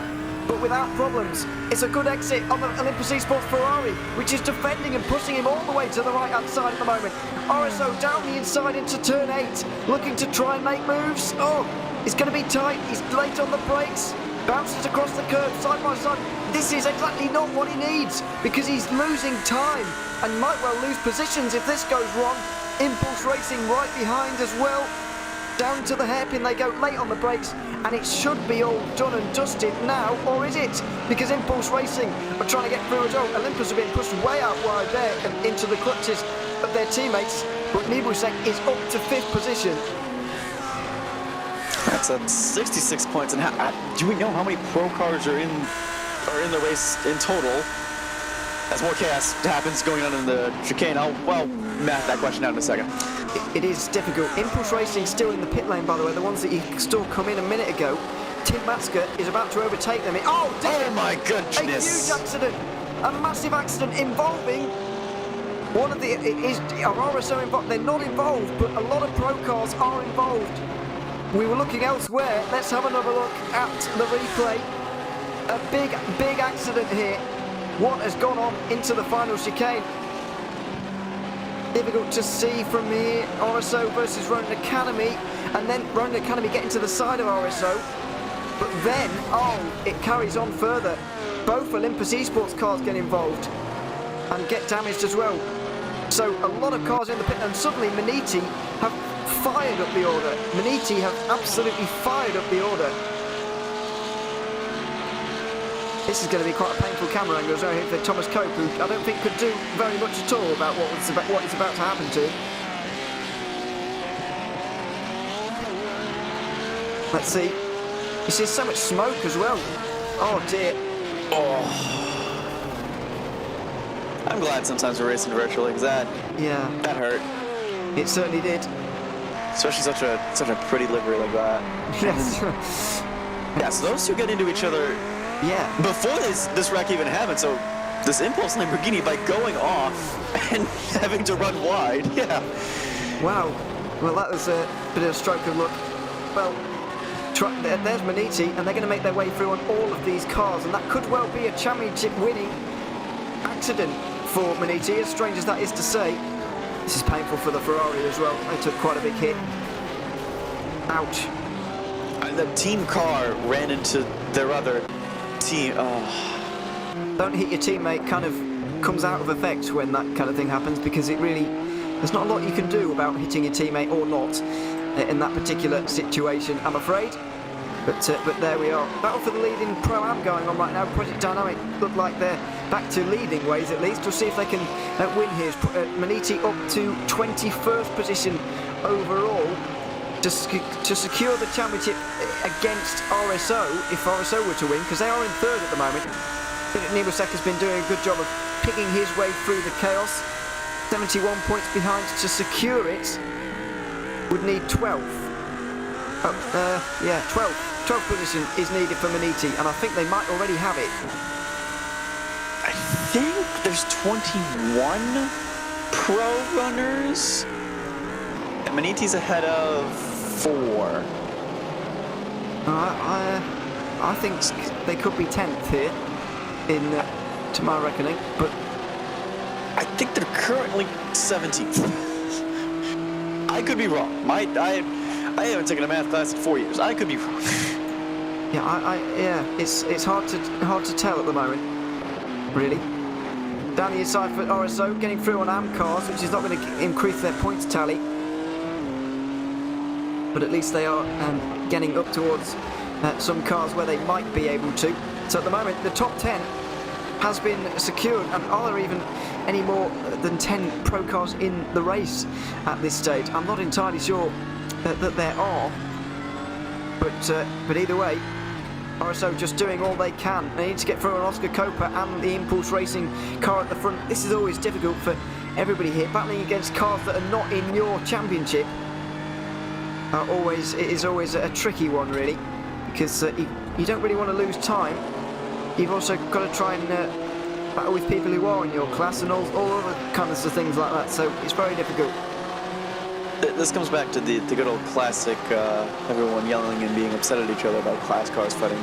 but without problems. It's a good exit on the Olympus Esports Ferrari, which is defending and pushing him all the way to the right-hand side at the moment. RSO down the inside into turn 8, looking to try and make moves. Oh, it's going to be tight. He's late on the brakes. Bounces across the curb, side by side. This is exactly not what he needs, because he's losing time and might well lose positions if this goes wrong. Impulse Racing right behind as well. Down to the hairpin they go, late on the brakes, and it should be all done and dusted now, or is it? Because Impulse Racing are trying to get through as well. Olympus are being pushed way out wide there and into the clutches of their teammates, but Nebulsek is up to 5th position. That's 66 points, and do we know how many pro cars are in the race in total? As more chaos happens going on in the chicane, I'll map that question out in a second. It is difficult. Impulse Racing still in the pit lane, by the way, the ones that you saw come in a minute ago. Tim Matska is about to overtake them. Oh my goodness! A huge accident, a massive accident involving one of the. RSO involved? They're not involved, but a lot of pro cars are involved. We were looking elsewhere. Let's have another look at the replay. A big accident here. What has gone on into the final chicane? Difficult to see from here. RSO versus Ronin Academy, and then Ronin Academy getting to the side of RSO. But then, it carries on further. Both Olympus Esports cars get involved and get damaged as well. So a lot of cars in the pit, and suddenly Maniti have fired up the order. Maniti have absolutely fired up the order. This is going to be quite a painful camera angle for Thomas Cope, who I don't think could do very much at all about what is about to happen to him. Let's see. You see so much smoke as well. Oh dear. Oh. I'm glad sometimes we're racing virtually, because that hurt. It certainly did. especially such a pretty livery like that. Yes. Yeah, so those two get into each other Yeah. before this wreck even happened. So this Impulse Lamborghini, by going off and having to run wide, yeah. Wow. Well, that was a bit of a stroke of luck. Well, there's Maniti, and they're going to make their way through on all of these cars, and that could well be a championship-winning accident for Maniti, as strange as that is to say. This is painful for the Ferrari as well. They took quite a big hit. Ouch. The team car ran into their other team. Don't hit your teammate kind of comes out of effect when that kind of thing happens, because it really, there's not a lot you can do about hitting your teammate or not in that particular situation, I'm afraid. But there we are. Battle for the lead in Pro-Am going on right now. Project Dynamic look like they're back to leading ways at least. We'll see if they can win here. Maniti up to 21st position overall to secure the championship against RSO, if RSO were to win, because they are in third at the moment. Nibusek has been doing a good job of picking his way through the chaos. 71 points behind to secure it. Would need 12. 12th position is needed for Maniti, and I think they might already have it. I think there's 21 pro runners, and Maniti's ahead of 4. I think they could be 10th here, to my reckoning, but I think they're currently 17th. I could be wrong. I haven't taken a math class in 4 years. I could be wrong. Yeah, it's hard to tell at the moment, really. Down the inside for RSO, getting through on AM cars, which is not going to increase their points tally. But at least they are getting up towards some cars where they might be able to. So at the moment, the top 10 has been secured, and are there even any more than 10 pro cars in the race at this stage? I'm not entirely sure that there are, but either way, RSO just doing all they can. They need to get through on Oscar Copa and the Impulse Racing car at the front. This is always difficult for everybody here. Battling against cars that are not in your championship it is always a tricky one, really, because you don't really want to lose time. You've also got to try and battle with people who are in your class and all other kinds of things like that, so it's very difficult. This comes back to the good old classic, everyone yelling and being upset at each other about class cars fighting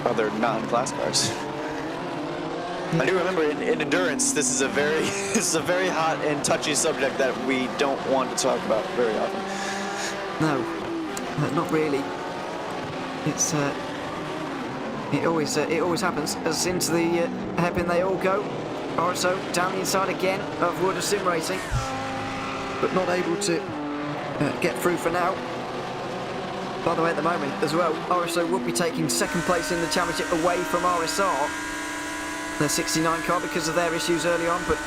other non-class cars. Yeah. I do remember in endurance, this is a very hot and touchy subject that we don't want to talk about very often. No, not really. It's it always happens. As into the hairpin they all go. RSO down the inside again of Wood of Sim Racing, but not able to get through for now. By the way, at the moment as well, RSO will be taking second place in the championship away from RSR, their 69 car, because of their issues early on. But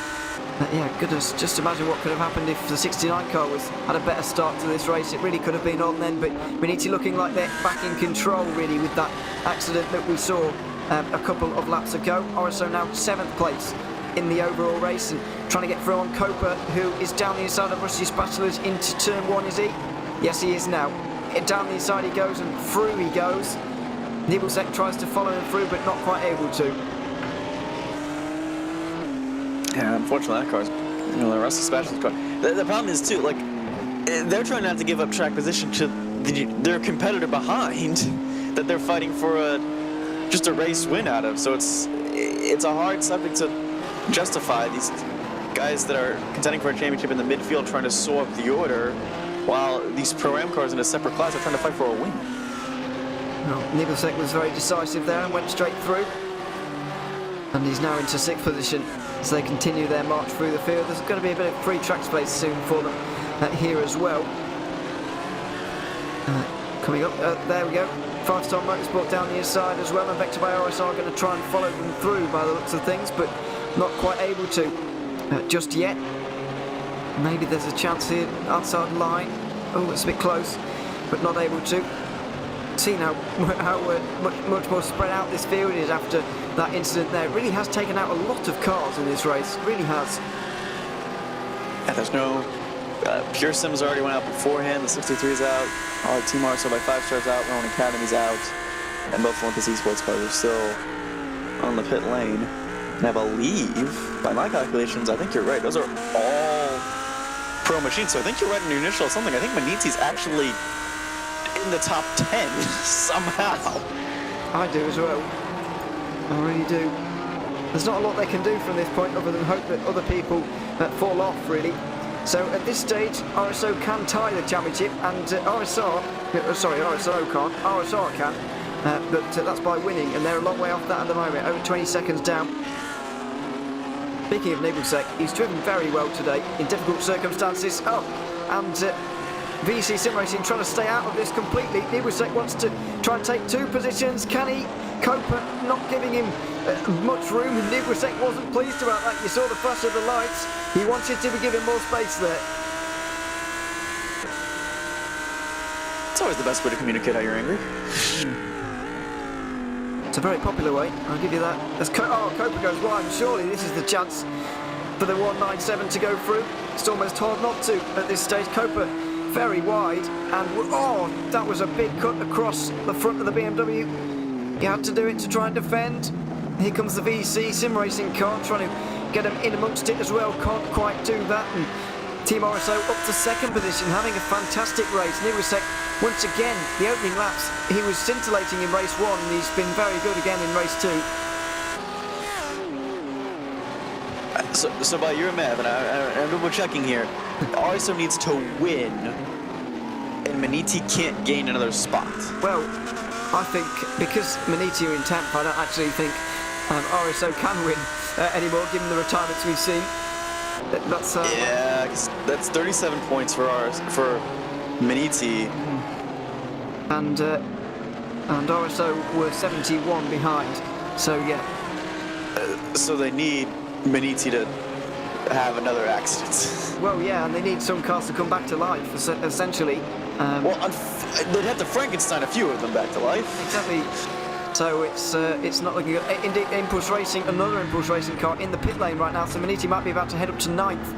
yeah, goodness, just imagine what could have happened if the 69 car had a better start to this race. It really could have been on then, but Maniti looking like they're back in control, really, with that accident that we saw a couple of laps ago. RSO now 7th place in the overall race, and trying to get through on Copa, who is down the inside of Rusty's Bachelors into turn 1, is he? Yes, he is now. Down the inside he goes, and through he goes. Nibelsek tries to follow him through, but not quite able to. Yeah, unfortunately, that car's, the Rusty's Bachelors car. The problem is, too, like, they're trying not to give up track position to their competitor behind that they're fighting for just a race win out of. So it's a hard subject to justify, these guys that are contending for a championship in the midfield trying to soar up the order, while these Pro-Am cars in a separate class are trying to fight for a win. Well, Nibelsek was very decisive there and went straight through. And he's now into 6th position as they continue their march through the field. There's going to be a bit of free track space soon for them here as well. Coming up, there we go. 5-star Motorsport down the inside as well, and Vector by RSR are going to try and follow them through by the looks of things, but not quite able to just yet. Maybe there's a chance here outside line. Oh, it's a bit close, but not able to. See now how much more spread out this field is after that incident there. It really has taken out a lot of cars in this race. It really has. Yeah, there's Pure Sims already went out beforehand. The 63's out. Team RSO by 5 stars out. Rowan Academy's out. And both Olympus Esports cars are still on the pit lane. And I believe, by my calculations, I think you're right. Those are all pro machines. So I think you're right in your initial something. I think Maniti's actually in the top 10 somehow. I do as well. I really do. There's not a lot they can do from this point other than hope that other people fall off, really. So at this stage, RSO can tie the championship, and RSO can't. RSR can, but that's by winning, and they're a long way off that at the moment, over 20 seconds down. Speaking of Nibelsek, he's driven very well today in difficult circumstances. Oh, and VC Sim Racing trying to stay out of this completely. Nibelsek wants to try and take 2 positions. Can he? Copa not giving him much room. Nibelsek wasn't pleased about that. You saw the flash of the lights. He wanted to be given more space there. It's always the best way to communicate how you're angry. It's a very popular way, I'll give you that. As Copa goes wide, surely this is the chance for the 197 to go through. It's almost hard not to at this stage. Copa very wide, and that was a big cut across the front of the BMW. He had to do it to try and defend. Here comes the VC Sim Racing car, trying to get him in amongst it as well. Can't quite do that. And Team RSO up to 2nd position, having a fantastic race. Nibelsek, once again, the opening laps, he was scintillating in race 1, and he's been very good again in race 2. So by your math, and I'm double checking here, RSO needs to win, and Maniti can't gain another spot. Well, I think because Maniti are in 10th, I don't actually think RSO can win anymore, given the retirements we've seen. That's yeah, that's 37 points for Maniti. And RSO were 71 behind. So yeah. So they need Maniti to have another accident. Well, yeah, and they need some cars to come back to life, essentially. They'd have to Frankenstein a few of them back to life. Exactly. So it's not looking good. Indeed, Impulse Racing, another Impulse Racing car in the pit lane right now. So Maniti might be about to head up to 9th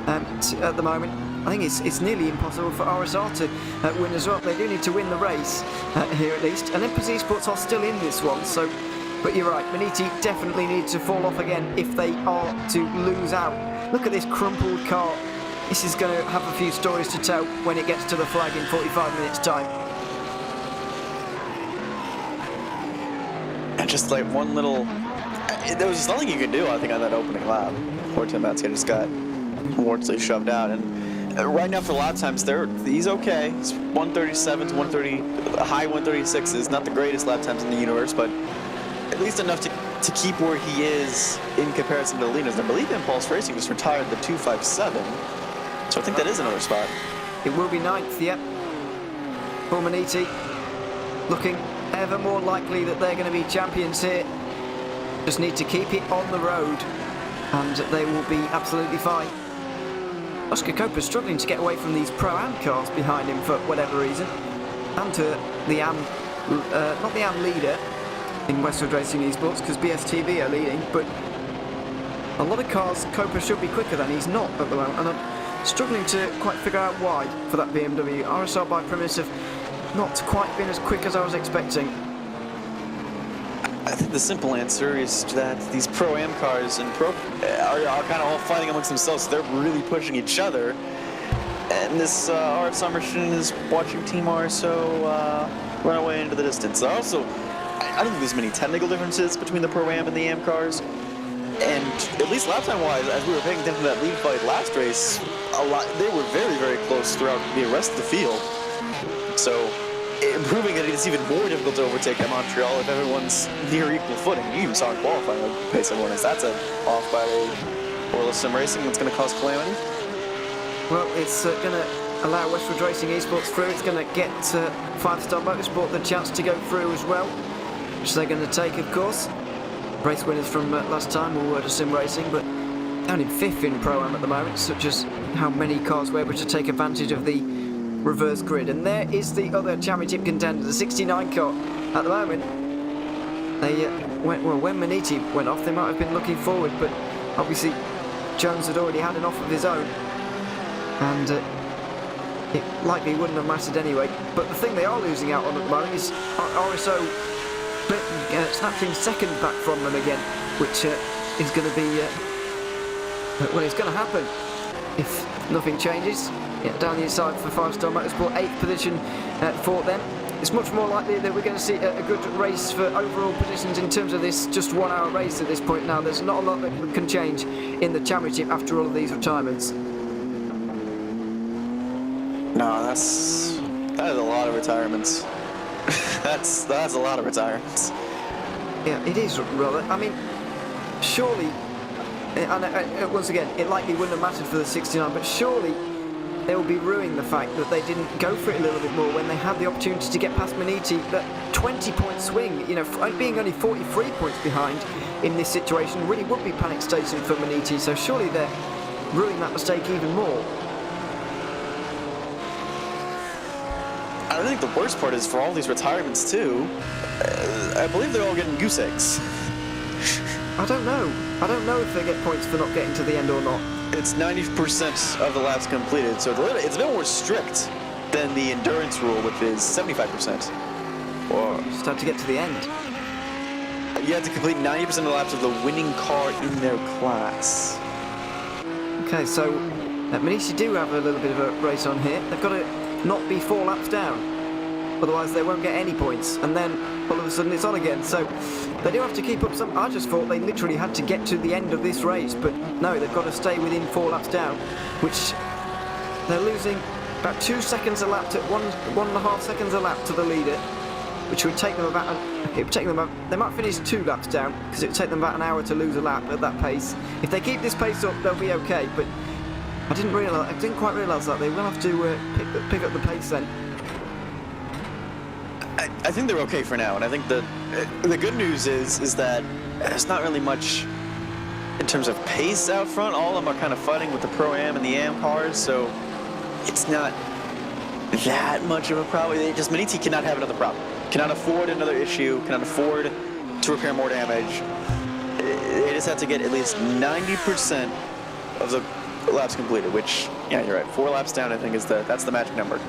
at the moment. I think it's nearly impossible for RSR to win as well. They do need to win the race here at least. And Impulse Esports are still in this one. So, but you're right, Maniti definitely needs to fall off again if they are to lose out. Look at this crumpled car. This is going to have a few stories to tell when it gets to the flag in 45 minutes' time. And just like one little... There was just nothing you could do, I think, on that opening lap. Poor Tim Metzger just got Wardsley shoved out. And right now for lap times, he's okay. It's 137 to 130, high 136 is not the greatest lap times in the universe, but at least enough to keep where he is in comparison to the leaders. I believe Impulse Racing just retired the 257. So I think that is another spot. It will be 9th, yep. For Maniti, looking ever more likely that they're going to be champions here. Just need to keep it on the road, and they will be absolutely fine. Oscar Copa's struggling to get away from these Pro-Am cars behind him for whatever reason, and to the not the AM leader in Westwood Racing Esports, because BSTV are leading, but a lot of cars Copa should be quicker than. He's not at the moment, and I'm struggling to quite figure out why for that BMW. RSR by Primus have not quite been as quick as I was expecting. I think the simple answer is that these Pro-Am cars and are kind of all fighting amongst themselves, so they're really pushing each other. And this RSR machine is watching Team RSO run away into the distance. Also, I don't think there's many technical differences between the Pro-Am and the AM cars. And at least lap time wise, as we were paying attention to that lead fight last race, they were very, very close throughout the rest of the field. So, proving that it's even more difficult to overtake at Montreal if everyone's near equal footing. You even saw in qualifying what pace everyone is. That's off by Orla Sim Racing that's going to cause calamity. Well, it's going to allow Westwood Racing Esports through. It's going to get 5-Star Motorsport the chance to go through as well, which they're going to take, of course. Race winners from last time will Orla Sim Racing, but down in 5th in Pro-Am at the moment, such as how many cars were able to take advantage of the reverse grid. And there is the other championship contender, the 69 car. At the moment, they when Maniti went off, they might have been looking forward, but obviously Jones had already had an off of his own. and it likely wouldn't have mattered anyway. But the thing they are losing out on at the moment is RSO snatching second back from them again, which is going to be, well, it's going to happen if nothing changes. Yeah, down the inside for 5-Star Motorsport, 8th position for them. It's much more likely that we're going to see a good race for overall positions in terms of this just 1 hour race at this point now. There's not a lot that can change in the championship after all of these retirements. No, that is a lot of retirements. that's a lot of retirements. Yeah, it is rather. I mean, surely, and once again, it likely wouldn't have mattered for the 69, but surely they will be ruining the fact that they didn't go for it a little bit more when they had the opportunity to get past Maniti. That 20-point swing, you know, being only 43 points behind in this situation really would be panic station for Maniti. So surely they're ruining that mistake even more. I think the worst part is for all these retirements too. I believe they're all getting goose eggs. I don't know. I don't know if they get points for not getting to the end or not. It's 90% of the laps completed, so it's a bit more strict than the endurance rule, which is 75%. Or you just have to get to the end. You have to complete 90% of the laps of the winning car in their class. Okay, so Maniti do have a little bit of a race on here. They've got to not be 4 laps down, otherwise they won't get any points, and then all of a sudden it's on again. So they do have to keep up some. I just thought they literally had to get to the end of this race, but no, they've got to stay within 4 laps down, which they're losing about 2 seconds a lap to 1.5 seconds a lap to the leader, which would take them about they might finish 2 laps down, because it would take them about an hour to lose a lap at that pace. If they keep this pace up, they'll be okay, but I didn't quite realise that. They will have to pick up the pace then. I think they're okay for now, and I think the good news is that there's not really much in terms of pace out front. All of them are kind of fighting with the Pro-Am and the Am cars, so it's not that much of a problem. Maniti cannot have another problem. Cannot afford another issue, cannot afford to repair more damage. They just have to get at least 90% of the laps completed, which, yeah, you're right, 4 laps down, I think, that's the magic number.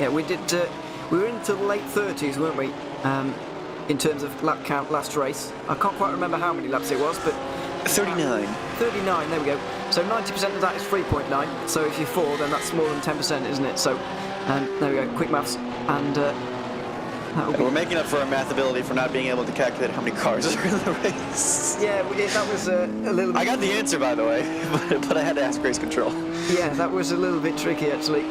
Yeah, we were into the late 30s, weren't we, in terms of lap count last race. I can't quite remember how many laps it was, but 39. 39, there we go. So 90% of that is 3.9, so if you're 4, then that's more than 10%, isn't it? So there we go, quick maths, and we're making up for our math ability for not being able to calculate how many cars are in the race. Yeah, that was a little bit... I got the answer, by the way, but I had to ask race control. Yeah, that was a little bit tricky, actually,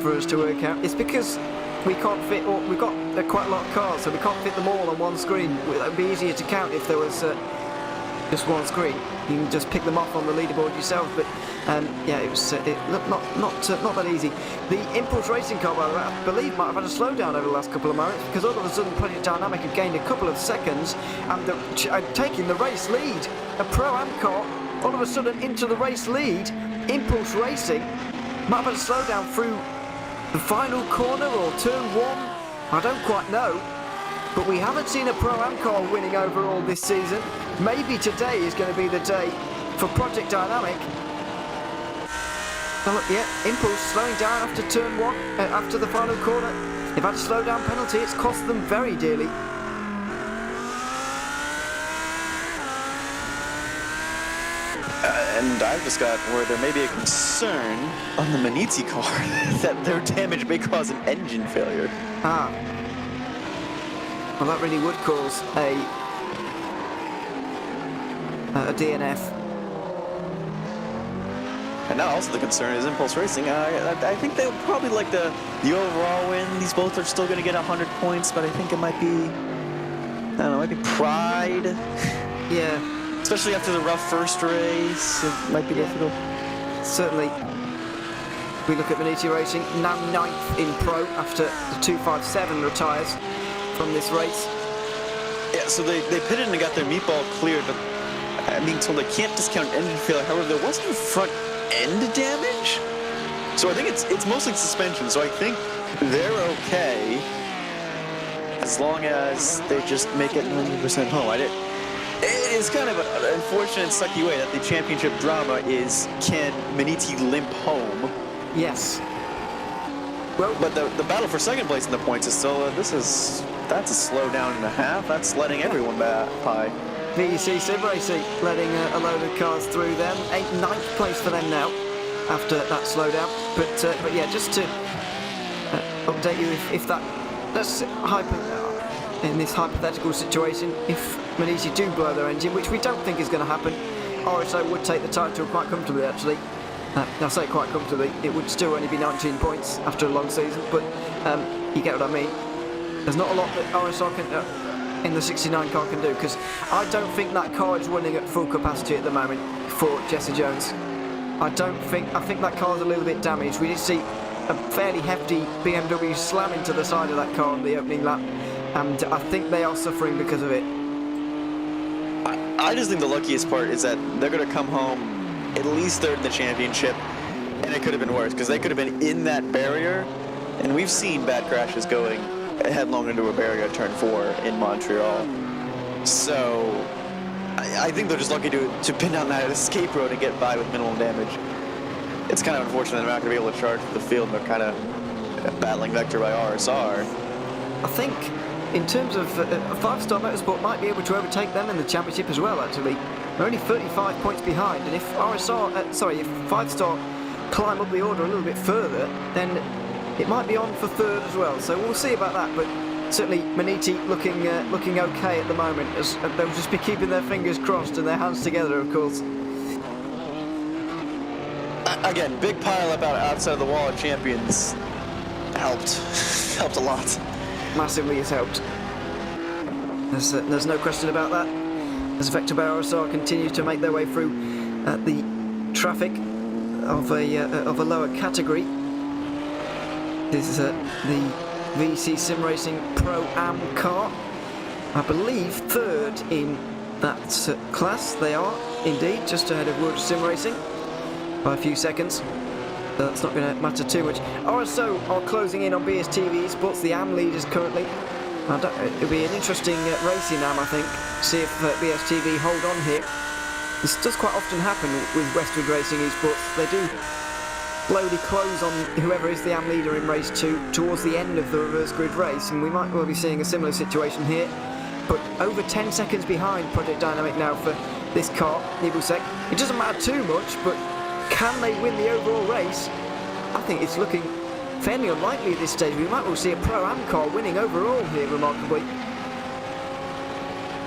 for us to work out. It's because we can't fit... we've got quite a lot of cars, so we can't fit them all on one screen. It would be easier to count if there was just one screen. You can just pick them off on the leaderboard yourself, but yeah, it was not that easy. The Impulse Racing car, by the way, I believe might have had a slowdown over the last couple of moments, because all of a sudden Project Dynamic had gained a couple of seconds and taking the race lead. A Pro-Am car all of a sudden into the race lead. Impulse Racing might have had a slowdown through the final corner or turn 1. I don't quite know. But we haven't seen a Pro-Am car winning overall this season. Maybe today is going to be the day for Project Dynamic. Oh, look, yeah, Impulse slowing down after turn 1, after the final corner. They've had a slowdown penalty. It's cost them very dearly. And I've just got where there may be a concern on the Maniti car that their damage may cause an engine failure. Ah. Well, that really would cause a DNF. And now also the concern is Impulse Racing. I think they'll probably like the overall win. These both are still going to get 100 points, but I think it might be, I don't know, it might be pride. Yeah. Especially after the rough first race, it might be difficult. Certainly. We look at Maniti Racing, now 9th in Pro after the 257 retires from this race. Yeah, so they pitted and got their meatball cleared, but I'm being told they can't discount engine failure. However, there wasn't front end damage, so I think it's mostly suspension. So I think they're okay as long as they just make it 90% home. It's kind of an unfortunate, sucky way that the championship drama is, can Maniti limp home Yes. Well, But the battle for second place in the points is still, that's a slowdown and a half. That's letting everyone by. VEC Sim Racing letting a load of cars through them. 9th place for them now after that slowdown. But yeah, just to update you, if that's in this hypothetical situation, if Medici do blow their engine, which we don't think is going to happen, RSO would take the title quite comfortably, actually. I say quite comfortably, it would still only be 19 points after a long season, but you get what I mean. There's not a lot that RSO can, in the 69 car can do, because I don't think that car is running at full capacity at the moment for Jesse Jones. I think that car's a little bit damaged. We did see a fairly hefty BMW slam into the side of that car on the opening lap, and I think they are suffering because of it. I just think the luckiest part is that they're going to come home at least third in the championship, and it could have been worse because they could have been in that barrier, and we've seen bad crashes going headlong into a barrier at turn 4 in Montreal. So I think they're just lucky to pin down that escape road and get by with minimal damage. It's kind of unfortunate they're not going to be able to charge for the field, and they're kind of battling vector by RSR. I think in terms of 5-Star Motorsport might be able to overtake them in the championship as well, actually. They're only 35 points behind, and if if 5-Star climb up the order a little bit further, then it might be on for third as well. So we'll see about that, but certainly Maniti looking okay at the moment, as they'll just be keeping their fingers crossed and their hands together, of course. Again, big pile up outside of the wall of champions helped a lot. Massively has helped. There's no question about that. As Vector by RSR continue to make their way through the traffic of a lower category. This is the VC Sim Racing Pro-Am car. I believe third in that class. They are indeed just ahead of World Sim Racing by a few seconds. That's not going to matter too much. RSO are closing in on BSTV Esports, the AM leaders currently. It'll be an interesting race in AM, I think. See if BSTV hold on here. This does quite often happen with Westwood Racing Esports. They do slowly close on whoever is the AM leader in race 2 towards the end of the reverse grid race, and we might well be seeing a similar situation here. But over 10 seconds behind Project Dynamic now for this car, Nibusek. It doesn't matter too much, but can they win the overall race? I think it's looking fairly unlikely at this stage. We might well see a Pro-Am car winning overall here, remarkably.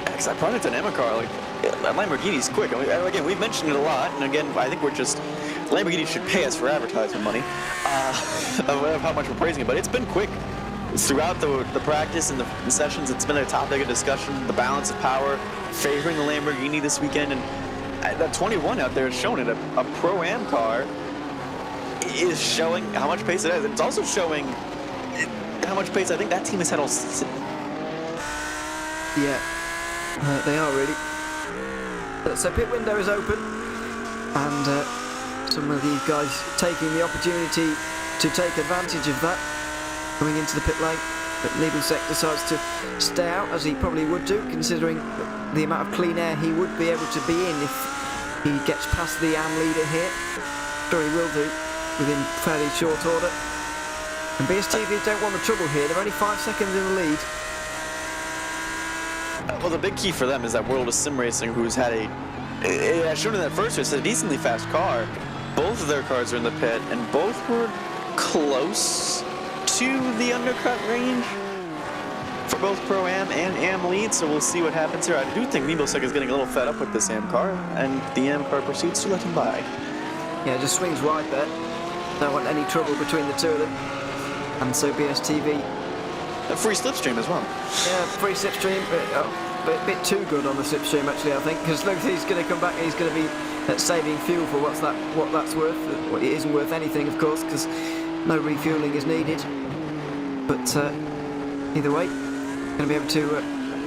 Because that Project Dynamic car, like, that Lamborghini's quick. Again, we've mentioned it a lot, and again, I think Lamborghini should pay us for advertisement money, of how much we're praising it, but it's been quick. Throughout the practice and the sessions, it's been a topic of discussion, the balance of power, favoring the Lamborghini this weekend, and that 21 out there is showing it. A Pro-Am car is showing how much pace it has. It's also showing how much pace I think that team has had all season. Yeah, they are really. So pit window is open, and some of these guys taking the opportunity to take advantage of that, coming into the pit lane. But Nibusek decides to stay out, as he probably would do, considering the amount of clean air he would be able to be in if he gets past the AM leader here. Sure he will do, within fairly short order. And BSTV don't want the trouble here. They're only 5 seconds in the lead. Well, the big key for them is that World of Sim Racing, who's had as shown in that first race, a decently fast car. Both of their cars are in the pit, and both were close to the undercut range for both Pro-Am and AM lead, so we'll see what happens here. I do think Nibusek is getting a little fed up with this AM car, and the AM car proceeds to let him by. Yeah, just swings wide there. Don't want any trouble between the two of them. And so BSTV. A free slipstream as well. Yeah, free slipstream, but a bit too good on the slipstream actually, I think, because look, he's going to come back and he's going to be saving fuel for what that's worth. Well, it isn't worth anything, of course, because no refueling is needed. But either way, going to be able to,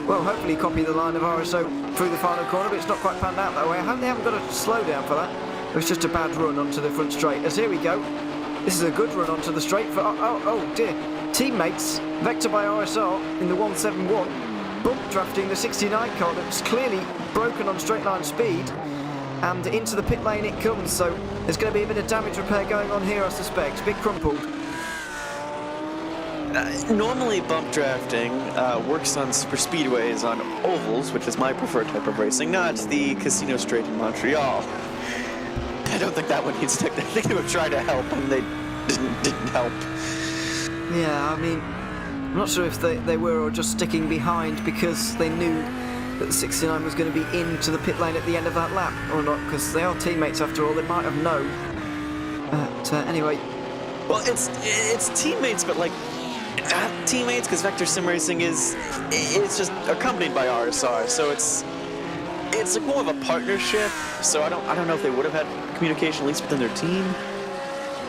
hopefully copy the line of RSO through the final corner, but it's not quite panned out that way. I hope they haven't got a slowdown for that. It was just a bad run onto the front straight. As here we go. This is a good run onto the straight for, oh dear. Teammates, Vector by RSR in the 171, bump drafting the 69 car that's clearly broken on straight line speed. and into the pit lane it comes, so there's going to be a bit of damage repair going on here, I suspect. Bit crumpled. Normally bump drafting works on super speedways on ovals, which is my preferred type of racing, not the casino straight in Montreal. I don't think that one needs to. I think they were trying to help and they didn't help. Yeah, I mean, I'm not sure if they were or just sticking behind because they knew that the 69 was going to be into the pit lane at the end of that lap or not, because they are teammates after all. They might have known. But anyway. Well, it's teammates, but like teammates, because Vector Sim Racing is just accompanied by RSR, so it's like more of a partnership. So I don't know if they would have had communication at least within their team.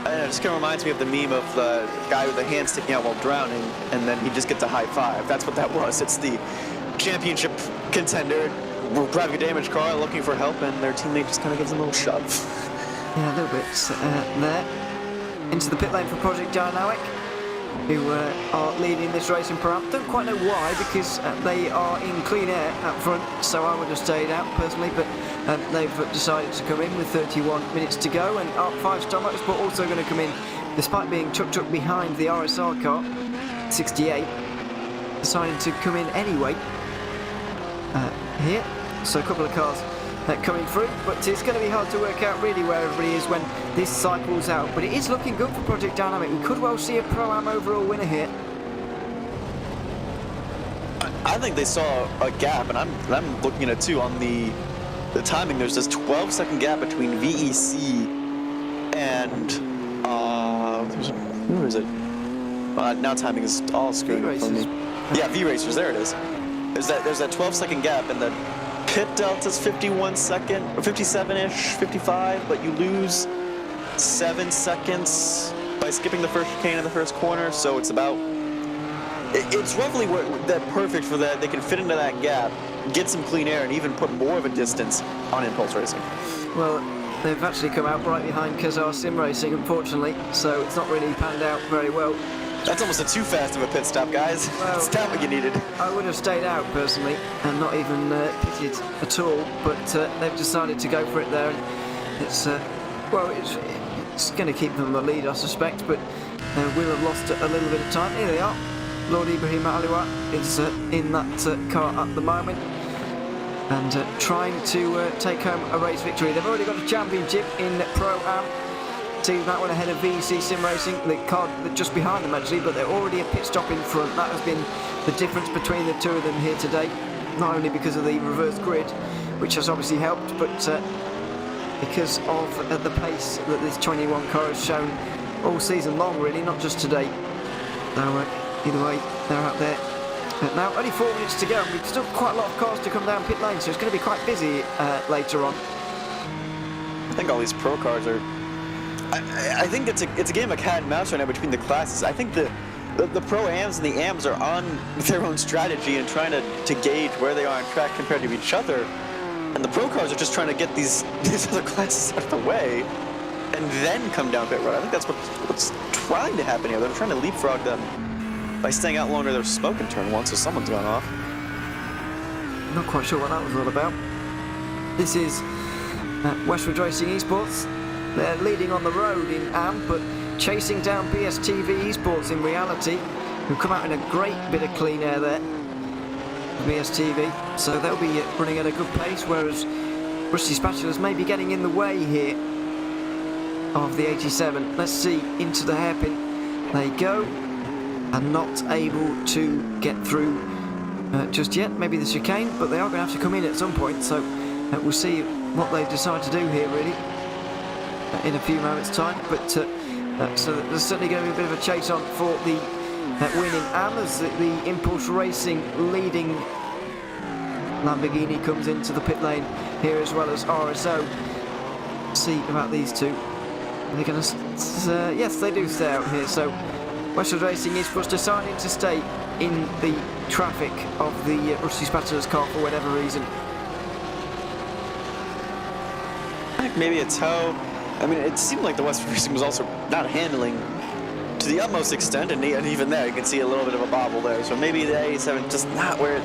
And it just kind of reminds me of the meme of the guy with the hand sticking out while drowning, and then he just gets a high five. That's what that was. It's the championship contender driving a damaged car looking for help, and their teammate just kind of gives them a little shove. Yeah, a little bit there. Into the pit lane for Project Dynamic, who are leading this racing program. Don't quite know why, because they are in clean air up front, so I would have stayed out personally, but they've decided to come in with 31 minutes to go, and Arc 5 Motorsport also going to come in, despite being tucked up behind the RSR car, 68, deciding to come in anyway here. So a couple of cars coming through, but it's going to be hard to work out really where everybody is when this cycles out, but it is looking good for Project Dynamic. We could well see a Pro-Am overall winner here. I think they saw a gap, and I'm looking at it too on the timing. There's this 12-second gap between VEC and who is it? Now timing is all screwed for me. Yeah, V-Racers. There it is. There's that 12-second gap, and the pit delta's 51 second or 57-ish, 55, but you lose 7 seconds by skipping the first chicane in the first corner. So it's about. It's roughly that perfect for that. They can fit into that gap, get some clean air, and even put more of a distance on Impulse Racing. Well, they've actually come out right behind Kazar Sim Racing, unfortunately, so it's not really panned out very well. That's almost a too fast of a pit stop, guys. Well, it's not what you needed. I would have stayed out personally and not even pitted at all, but they've decided to go for it there. And it's going to keep them the lead, I suspect, but we'll have lost a little bit of time. Here they are. Lord Ibrahim Aliwa is in that car at the moment and trying to take home a race victory. They've already got a championship in Pro-Am. Team that one ahead of VC Sim Racing, the car just behind them actually, but they're already a pit stop in front. That has been the difference between the two of them here today, not only because of the reverse grid, which has obviously helped, but because of the pace that this 21 car has shown all season long, really, not just today. Now, either way, they're out there. Now, only 4 minutes to go, and we've still quite a lot of cars to come down pit lane, so it's going to be quite busy later on. I think all these pro cars are. I think it's a game of cat and mouse right now between the classes. I think the Pro-Ams and the Ams are on their own strategy and trying to gauge where they are on track compared to each other. And the pro cars are just trying to get these other classes out of the way and then come down pit road. I think that's what's trying to happen here. They're trying to leapfrog them by staying out longer. They're smoking turn one, so someone's gone off. Not quite sure what that was all about. This is Westwood Racing Esports. They're leading on the road in AM, but chasing down BSTV Esports in reality, who come out in a great bit of clean air there. BSTV, so they'll be running at a good pace, whereas Rusty Spatulas may be getting in the way here of the 87. Let's see, into the hairpin they go, and not able to get through just yet. Maybe the chicane, but they are going to have to come in at some point, so we'll see what they decide to do here, really, in a few moments' time. But so there's certainly going to be a bit of a chase on for the win in AM as the Impulse Racing leading Lamborghini comes into the pit lane here, as well as RSO. See about these two. Are they going to? Yes, they do stay out here. So Westwood Racing is deciding to stay in the traffic of the Rusty Spatulas car for whatever reason. Maybe it's how. I mean, it seemed like the Westwood Racing was also not handling to the utmost extent, and even there you can see a little bit of a bobble there. So maybe the 87 just not where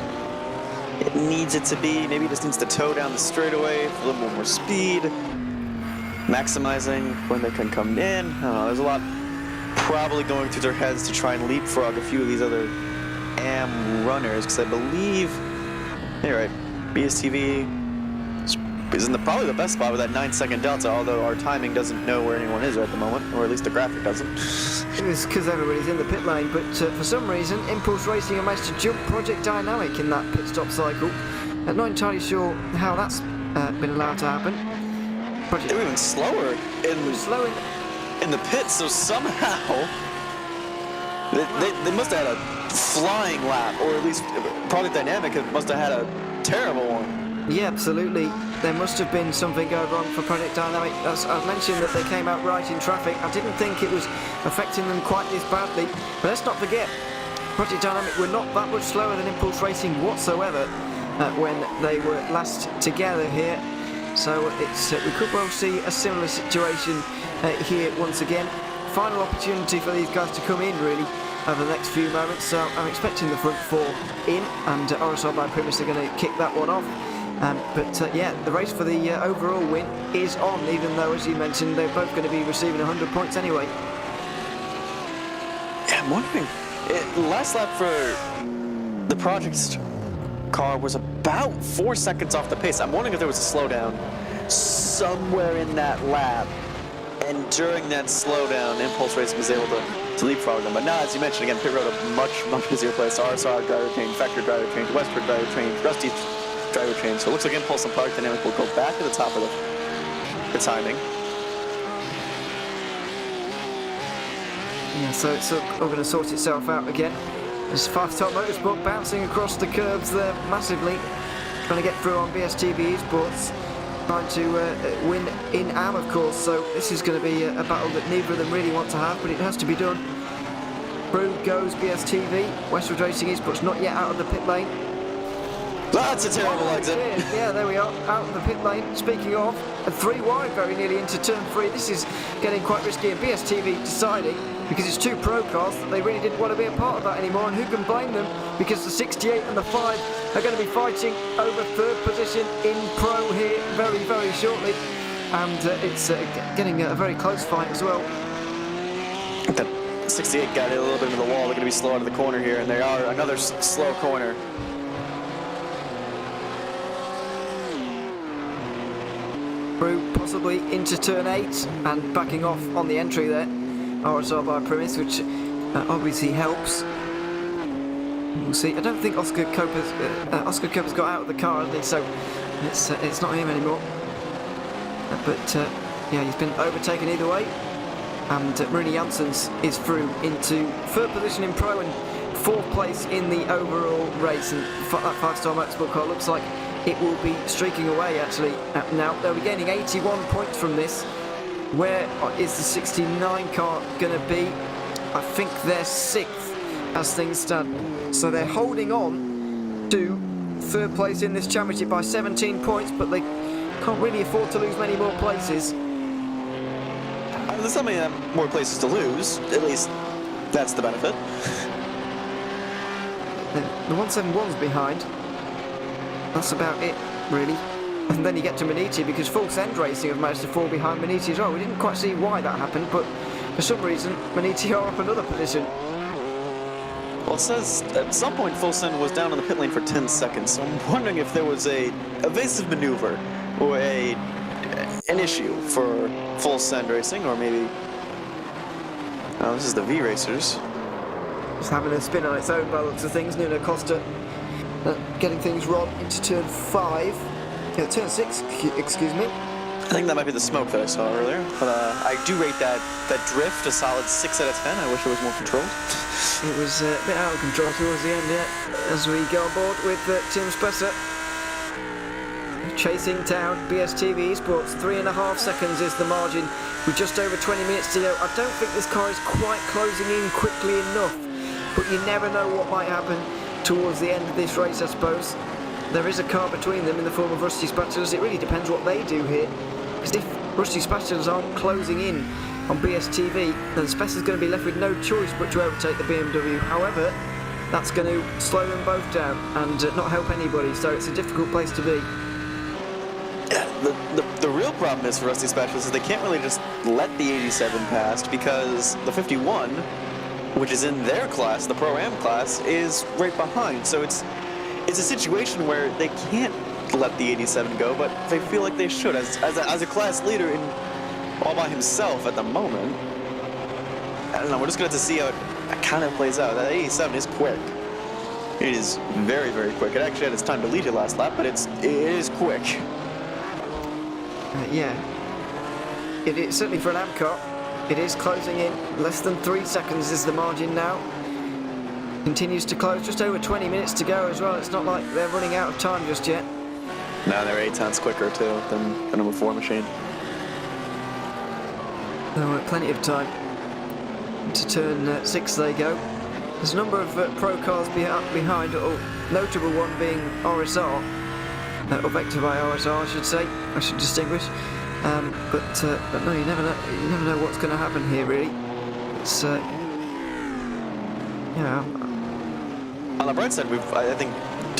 it needs it to be. Maybe it just needs to toe down the straightaway for a little more speed, maximizing when they can come in. I don't know, there's a lot probably going through their heads to try and leapfrog a few of these other AM runners, because I believe, you're right, BSTV is in probably the best spot with that 9-second delta, although our timing doesn't know where anyone is at the moment, or at least the graphic doesn't. It was because everybody's in the pit lane, but for some reason, Impulse Racing have managed to jump Project Dynamic in that pit stop cycle. Not entirely sure how that's been allowed to happen. They were even slower in the pit, so somehow they must have had a flying lap, or at least Project Dynamic must have had a terrible one. Yeah, absolutely. There must have been something go wrong for Project Dynamic. As I mentioned that they came out right in traffic, I didn't think it was affecting them quite this badly. But let's not forget, Project Dynamic were not that much slower than Impulse Racing whatsoever when they were last together here. So we could well see a similar situation here once again. Final opportunity for these guys to come in, really, over the next few moments. So I'm expecting the front four in, and RSL by Primus are going to kick that one off. Yeah, the race for the overall win is on, even though, as you mentioned, they're both going to be receiving 100 points anyway. Yeah, I'm wondering. Last lap for the Project's car was about 4 seconds off the pace. I'm wondering if there was a slowdown somewhere in that lap, and during that slowdown, Impulse Racing was able to leapfrog them. But now, as you mentioned, again, pit road a much busier place. RSR driver change, Vector driver change, Westford driver change, Rusty driver change. So it looks like Impulse and Project Dynamic will go back to the top of the timing. Yeah, so it's all going to sort itself out again. There's 5-star Motorsport bouncing across the curbs there massively, trying to get through on BSTV Esports, trying to win in AM, of course. So this is going to be a battle that neither of them really want to have, but it has to be done. Through goes BSTV. Westwood Racing Esports not yet out of the pit lane. That's a terrible exit. Yeah, there we are, out of the pit lane. Speaking of, a 3 wide very nearly into turn 3. This is getting quite risky, and BSTV deciding, because it's 2 pro cars, that they really didn't want to be a part of that anymore, and who can blame them, because the 68 and the 5 are going to be fighting over 3rd position in pro here very shortly, and it's getting a very close fight as well. The 68 got a little bit into the wall. They're going to be slow out of the corner here, and they are another slow corner. Through possibly into turn 8 and backing off on the entry there. RSR by Primus, which obviously helps. We'll see. I don't think Oscar Coper's got out of the car, I think, so it's not him anymore. Yeah, he's been overtaken either way. And Rooney Janssens is through into 3rd position in pro and 4th place in the overall race. And that 5-star Motorsport car looks like it will be streaking away, actually. Now, they'll be gaining 81 points from this. Where is the 69 car going to be? I think they're 6th as things stand. So they're holding on to 3rd place in this championship by 17 points, but they can't really afford to lose many more places. There's not many more places to lose. At least that's the benefit. The 171's behind. That's about it, really. And then you get to Maniti, because Full Send Racing have managed to fall behind Maniti as well. We didn't quite see why that happened, but for some reason, Maniti are up another position. Well, it says at some point Full Send was down in the pit lane for 10 seconds, so I'm wondering if there was a evasive maneuver or an issue for Full Send Racing, or maybe... Oh, this is the V Racers. It's having a spin on its own by the looks of things. Nuno Costa getting things wrong into turn 5. Yeah, turn 6, excuse me. I think that might be the smoke that I saw earlier, but I do rate that drift a solid 6 out of 10. I wish it was more controlled. It was a bit out of control towards the end, yeah, as we go on board with Tim Spesser. Chasing down BSTV Esports. 3.5 seconds is the margin with just over 20 minutes to go. I don't think this car is quite closing in quickly enough, but you never know what might happen towards the end of this race, I suppose. There is a car between them in the form of Rusty Spatulars. It really depends what they do here, because if Rusty Spatulars aren't closing in on BSTV, then Spesser's going to be left with no choice but to overtake the BMW. However, that's going to slow them both down and not help anybody, so it's a difficult place to be. The real problem is for Rusty Specialists is they can't really just let the 87 pass because the 51, which is in their class, the Pro-Am class, is right behind. So it's a situation where they can't let the 87 go, but they feel like they should as a class leader all by himself at the moment. I don't know, we're just going to have to see how it kind of plays out. That 87 is quick. It is very, very quick. It actually had its time to lead it last lap, but it is quick. Yeah, it is certainly for an AM car. It is closing in. Less than 3 seconds is the margin now. Continues to close. Just over 20 minutes to go as well. It's not like they're running out of time just yet. No, they're 8 tenths quicker too than the number 4 machine. Plenty of time. To turn 6 they go. There's a number of pro cars behind, or notable one being RSR. Or vector by RSR, I should say. I should distinguish. But no, you never know what's going to happen here, really. It's yeah. On the bright side, I think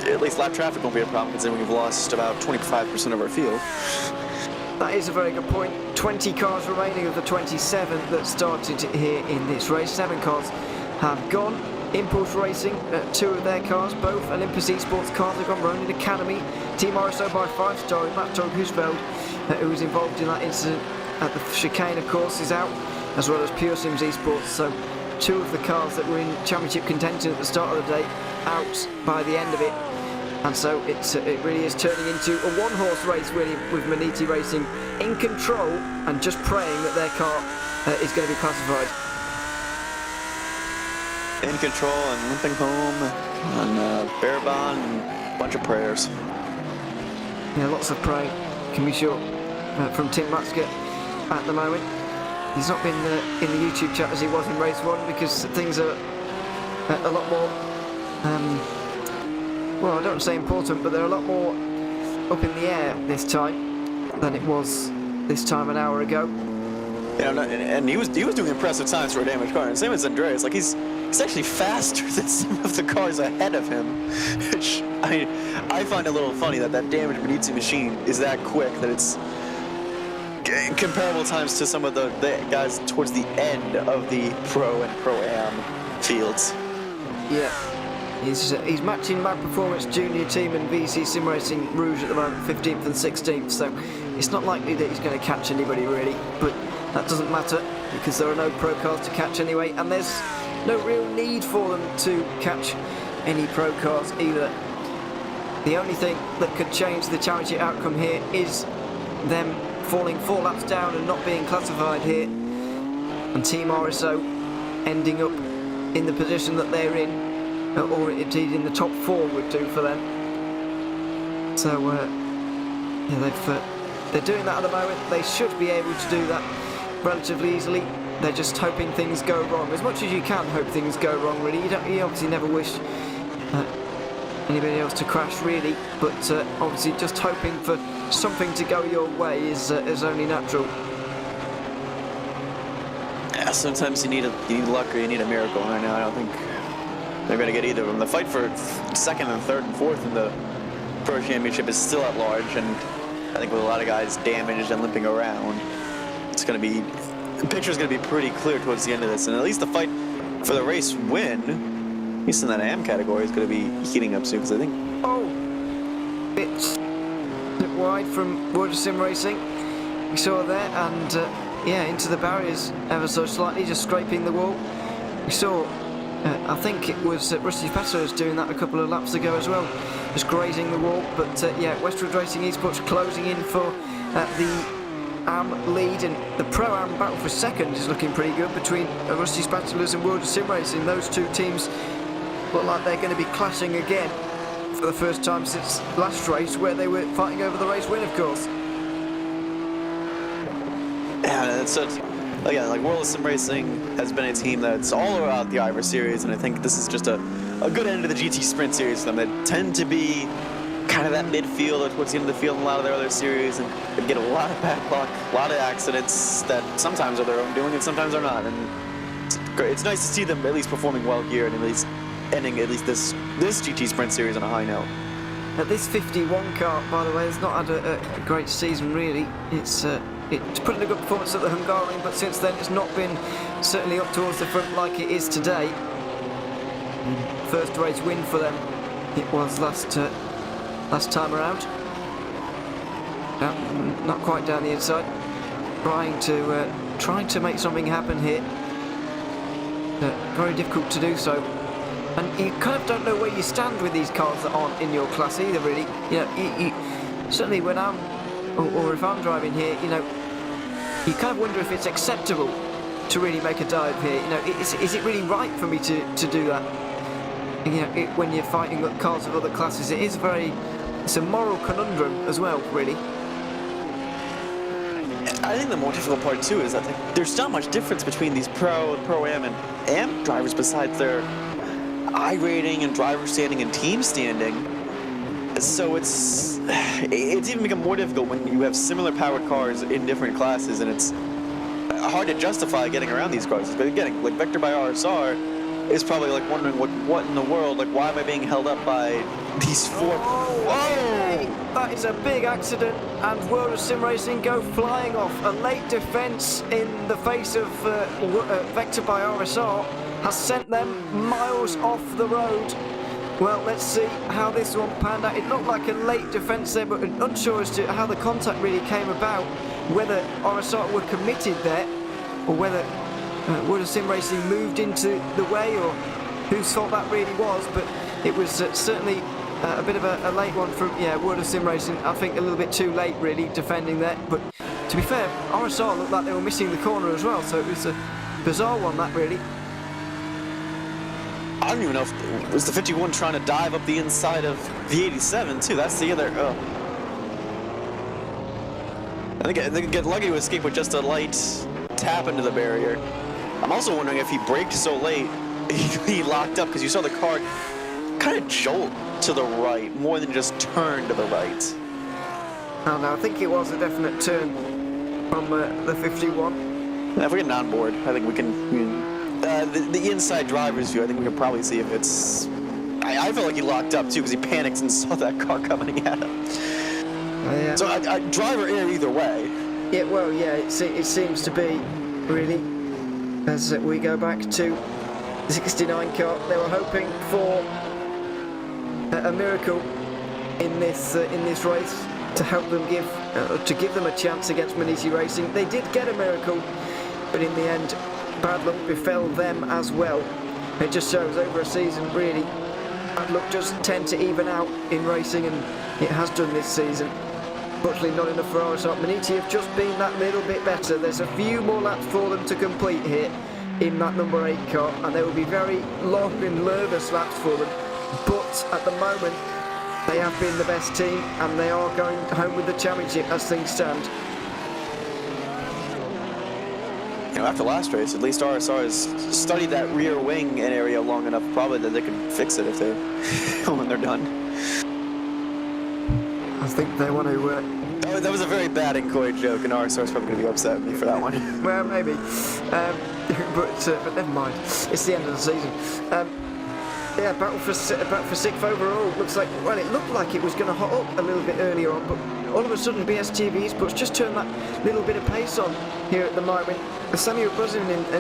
at least lap traffic won't be a problem, considering we've lost about 25% of our field. That is a very good point. 20 cars remaining of the 27 that started here in this race. 7 cars have gone. Impulse Racing, 2 of their cars, both Olympus Esports cars have gone. Ronin Academy, Team RSO by 5-star, Matt Husfeld, who was involved in that incident at the chicane, of course, is out, as well as Pure Sims Esports. So 2 of the cars that were in championship contention at the start of the day out by the end of it. And so it really is turning into a one-horse race, really, with Maniti Racing in control and just praying that their car is going to be classified. In control and limping home and Barabon and a bunch of prayers. Yeah, lots of praying, can be sure, from Tim Matska at the moment. He's not been in the YouTube chat as he was in race 1 because things are a lot more, well, I don't say important, but they're a lot more up in the air this time than it was this time an hour ago. Yeah, and he was doing impressive times for a damaged car, and same as Andreas. Like he's actually faster than some of the cars ahead of him, which I find a little funny that damaged Benizzi machine is that quick, that it's comparable times to some of the guys towards the end of the Pro and Pro-Am fields. Yeah, he's matching Mag Performance Junior Team and VC Sim Racing Rouge at the moment, 15th and 16th, so it's not likely that he's going to catch anybody really, but that doesn't matter because there are no pro cars to catch anyway, and there's no real need for them to catch any pro cars either. The only thing that could change the championship outcome here is them falling 4 laps down and not being classified here, and Team RSO ending up in the position that they're in, or indeed in the top 4 would do for them. So yeah, they're doing that at the moment. They should be able to do that relatively easily. They're just hoping things go wrong. As much as you can hope things go wrong, really. You obviously never wish anybody else to crash, really. But obviously just hoping for something to go your way is only natural. Yeah, sometimes you need luck or you need a miracle. Right now, I don't think they're going to get either of them. The fight for 2nd and 3rd and 4th in the Pro Championship is still at large, and I think with a lot of guys damaged and limping around, the picture's going to be pretty clear towards the end of this, and at least the fight for the race win, at least in that AM category, is going to be heating up soon, because I think... Oh! Bit wide from World of Sim Racing. We saw there, and yeah, into the barriers ever so slightly, just scraping the wall. We saw, I think it was Rusty Peters doing that a couple of laps ago as well, just grazing the wall, but yeah, Westwood Racing Esports closing in for the AM lead, and the Pro-Am battle for 2nd is looking pretty good between Rusty Spatulas and World of Sim Racing. Those 2 teams look like they're going to be clashing again for the first time since last race, where they were fighting over the race win, of course. Yeah, it's again, like World of Sim Racing has been a team that's all around the IVRA series, and I think this is just a good end of the GT Sprint Series for them. They tend to be kind of that midfield or towards the end of the field in a lot of their other series, and they get a lot of backluck, a lot of accidents that sometimes are their own doing and sometimes are not. And it's nice to see them at least performing well here and at least ending at least this GT Sprint Series on a high note. This 51 car, by the way, has not had a great season really. It's put in a good performance at the Hungarian, but since then it's not been certainly up towards the front like it is today. First race win for them it was last time around. Not quite down the inside. Trying to make something happen here. Very difficult to do so. And you kind of don't know where you stand with these cars that aren't in your class either, really. You know, you certainly when I'm, or if I'm driving here, you know, you kind of wonder if it's acceptable to really make a dive here. You know, is it really right for me to do that? You know, when you're fighting cars of other classes, it's a moral conundrum as well, really. I think the more difficult part too is that there's not much difference between these Pro-Am and Am drivers besides their iRating and driver standing and team standing. So it's even become more difficult when you have similar powered cars in different classes, and it's hard to justify getting around these cars. But again, like Vector by RSR is probably like wondering what in the world, like why am I being held up by these four? Whoa! That is a big accident, and World of Sim Racing go flying off. A late defence in the face of Vector by RSR has sent them miles off the road. Well, let's see how this one panned out. It looked like a late defence there, but unsure as to how the contact really came about, whether RSR were committed there, or whether World of Sim Racing moved into the way, or whose fault that really was. But it was certainly a bit of a late one from World of Sim Racing. I think a little bit too late, really, defending that. But to be fair, RSR looked like they were missing the corner as well, so it was a bizarre one, that really. I don't even know if it was the 51 trying to dive up the inside of the 87 too. That's the other. I think they get lucky to escape with just a light tap into the barrier. I'm also wondering if he braked so late, he locked up, because you saw the car kind of jolt to the right more than just turn to the right. Oh no, I think it was a definite turn from the 51. If we get on board, I think we can. The inside driver's view, I think we can probably see if it's. I feel like he locked up too, because he panicked and saw that car coming at him. Yeah. So driver error either way. Yeah, well, yeah, it seems to be really. As we go back to the 69 car, they were hoping for a miracle in this race to help them give them a chance against Munich Racing. They did get a miracle, but in the end, bad luck befell them as well. It just shows over a season, really, bad luck does tend to even out in racing, and it has done this season. Fortunately, not enough for RSR. Munich have just been that little bit better. There's a few more laps for them to complete here in that number 8 car, and there will be very long and nervous laps for them. But at the moment, they have been the best team, and they are going home with the championship as things stand. You know, after last race, at least RSR has studied that rear wing area long enough, probably, that they can fix it if they when they're done. I think they want to. That was a very bad and coy joke, and RSR's probably going to be upset at me for that one. Well, maybe, but never mind. It's the end of the season. Yeah, battle for 6th overall. Looks like, well, it looked like it was going to hot up a little bit earlier on, but all of a sudden BSTV Esports just turned that little bit of pace on here at the moment. Samuel buzzing at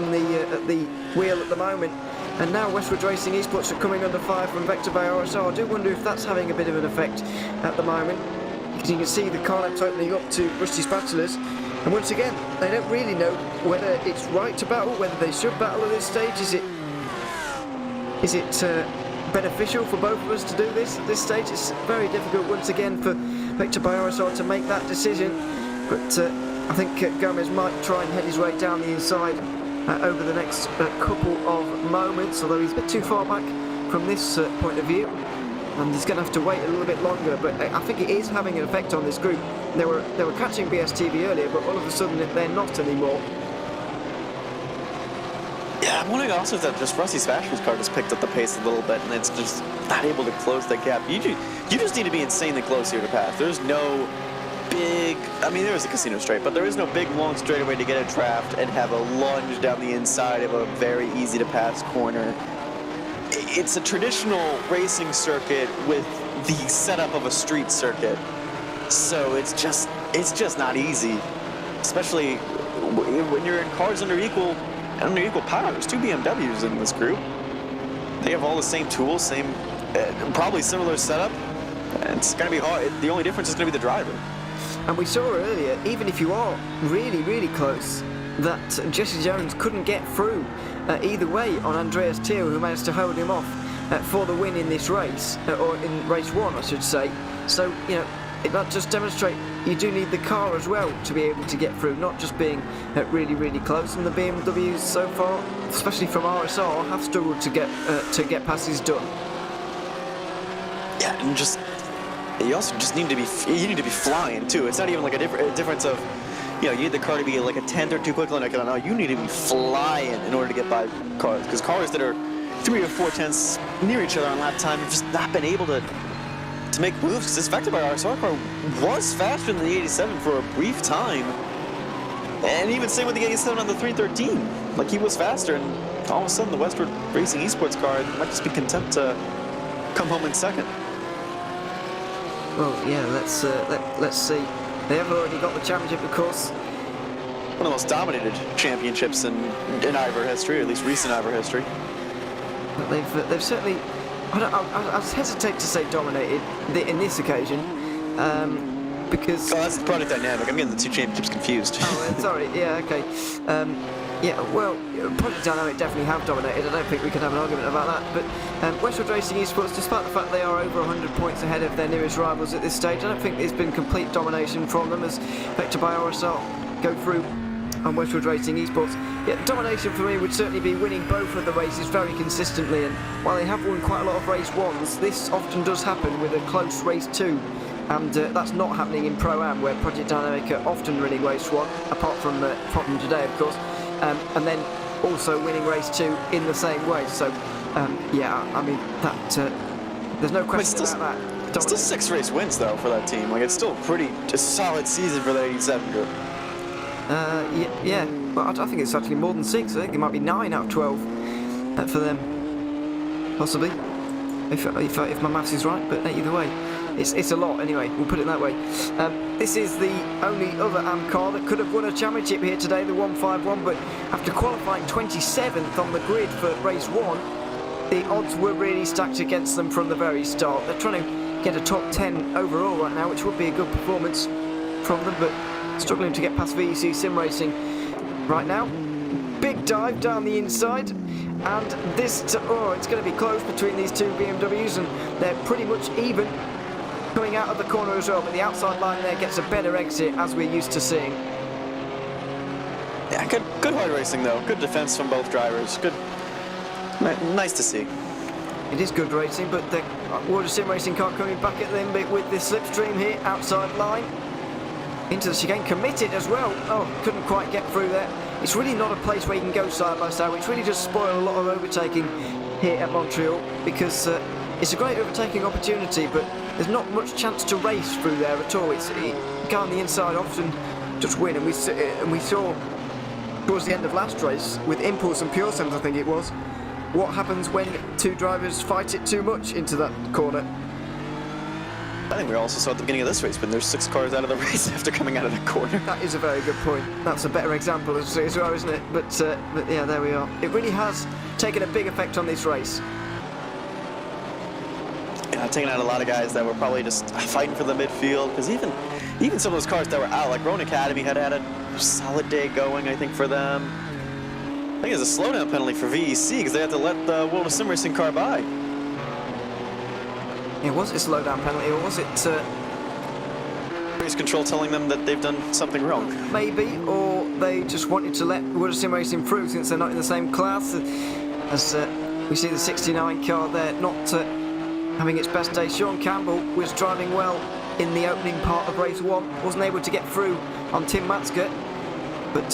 the wheel at the moment, and now Westwood Racing Esports are coming under fire from Vector by RSR. I do wonder if that's having a bit of an effect at the moment, because you can see the car laps opening up to Rusty Spatulas, and once again they don't really know whether it's right to battle, whether they should battle at this stage. Is it beneficial for both of us to do this at this stage? It's very difficult once again for Vector by RSR to make that decision, but I think Gomez might try and head his way down the inside over the next couple of moments, although he's a bit too far back from this point of view, and he's going to have to wait a little bit longer. But I think it is having an effect on this group. They were catching BSTV earlier, but all of a sudden they're not anymore. Yeah, I'm wondering also if that just Rusty Spatulas' car just picked up the pace a little bit, and it's just not able to close the gap. You just need to be insanely close here to pass. There's no big, I mean, there is a casino straight, but there is no big long straightaway to get a draft and have a lunge down the inside of a very easy to pass corner. it's a traditional racing circuit with the setup of a street circuit. So it's just not easy, especially when you're in cars under equal power. There's 2 BMWs in this group. They have all the same tools, same probably similar setup. And it's going to be hard. The only difference is going to be the driver. And we saw earlier, even if you are really, really close, that Jesse Jones couldn't get through either way on Andreas Thiel, who managed to hold him off for the win in this race, or in race 1, I should say. So, you know, that just demonstrates you do need the car as well to be able to get through, not just being really, really close. And the BMWs so far, especially from RSR, have struggled to get passes done. Yeah, and you also just need to be flying too. It's not even like a difference of, you know, you need the car to be like a tenth or 2 quicker than I can. No, you need to be flying in order to get by cars, because cars that are 3 or 4 tenths near each other on lap time have just not been able to make moves, because this Vector by RSR car was faster than the 87 for a brief time. And even same with the 87 on the 313. Like, he was faster, and all of a sudden the Westward Racing Esports car might just be content to come home in second. Well, yeah, let's see. They have already got the championship, of course. One of the most dominated championships in IVRA history, or at least recent IVRA history. But they've certainly, I hesitate to say dominated in this occasion, because... Oh, that's the product dynamic. I'm getting the 2 championships confused. Oh, sorry. Yeah, okay. Yeah, well, Project Dynamic definitely have dominated. I don't think we can have an argument about that. But Westwood Racing Esports, despite the fact they are over 100 points ahead of their nearest rivals at this stage, I don't think there's been complete domination from them as Vector by RSR go through on Westwood Racing Esports. Yeah, domination for me would certainly be winning both of the races very consistently, and while they have won quite a lot of race 1s, this often does happen with a close race 2. And that's not happening in Pro-Am, where Project Dynamic are often winning race 1, apart from today, of course. And then also winning race 2 in the same way. So, yeah, I mean, there's no question about that. It's still 6 race wins, though, for that team. Like, it's still a solid season for the 87 group. Yeah. Well, I think it's actually more than 6. I think it might be 9 out of 12 for them, possibly, if my maths is right. But either way, it's a lot anyway. We'll put it that way. This is the only other AM car that could have won a championship here today, the 151. But after qualifying 27th on the grid for race 1, the odds were really stacked against them from the very start. They're trying to get a top 10 overall right now, which would be a good performance from them, but struggling to get past VEC Sim Racing right now. Big dive down the inside, and it's going to be close between these 2 BMWs, and they're pretty much even coming out of the corner as well, but the outside line there gets a better exit, as we're used to seeing. Yeah, good hard racing though. Good defense from both drivers. Good, nice to see. It is good racing, but the Water Sim Racing car coming back at them with this slipstream here, outside line. Into the chicane, committed as well. Oh, couldn't quite get through there. It's really not a place where you can go side by side, which really does spoil a lot of overtaking here at Montreal, because it's a great overtaking opportunity, but there's not much chance to race through there at all. It's go on the inside often just win, and we saw towards the end of last race with Impulse and Pure Sims, I think it was, what happens when 2 drivers fight it too much into that corner. I think we also saw at the beginning of this race when there's 6 cars out of the race after coming out of the corner. That is a very good point. That's a better example as well, isn't it? But yeah, there we are. It really has taken a big effect on this race. Yeah, taking out a lot of guys that were probably just fighting for the midfield, because even some of those cars that were out, like Roan Academy had a solid day going, I think, for them. I think it's a slowdown penalty for VEC because they had to let the World of Sim Racing car by. Yeah, was it a slowdown penalty, or was it race control telling them that they've done something wrong? Maybe, or they just wanted to let World of Sim Racing through since they're not in the same class. As we see the 69 car there not having its best day. Sean Campbell was driving well in the opening part of race 1, wasn't able to get through on Tim Matzke, but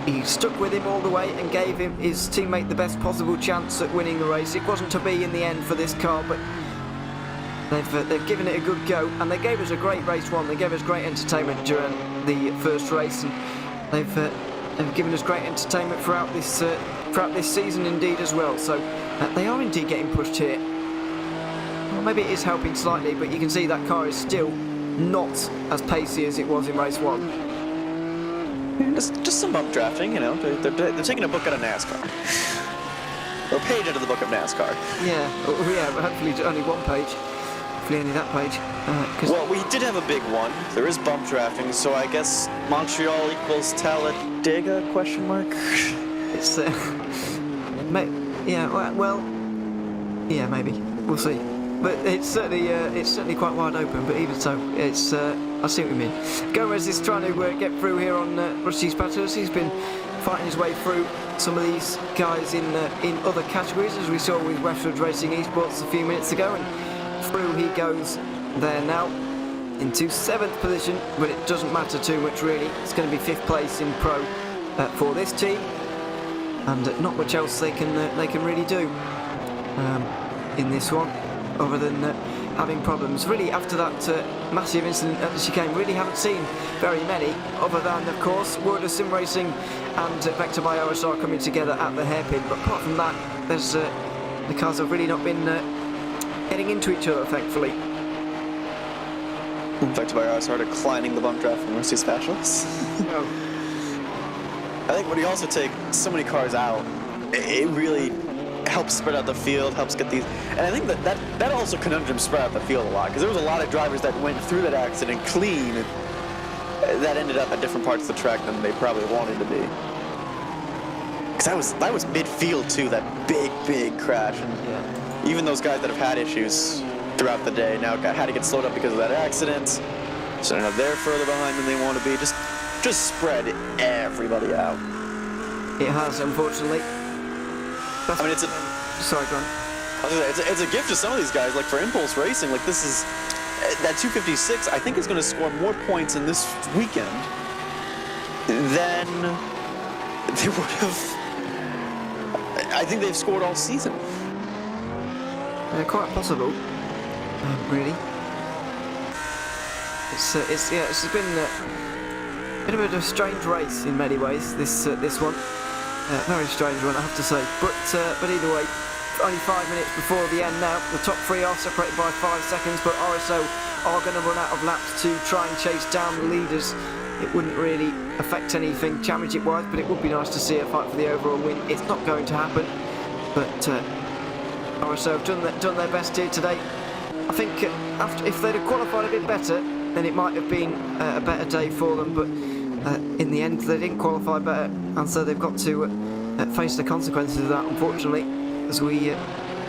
he stuck with him all the way and gave his teammate the best possible chance at winning the race. It wasn't to be in the end for this car, but they've given it a good go, and they gave us a great race 1. They gave us great entertainment during the first race, and they've given us great entertainment throughout this throughout this season indeed as well. So they are indeed getting pushed here. Well, maybe it is helping slightly, but you can see that car is still not as pacey as it was in race 1. Just some bump drafting, you know. They're taking a book out of NASCAR. Or a page out of the book of NASCAR. Yeah, but hopefully only one page. Hopefully only that page. Well, we did have a big one. There is bump drafting, so I guess Montreal equals Talladega, question mark? It's, yeah, maybe. We'll see. But it's certainly quite wide open, but even so, it's, I see what you mean. Gomez is trying to get through here on Rusty Spatters. He's been fighting his way through some of these guys in other categories, as we saw with Westwood Racing Esports a few minutes ago, and through he goes there now into 7th position, but it doesn't matter too much really. It's going to be 5th place in Pro for this team, and not much else they can really do in this one, other than having problems. Really, after that massive incident at the chicane, really haven't seen very many, other than, of course, World of Sim Racing and Vector by OSR coming together at the hairpin. But apart from that, there's the cars have really not been getting into each other, thankfully. Vector by OSR declining the bump draft from Rusty Specialists. Oh. I think when you also take so many cars out, it really helps spread out the field, helps get these, and I think that also conundrum spread out the field a lot, because there was a lot of drivers that went through that accident clean that ended up at different parts of the track than they probably wanted to be. Because that was midfield too, that big crash, and even those guys that have had issues throughout the day now had to get slowed up because of that accident, so now they're further behind than they want to be. Just spread everybody out. It has, unfortunately. I mean, Sorry, go on. It's a gift to some of these guys. Like for Impulse Racing, like this is that 256. I think is going to score more points in this weekend than they would have. I think they've scored all season. Quite possible. Really. It's been a bit of a strange race in many ways. This one. Very strange one, I have to say. But either way, only 5 minutes before the end now. The top 3 are separated by 5 seconds, but RSO are going to run out of laps to try and chase down the leaders. It wouldn't really affect anything championship-wise, but it would be nice to see a fight for the overall win. It's not going to happen, but RSO have done their best here today. I think if they'd have qualified a bit better, then it might have been a better day for them, but in the end they didn't qualify better, and so they've got to face the consequences of that, unfortunately, as we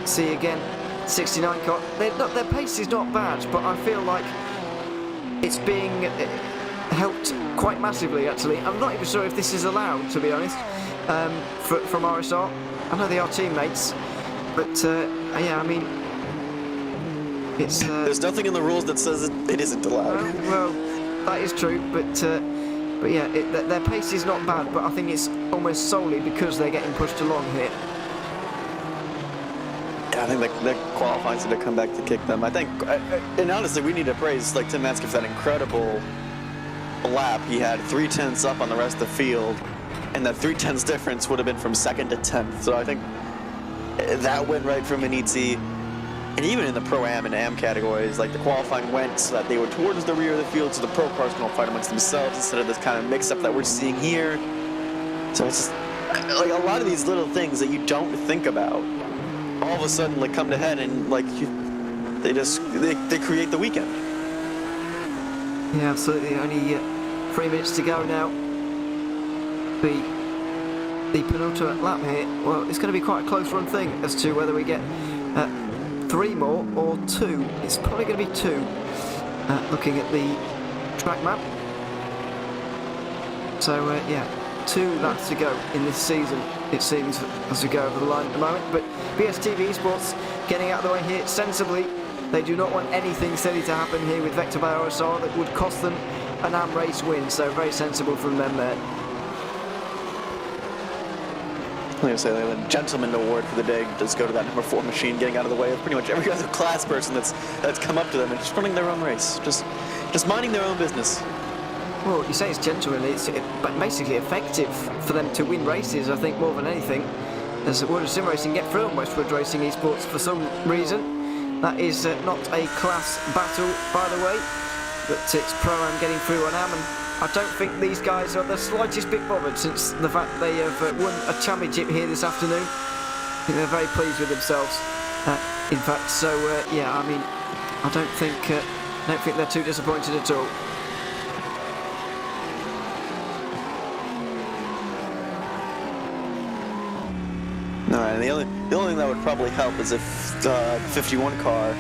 see again. 69 car, their pace is not bad, but I feel like it's being helped quite massively, actually. I'm not even sure if this is allowed, to be honest, from RSR. I know they are teammates, but yeah, I mean, it's there's nothing in the rules that says it isn't allowed. Well, that is true, but yeah, their pace is not bad, but I think it's almost solely because they're getting pushed along here. Yeah, I think they're qualifying to come back to kick them. I think, and honestly, we need to praise like Tim Matzke for that incredible lap. He had 3/10 up on the rest of the field, and that 3/10 difference would have been from 2nd to 10th. So I think that went right from Manizzi. And even in the Pro-Am and Am categories, like the qualifying went so that they were towards the rear of the field, so the pro cars can all fight amongst themselves instead of this kind of mix-up that we're seeing here. So it's just, like a lot of these little things that you don't think about, all of a sudden like come to head, and like they create the weekend. Yeah, absolutely. Only 3 minutes to go now. The penultimate lap here. Well, it's going to be quite a close run thing as to whether we get 3 more or 2. It's probably going to be 2, looking at the track map. So yeah, 2 laps to go in this season, it seems, as we go over the line at the moment. But BSTV Esports getting out of the way here sensibly. They do not want anything silly to happen here with Vector by OSR that would cost them an AM race win, so very sensible from them there. I'm going to say the gentleman award for the day does go to that number 4 machine, getting out of the way of pretty much every other class person that's come up to them and just running their own race, just minding their own business. Well, you say it's gentlemanly, it's basically effective for them to win races, I think, more than anything. as World of Sim Racing get through on Westwood Racing Esports for some reason. That is not a class battle, by the way, but it's Pro-Am getting through on Am, and I don't think these guys are the slightest bit bothered since the fact they have won a championship here this afternoon. I think they're very pleased with themselves, in fact, so yeah, I mean, I don't think they're too disappointed at all. No, and the only thing that would probably help is if the 51 car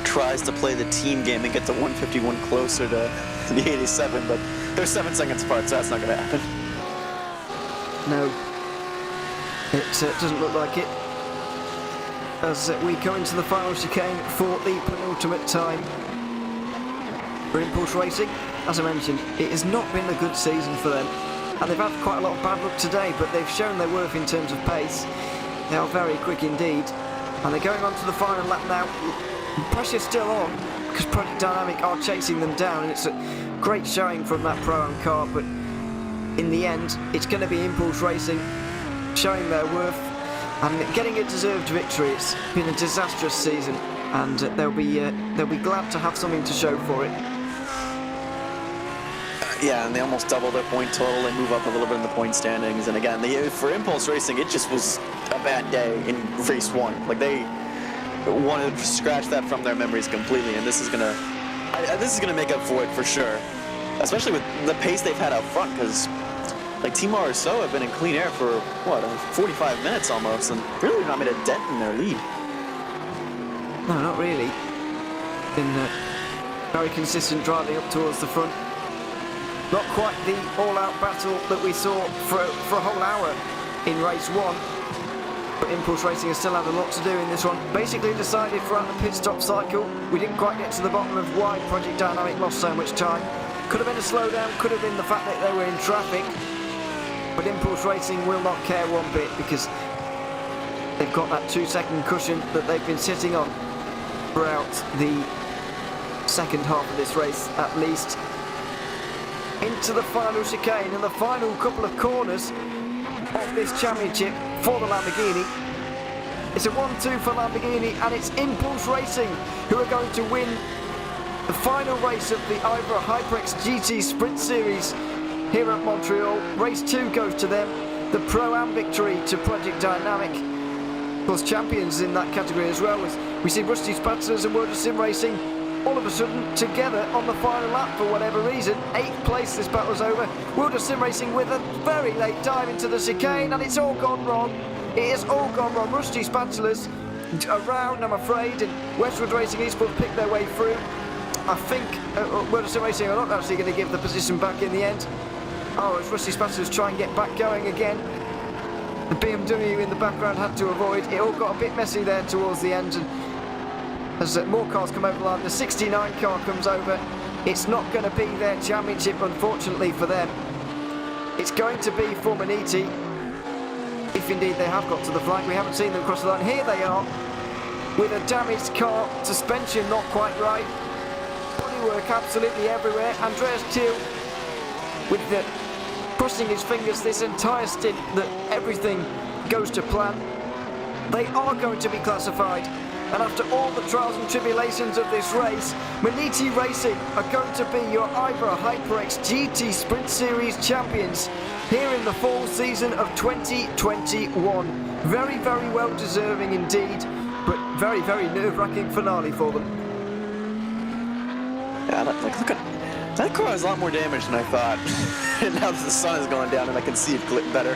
tries to play the team game and get the 151 closer to the 87, but they're 7 seconds apart, so that's not going to happen. No, it doesn't look like it. As we go into the final chicane for the penultimate time for Impulse Racing. As I mentioned, it has not been a good season for them, and they've had quite a lot of bad luck today, but they've shown their worth in terms of pace. They are very quick indeed, and they're going on to the final lap now. Pressure's still on because Project Dynamic are chasing them down, and it's a great showing from that Pro-Am car, but in the end it's going to be Impulse Racing showing their worth and getting a deserved victory. It's been a disastrous season, and they'll be glad to have something to show for it. Yeah, and they almost double their point total. They move up a little bit in the point standings, and again, for Impulse Racing, it just was a bad day in race 1. Like, they wanted to scratch that from their memories completely, and this is gonna make up for it for sure, especially with the pace they've had out front, because like Team RSO have been in clean air for what, 45 minutes almost, and really not made a dent in their lead. No, not really. Been very consistent driving up towards the front. Not quite the all-out battle that we saw for a whole hour in race 1. But Impulse Racing has still had a lot to do in this one. Basically decided throughout the pit stop cycle, we didn't quite get to the bottom of why Project Dynamic lost so much time. Could have been a slowdown, could have been the fact that they were in traffic. But Impulse Racing will not care one bit because they've got that 2-second cushion that they've been sitting on throughout the second half of this race at least. Into the final chicane and the final couple of corners of this championship for the Lamborghini. It's a 1-2 for Lamborghini, and it's Impulse Racing who are going to win the final race of the IVRA HyperX GT Sprint Series here at Montreal. Race 2 goes to them, the Pro-Am victory to Project Dynamic. Of course, champions in that category as well, as we see Rusty Spatzers and World of Sim Racing all of a sudden together on the final lap for whatever reason. 8th place, this battle's over. World of Sim Racing with a very late dive into the chicane, and it's all gone wrong. It has all gone wrong. Rusty Spatzers around, I'm afraid, and Westwood Racing Esports picked their way through. I think World of Sim Racing are not actually going to give the position back in the end. Oh, as Rusty Spatzers try and get back going again. The BMW in the background had to avoid. It all got a bit messy there towards the end, and as more cars come over the line, the 69 car comes over. It's not going to be their championship, unfortunately, for them. It's going to be for Maniti, if indeed they have got to the flag. We haven't seen them cross the line. Here they are, with a damaged car, suspension not quite right, bodywork absolutely everywhere. Andreas Thiel with the crossing his fingers this entire stint that everything goes to plan. They are going to be classified. And after all the trials and tribulations of this race, Maniti Racing are going to be your IVRA HyperX GT Sprint Series champions here in the fall season of 2021. Very, very well deserving indeed, but very, very nerve-wracking finale for them. Yeah, look at that car has a lot more damage than I thought. And now that the sun is going down and I can see it better.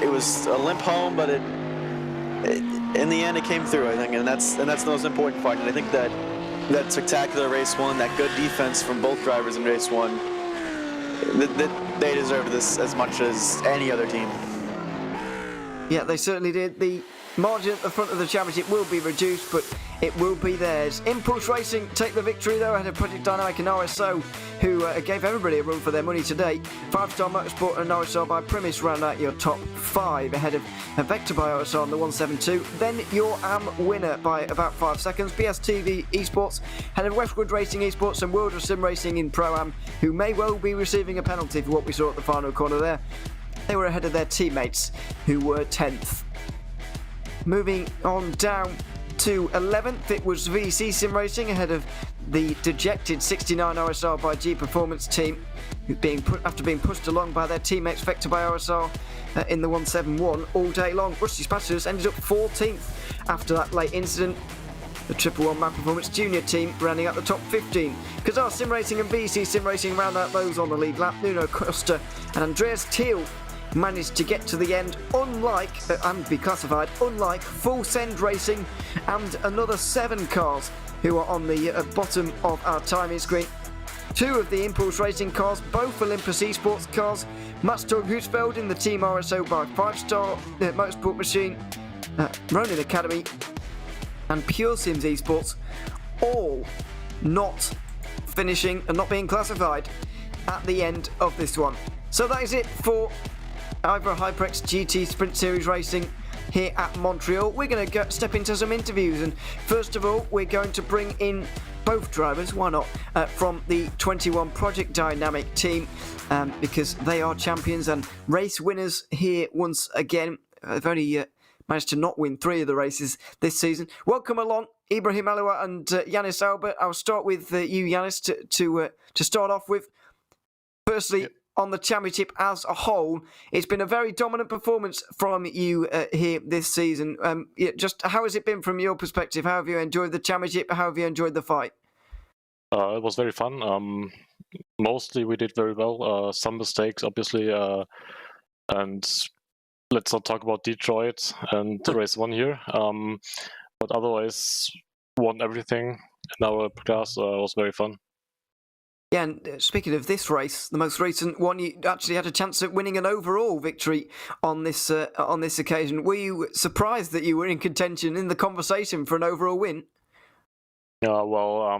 It was a limp home, but in the end, it came through, I think, and that's the most important part. And I think that spectacular race 1, that good defense from both drivers in race 1, they deserve this as much as any other team. Yeah, they certainly did. The margin at the front of the championship will be reduced, but it will be theirs. Impulse Racing take the victory though ahead of Project Dynamic and RSO, who gave everybody a run for their money today. 5-Star Motorsport and RSO by Primus round out your top 5 ahead of Vector by RSO on the 172. Then your AM winner by about 5 seconds. BSTV Esports ahead of Westwood Racing Esports and World of Sim Racing in Pro-Am, who may well be receiving a penalty for what we saw at the final corner there. They were ahead of their teammates, who were 10th. Moving on down to 11th, it was VC Sim Racing ahead of the dejected 69 RSR by G Performance team, after being pushed along by their teammates Vector by RSR in the 171 all day long. Rusty Spatters ended up 14th after that late incident. The Triple One Man Performance Junior team rounding out the top 15. Kazar Sim Racing and VC Sim Racing round out those on the lead lap. Nuno Costa and Andreas Thiel managed to get to the end, and be classified, unlike Full Send Racing and another 7 cars who are on the bottom of our timing screen. 2 of the Impulse Racing cars, both Olympus Esports cars. Mats Tug Husfeld in the Team RSO by 5-Star Motorsport Machine, Ronin Academy and Pure Sims Esports, all not finishing and not being classified at the end of this one. So that is it for IVRA HyperX GT Sprint Series Racing here at Montreal. We're going to step into some interviews, and first of all we're going to bring in both drivers, why not, from the 21 Project Dynamic team, because they are champions and race winners here once again. They've only managed to not win 3 of the races this season. Welcome along, Ibrahim Alua and Yanis Albert. I'll start with you, Yanis, to start off with. Firstly, yep. On the championship as a whole, it's been a very dominant performance from you here this season. Just how has it been from your perspective? How have you enjoyed the championship? How have you enjoyed the fight? It was very fun. Mostly we did very well. Some mistakes, obviously, and let's not talk about Detroit and race 1 here. But otherwise, won everything in our class. Was very fun. Yeah, and speaking of this race, the most recent one, you actually had a chance at winning an overall victory on this occasion. Were you surprised that you were in contention in the conversation for an overall win? Yeah, well,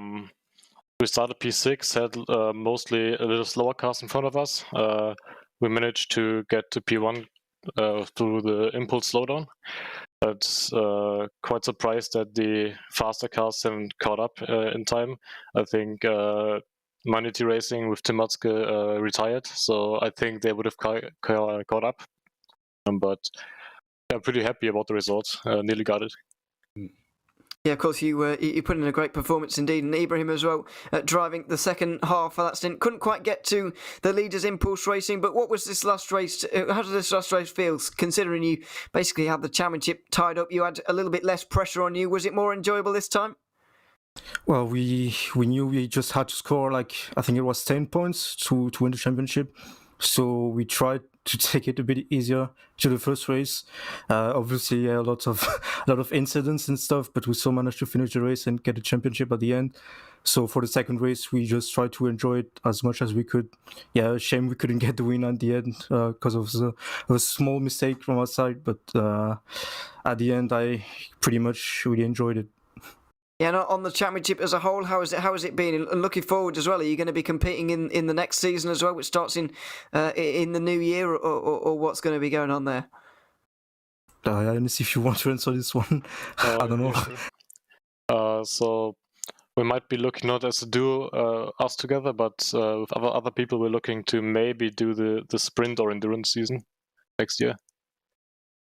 we started P6, had mostly a little slower cars in front of us. We managed to get to P1 through the impulse slowdown. But quite surprised that the faster cars haven't caught up in time. I think Manity Racing with Tim Matzke retired, so I think they would have caught up. But I'm pretty happy about the results. Nearly got it. Yeah, of course, you put in a great performance indeed, and Ibrahim as well, driving the second half of that stint. Couldn't quite get to the leaders Impulse Racing, but what was this last race? How did this last race feel, considering you basically had the championship tied up? You had a little bit less pressure on you. Was it more enjoyable this time? Well, we knew we just had to score, I think it was 10 points to win the championship. So we tried to take it a bit easier to the first race. Obviously, a lot of incidents and stuff, but we still managed to finish the race and get the championship at the end. So for the second race, we just tried to enjoy it as much as we could. Yeah, shame we couldn't get the win at the end because of a small mistake from our side. But at the end, I pretty much really enjoyed it. Yeah, and on the championship as a whole, how has it been? And looking forward as well, are you going to be competing in the next season as well, which starts in the new year, or what's going to be going on there? Yanis, if you want to answer this one, I don't know. Sure. So we might be looking not as a duo, us together, but with other people, we're looking to maybe do the sprint or endurance season next year.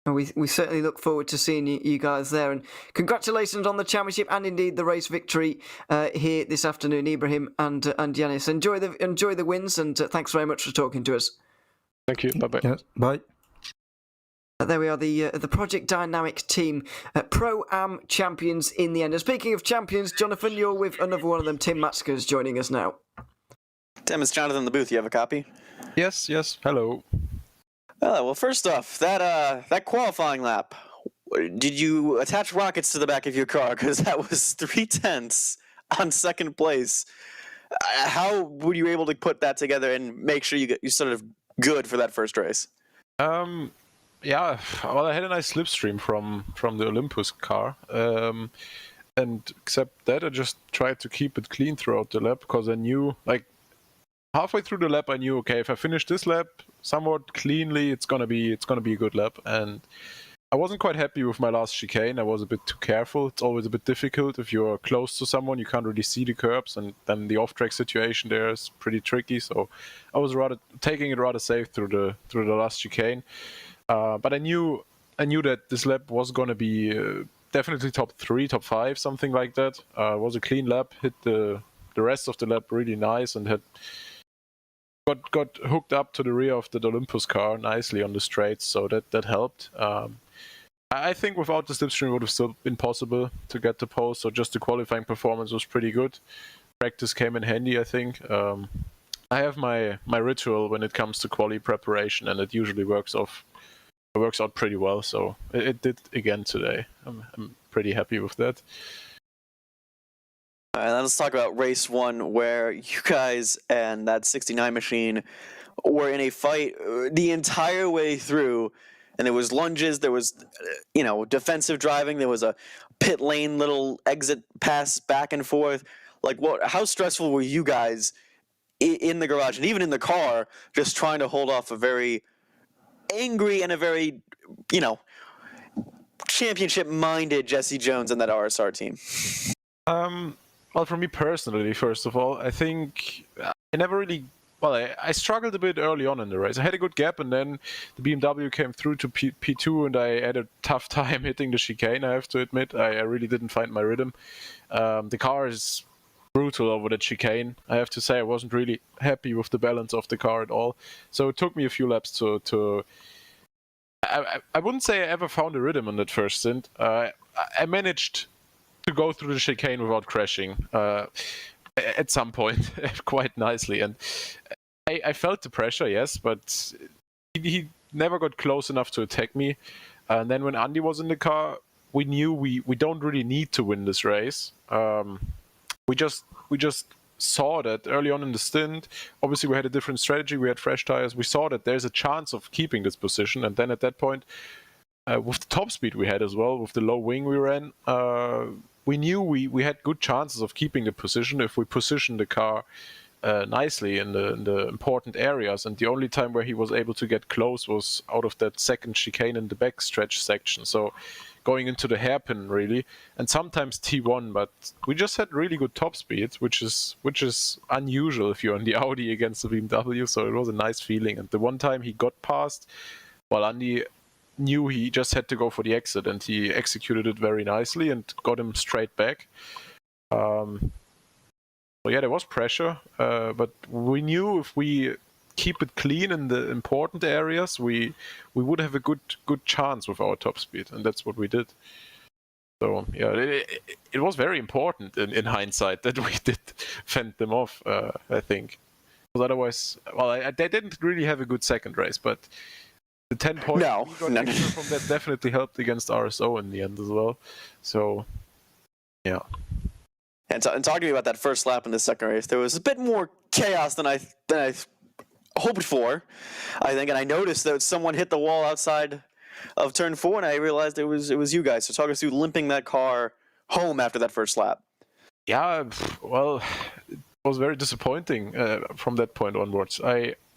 We certainly look forward to seeing you guys there, and congratulations on the championship and indeed the race victory here this afternoon, Ibrahim and Yanis. Enjoy the wins, and thanks very much for talking to us. Thank you. Bye bye. Yeah, bye. There we are, the Project Dynamic team, Pro-Am champions in the end. And speaking of champions, Jonathan, you're with another one of them. Tim Matzke is joining us now. Tim, it's Jonathan in the booth. You have a copy? Yes. Hello. Well, first off, that qualifying lap, did you attach rockets to the back of your car? Because that was 3/10 on second place. How were you able to put that together and make sure you sort of good for that first race? Yeah, well, I had a nice slipstream from the Olympus car, and except that, I just tried to keep it clean throughout the lap because I knew, halfway through the lap, I knew, okay, if I finish this lap somewhat cleanly, it's gonna be a good lap. And I wasn't quite happy with my last chicane. I was a bit too careful. It's always a bit difficult. If you're close to someone, you can't really see the curbs, and then the off-track situation there is pretty tricky. So I was rather taking it rather safe through the last chicane. But I knew that this lap was going to be definitely top 3, top 5, something like that. It was a clean lap, hit the rest of the lap really nice, and had got hooked up to the rear of the Olympus car nicely on the straights, so that helped. I think without the slipstream it would have still been possible to get the pole, so just the qualifying performance was pretty good. Practice came in handy, I think. I have my ritual when it comes to quali preparation, and it usually works out pretty well, so it did again today. I'm pretty happy with that. All right, let's talk about race 1, where you guys and that 69 machine were in a fight the entire way through. And there was lunges, there was, defensive driving, there was a pit lane little exit pass back and forth. Like, how stressful were you guys in the garage and even in the car, just trying to hold off a very angry and a very, championship-minded Jesse Jones and that RSR team? Well, for me personally, first of all, I think I never really... Well, I struggled a bit early on in the race. I had a good gap, and then the BMW came through to P2, and I had a tough time hitting the chicane, I have to admit. I really didn't find my rhythm. The car is brutal over the chicane. I have to say I wasn't really happy with the balance of the car at all. So it took me a few laps to I wouldn't say I ever found a rhythm on that first stint. I managed to go through the chicane without crashing. At some point, quite nicely, and I felt the pressure, yes, but he never got close enough to attack me. And then when Andy was in the car, we knew we don't really need to win this race. We just saw that early on in the stint. Obviously, we had a different strategy. We had fresh tires. We saw that there's a chance of keeping this position, and then at that point, with the top speed we had as well, with the low wing we ran, we knew we had good chances of keeping the position if we positioned the car nicely in the important areas. And the only time where he was able to get close was out of that second chicane in the backstretch section. So going into the hairpin really, and sometimes T1, but we just had really good top speed, which is unusual if you're on the Audi against the BMW. So it was a nice feeling. And the one time he got past, while Andy knew he just had to go for the exit, and he executed it very nicely and got him straight back. So yeah, there was pressure, but we knew if we keep it clean in the important areas, we would have a good chance with our top speed, and that's what we did. So yeah, it was very important in hindsight that we did fend them off, I think. Because otherwise, well, they didn't really have a good second race, but the 10 points we got extra from that definitely helped against RSO in the end as well. So, yeah. And talking about that first lap in the second race, there was a bit more chaos than I hoped for, I think. And I noticed that someone hit the wall outside of turn 4, and I realized it was you guys. So talk us through limping that car home after that first lap. Yeah, well, it was very disappointing from that point onwards.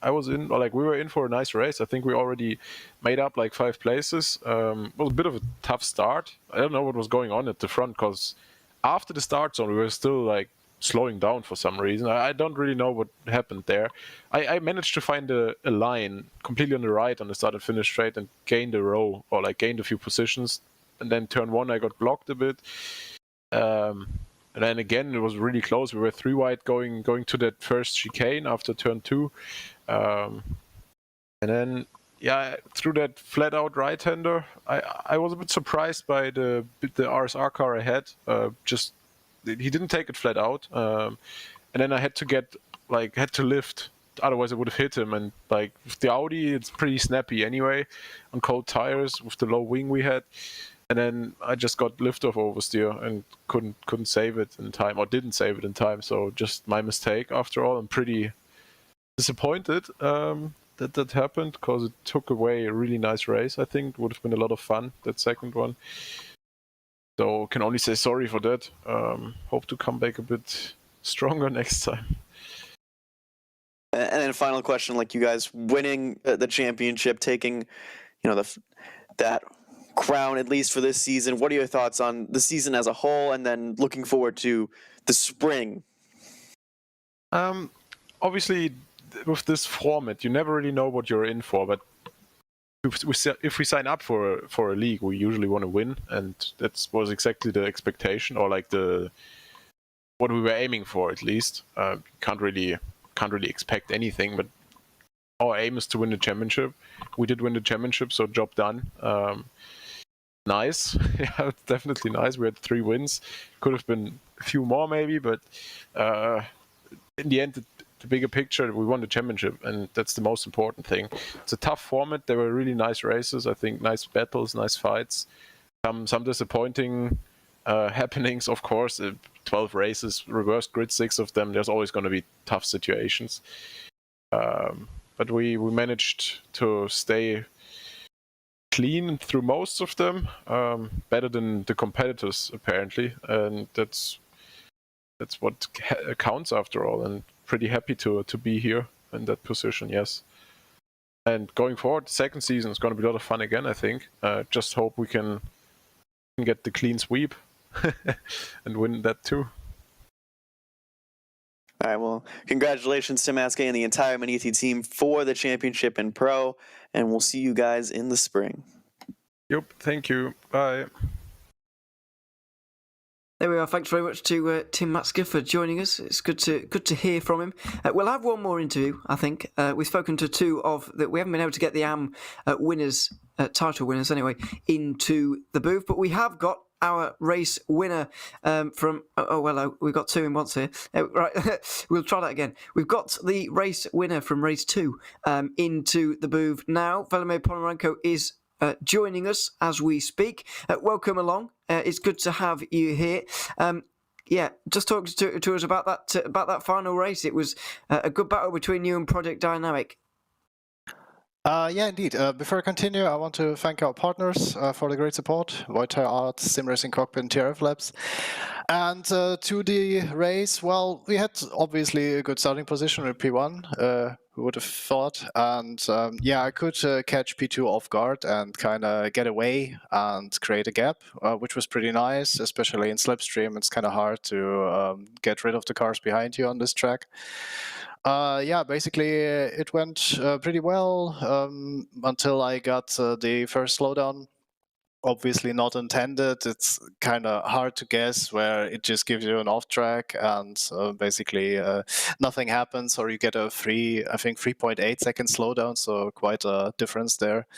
I was we were in for a nice race. I think we already made up like 5 places. It was a bit of a tough start. I don't know what was going on at the front, because after the start zone, we were still like slowing down for some reason. I don't really know what happened there. I managed to find a line completely on the right on the start and finish straight and gained a row, or like gained a few positions. And then turn 1, I got blocked a bit. And then again, it was really close. We were 3 wide going to that first chicane after turn 2. And then, yeah, through that flat-out right-hander, I was a bit surprised by the RSR car I had. He didn't take it flat out. And then I had to lift. Otherwise, I would have hit him. And like with the Audi, it's pretty snappy anyway on cold tires with the low wing we had. And then I just got lift-off oversteer and couldn't save it in time, or didn't save it in time. So just my mistake after all. I'm pretty disappointed that happened, because it took away a really nice race. I think it would have been a lot of fun, that second one. So can only say sorry for that. Hope to come back a bit stronger next time. And then final question, like you guys winning the championship, taking that crown, at least for this season. What are your thoughts on the season as a whole, and then looking forward to the spring? Obviously, with this format, you never really know what you're in for. But if we sign up for a league, we usually want to win, and that was exactly the expectation, or like what we were aiming for, at least. Can't really expect anything, but our aim is to win the championship. We did win the championship, so job done. Nice. Yeah, definitely nice. We had 3 wins. Could have been a few more maybe, but in the end, the bigger picture, we won the championship, and that's the most important thing. It's a tough format. There were really nice races, I think, nice battles, nice fights. Some disappointing happenings, of course. 12 races, reversed grid, 6 of them. There's always going to be tough situations. But we managed to stay clean through most of them, better than the competitors apparently, and that's what counts after all. And pretty happy to be here in that position, yes. And going forward, the second season is going to be a lot of fun again, I think. Just hope we can get the clean sweep and win that too. All right, well, congratulations to Maske and the entire Maniti team for the championship in Pro, and we'll see you guys in the spring. Yep, thank you. Bye. There we are. Thanks very much to Tim Matzke for joining us. It's good to hear from him. We'll have one more interview, I think. We've spoken to 2 of that. We haven't been able to get the AM winners, title winners anyway, into the booth, but we have got our race winner from... we've got 2 in once here. Right, we'll try that again. We've got the race winner from race 2 into the booth now. Velimir Ponomarenko is joining us as we speak. Welcome along. It's good to have you here. Just talk to us about that final race. It was a good battle between you and Project Dynamic. Yeah, indeed. Before I continue, I want to thank our partners for the great support, Voitire Art, Sim Racing Cockpit, and TRF Labs. And to the race, well, we had obviously a good starting position with P1, who would have thought. And I could catch P2 off guard and kind of get away and create a gap, which was pretty nice, especially in slipstream. It's kind of hard to get rid of the cars behind you on this track. Basically it went pretty well until I got the first slowdown. Obviously not intended. It's kind of hard to guess, where it just gives you an off track and basically nothing happens, or you get a 3.8 second slowdown, so quite a difference there.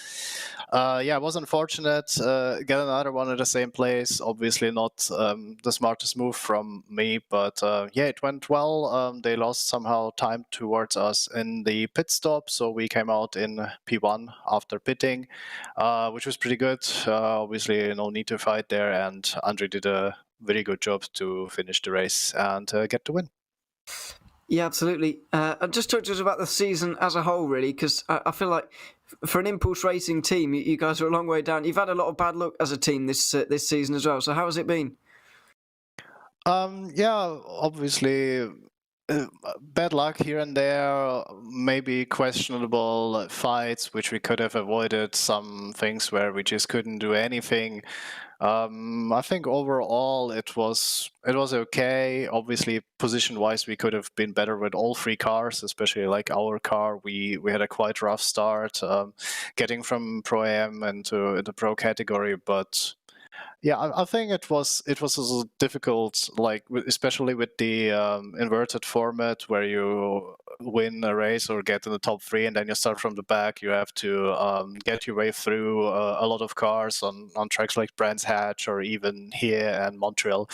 It was unfortunate. Get another one at the same place. Obviously not the smartest move from me, but it went well. They lost somehow time towards us in the pit stop, so we came out in P1 after pitting, which was pretty good. Obviously, no need to fight there, and Andre did a very good job to finish the race and get the win. Yeah, absolutely. And just talk to us about the season as a whole, really, because I feel like for an Impulse Racing team, you guys are a long way down. You've had a lot of bad luck as a team this season as well. So how has it been? Obviously. Bad luck here and there, maybe questionable fights, which we could have avoided, some things where we just couldn't do anything. I think overall it was okay. Obviously, position-wise, we could have been better with all 3 cars, especially like our car. We had a quite rough start, getting from Pro-Am into the Pro category, but yeah, I think it was also difficult, like especially with the inverted format, where you win a race or get in the top 3 and then you start from the back. You have to get your way through a lot of cars on tracks like Brands Hatch or even here and Montreal.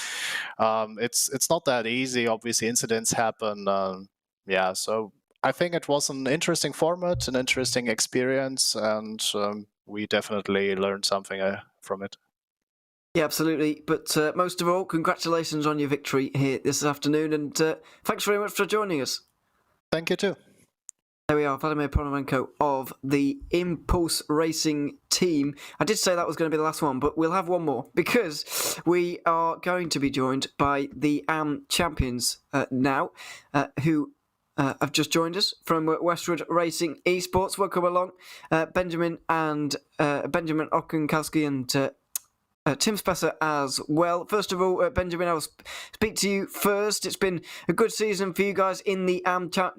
It's not that easy. Obviously, incidents happen. So I think it was an interesting format, an interesting experience, and we definitely learned something from it. Yeah, absolutely. But most of all, congratulations on your victory here this afternoon, and thanks very much for joining us. Thank you too. There we are, Velimir Ponomarenko of the Impulse Racing team. I did say that was going to be the last one, but we'll have one more, because we are going to be joined by the AM champions now, who have just joined us from Westwood Racing Esports. Welcome along, Benjamin Okunkowski and Tim Spesser as well. First of all, Benjamin, I'll speak to you first. It's been a good season for you guys in the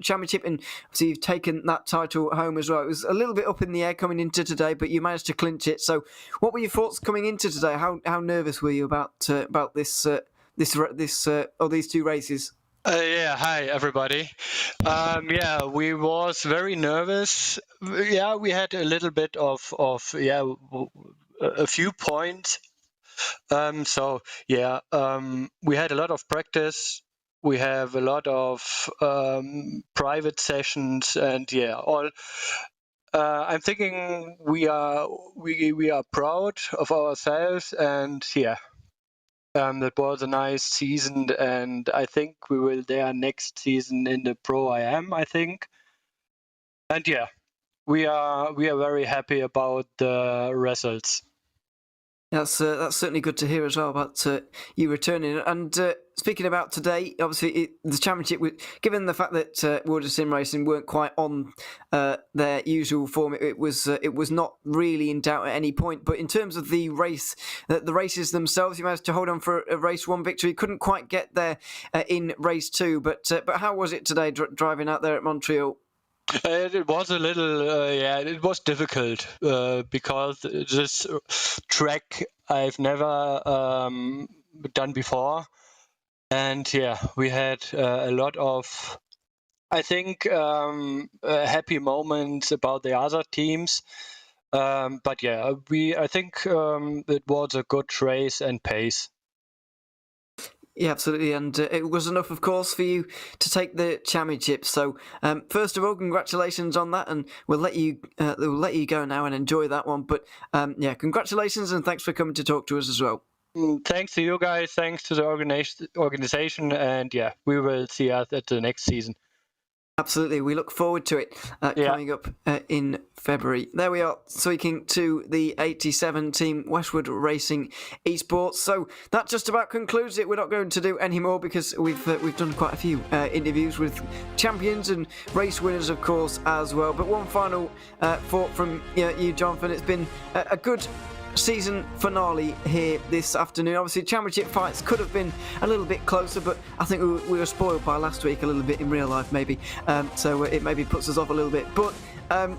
Championship, and obviously you've taken that title home as well. It was a little bit up in the air coming into today, but you managed to clinch it. So, what were your thoughts coming into today? How nervous were you about these two races? Hi everybody. We was very nervous. Yeah, we had a little bit of a few points. We had a lot of practice. We have a lot of private sessions, and all. I'm thinking we are proud of ourselves, and that was a nice season, and I think we will there next season in the Pro IM, I think. And we are very happy about the results. That's certainly good to hear as well about you returning. And speaking about today, obviously the championship, given the fact that World of Sim Racing weren't quite on their usual form, it was not really in doubt at any point. But in terms of the races themselves, you managed to hold on for a race 1 victory. Couldn't quite get there in race 2. But how was it today driving out there at Montreal? It was a little, it was difficult because this track I've never done before. And we had a lot of, I think, happy moments about the other teams. I think it was a good race and pace. Yeah, absolutely, and it was enough, of course, for you to take the championship. So, first of all, congratulations on that, and we'll let you go now and enjoy that one. But congratulations, and thanks for coming to talk to us as well. Thanks to you guys, thanks to the organization, and we will see us at the next season. Absolutely, we look forward to it coming up in February. There we are, speaking to the 87 team Westwood Racing Esports. So that just about concludes it. We're not going to do any more because we've done quite a few interviews with champions and race winners, of course, as well. But one final thought from you, Jonathan. It's been a good season finale here this afternoon. Obviously, championship fights could have been a little bit closer, but I think we were spoiled by last week a little bit in real life, maybe. So it maybe puts us off a little bit. But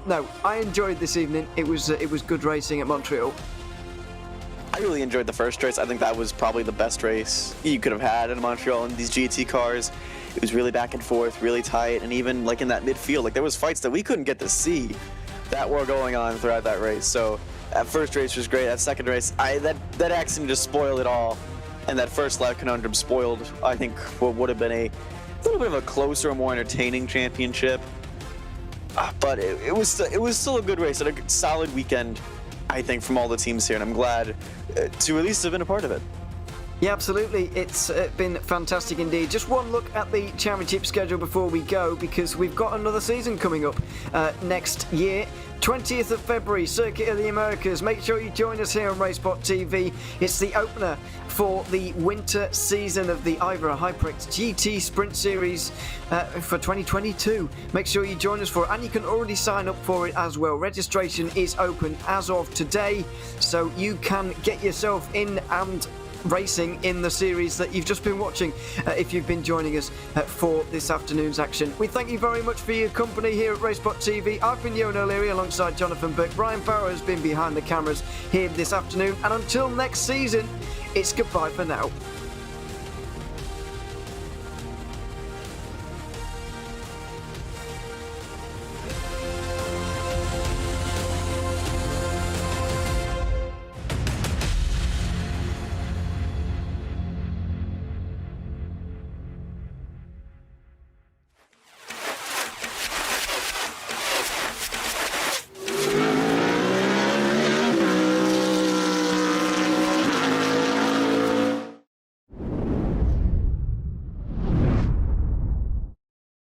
no, I enjoyed this evening. It was good racing at Montreal. I really enjoyed the first race. I think that was probably the best race you could have had in Montreal in these GT cars. It was really back and forth, really tight, and even like in that midfield, like there was fights that we couldn't get to see that were going on throughout that race. So that first race was great. That second race, that accident just spoiled it all, and that first lap conundrum spoiled, I think, what would have been a little bit of a closer, more entertaining championship. But it was still a good race and a solid weekend, I think, from all the teams here, and I'm glad to at least have been a part of it. Yeah, absolutely. It's been fantastic indeed. Just one look at the championship schedule before we go, because we've got another season coming up next year. 20th of February, Circuit of the Americas. Make sure you join us here on RaceSpot TV. It's the opener for the winter season of the IVRA HyperX GT Sprint Series for 2022. Make sure you join us for it, and you can already sign up for it as well. Registration is open as of today, so you can get yourself in and racing in the series that you've just been watching if you've been joining us for this afternoon's action. We thank you very much for your company here at RaceSpot TV. I've been Ewan O'Leary alongside Jonathan Burke. Brian Farrow has been behind the cameras here this afternoon, and until next season, it's goodbye for now.